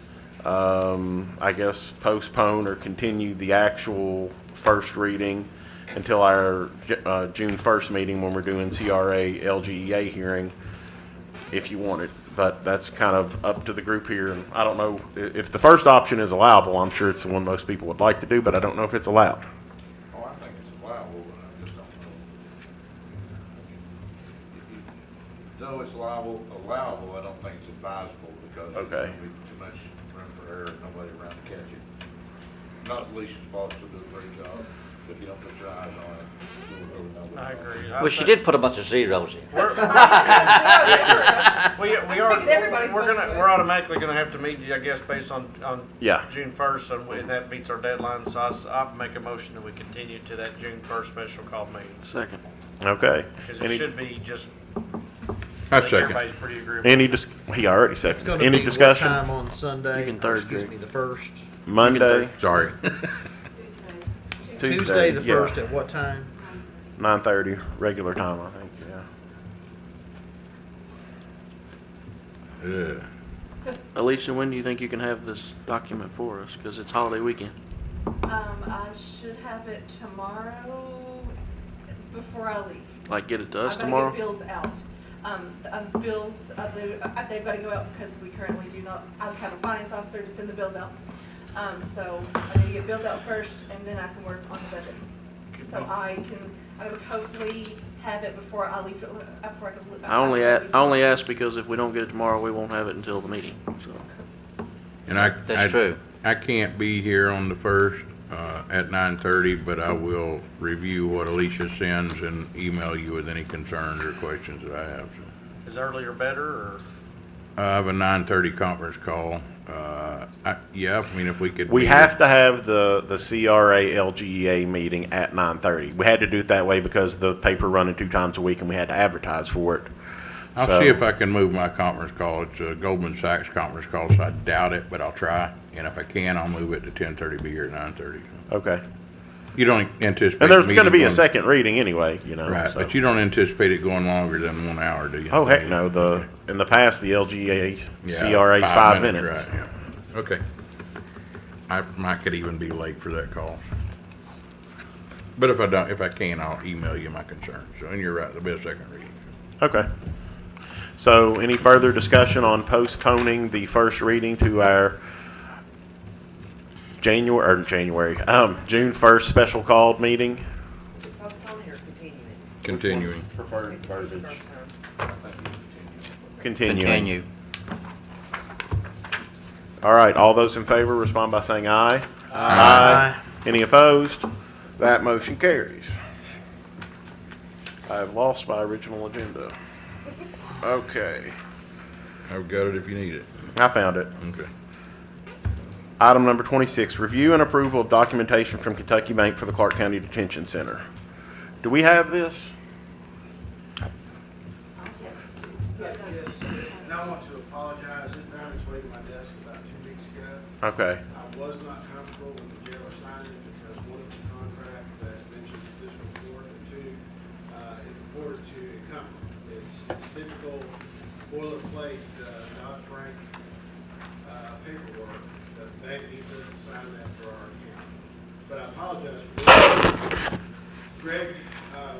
I guess, postpone or continue the actual first reading until our June 1st meeting when we're doing CRA LGEA hearing, if you want it. But that's kind of up to the group here. And I don't know if the first option is allowable. I'm sure it's the one most people would like to do, but I don't know if it's allowed. Oh, I think it's allowable, but I just don't know. Though it's allowable, I don't think it's advisable because there's Okay. gonna be too much room for error and nobody around to catch it. Not Alicia's fault, she'll do a great job, but if you don't put your eyes on it, you'll really know what's I going on. agree. well, she did put a bunch of zeros in. We're automatically gonna have to meet, I guess, based on Yeah. June 1st, and that meets our deadline, so I'll make a motion that we continue to that June 1st special call meeting. Second. Okay. Because it should be just, I think second. everybody's pretty agreeable. He already it's seconded. gonna Any be what discussion? time on Sunday? You can third Excuse grade. me, the first? Monday, Sorry. Tuesday, the yeah. first, at what time? 9:30, regular time, I think, yeah. Yeah. Alicia, when do you think you can have this document for us? Because it's holiday weekend. I should have it tomorrow before I leave. Like, get it to us I've gotta tomorrow? get bills out. Bills, they've got to go out because we currently do not, I have a finance officer to send the bills out. So I need to get bills out first and then I can work on the budget. So I would hopefully have it before I leave, before I can. I only ask because if we don't get it tomorrow, we won't have it until the meeting, so. And That's true. I can't be here on the 1st at 9:30, but I will review what Alicia sends and email you with any concerns or questions that I have. Is earlier better, or? I have a 9:30 conference call Yeah, I mean, if we could. We have to have the CRA LGEA meeting at 9:30. We had to do it that way because the paper running 2 times a week and we had to advertise for it. I'll So- see if I can move my conference call. It's a Goldman Sachs conference call, so I doubt it, but I'll try. And if I can, I'll move it to 10:30, be here at 9:30. Okay. You don't anticipate. And there's the going to be meeting a second reading anyway, you know. Right, so. but you don't anticipate it going longer than 1 hour, do you? Oh, heck no. In the past, the LGA Yeah, CRA is 5 minutes. Right, yeah. Okay. I could even be late for that call. But if I can, I'll email you my concerns. So, and you're right, there'll be a second reading. Okay. So any further discussion on postponing the first reading to our June 1st special called meeting? Postponing or continuing? Continuing. Preferred verbiage. Continue. All right, all those in favor respond by saying aye. Aye. Any opposed? That motion carries. I have lost my original agenda. Okay, I've got it if you need it. I found it. Okay. Item number 26, review and approval of documentation from Kentucky Bank for the Clark County Detention Center. Do we have this? Yes, and I want to apologize. It found its way to my desk about 2 weeks ago. Okay, I was not comfortable with the jailer signing it because one of the contract that mentions this report, and two, is reported to a company. It's typical boilerplate, Dodd-Frank, paperwork. The bank needs us to sign that for our account. But I apologize for this. Greg,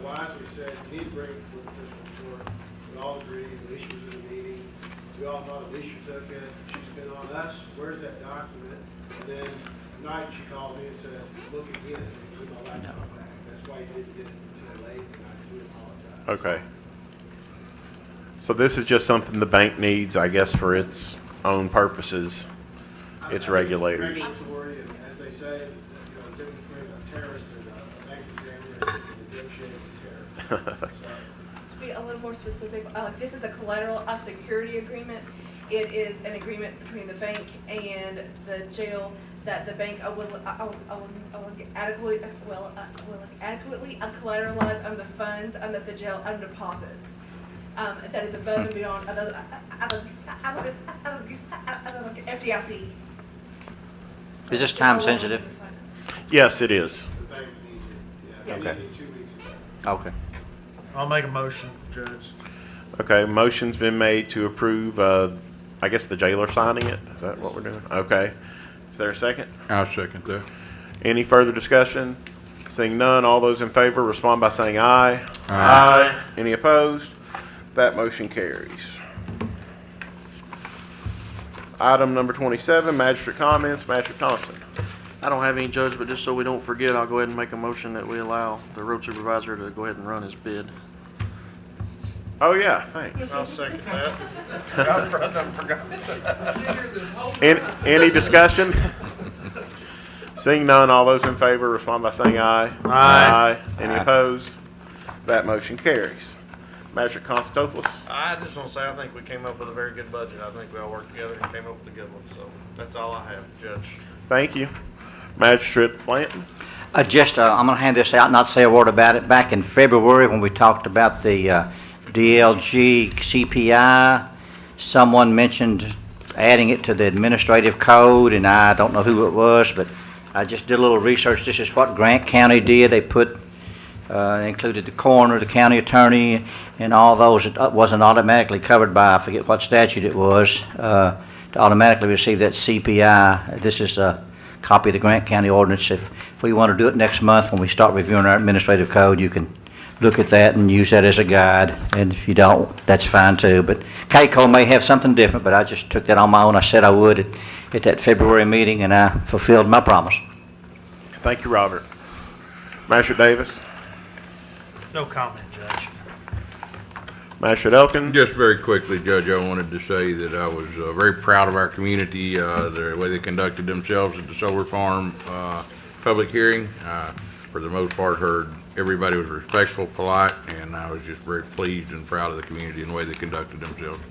wisely said, you need to bring forth this report. We all agreed, Alicia was in the meeting. We all thought Alicia took it. She's been on us. Where's that document? And then tonight she called me and said, look again, and put my laptop back. That's why you didn't get it until late, and I do apologize. okay. So this is just something the bank needs, I guess, for its own purposes, its regulators. Regulatory, and as they say, the difference between a terrorist and a bank examiner is negotiating with terror. To be a little more specific, this is a collateral, a security agreement. It is an agreement between the bank and the jail that the bank will adequately collateralize on the funds and that the jail deposits. That is above and beyond FDIC. Is this time sensitive? Yes, it is. The bank needs it, yeah. Okay. They needed it 2 weeks ago. Okay. I'll make a motion, Judge. Okay, motion's been made to approve, I guess the jailer signing it? Is that what we're doing? Okay. Is there a second? I'll second that. Any further discussion? Seeing none, all those in favor respond by saying aye. Aye. Any opposed? That motion carries. Item number 27, magistrate comments. Magistrate Thompson. I don't have any, Judge, but just so we don't forget, I'll go ahead and make a motion that we allow the road supervisor to go ahead and run his bid. Oh, yeah, thanks. I'll second that. Any discussion? Seeing none, all those in favor respond by saying aye. Aye. Any Aye. opposed? That motion carries. Magistrate Constantopoulos. I just want to say, I think we came up with a very good budget. I think we all worked together and came up with a good one, so that's all I have, Judge. Thank you. Magistrate Blanton. I'm going to hand this out, not say a word about it. Back in February, when we talked about the DLG CPI, someone mentioned adding it to the administrative code, and I don't know who it was, but I just did a little research. This is what Grant County did. They included the coroner, the county attorney, and all those. It wasn't automatically covered by, I forget what statute it was, to automatically receive that CPI. This is a copy of the Grant County ordinance. If we want to do it next month when we start reviewing our administrative code, you can look at that and use that as a guide. And if you don't, that's fine too. But KCO may have something different, but I just took that on my own. I said I would at that February meeting, and I fulfilled my promise. Thank you, Robert. Magistrate Davis. No comment, Judge. Magistrate Elkins. Just very quickly, Judge, I wanted to say that I was very proud of our community, the way they conducted themselves at the solar farm public hearing. For the most part, heard everybody was respectful, polite, and I was just very pleased and proud of the community and the way they conducted themselves.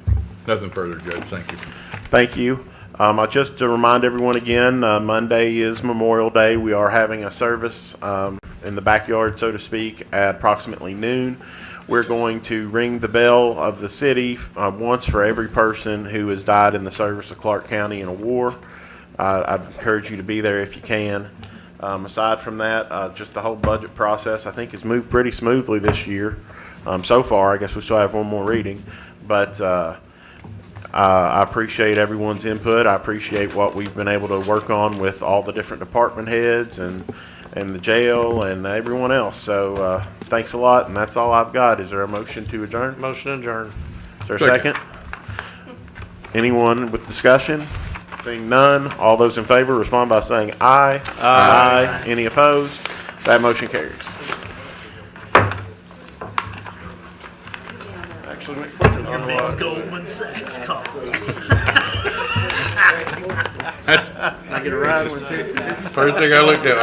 Nothing further, Judge. Thank you. Thank you. Just to remind everyone again, Monday is Memorial Day. We are having a service in the backyard, so to speak, at approximately noon. We're going to ring the bell of the city once for every person who has died in the service of Clark County in a war. I'd encourage you to be there if you can. Aside from that, just the whole budget process, I think, has moved pretty smoothly this year. So far, I guess we still have one more reading, but I appreciate everyone's input. I appreciate what we've been able to work on with all the different department heads and the jail and everyone else. So thanks a lot, and that's all I've got. Is there a motion to adjourn? Motion adjourned. Is there a second? Anyone with discussion? Seeing none, all those in favor respond by saying aye. Aye. Any opposed? That motion carries. Actually, Goldman Sachs call. I get a ride with you. First thing I looked at,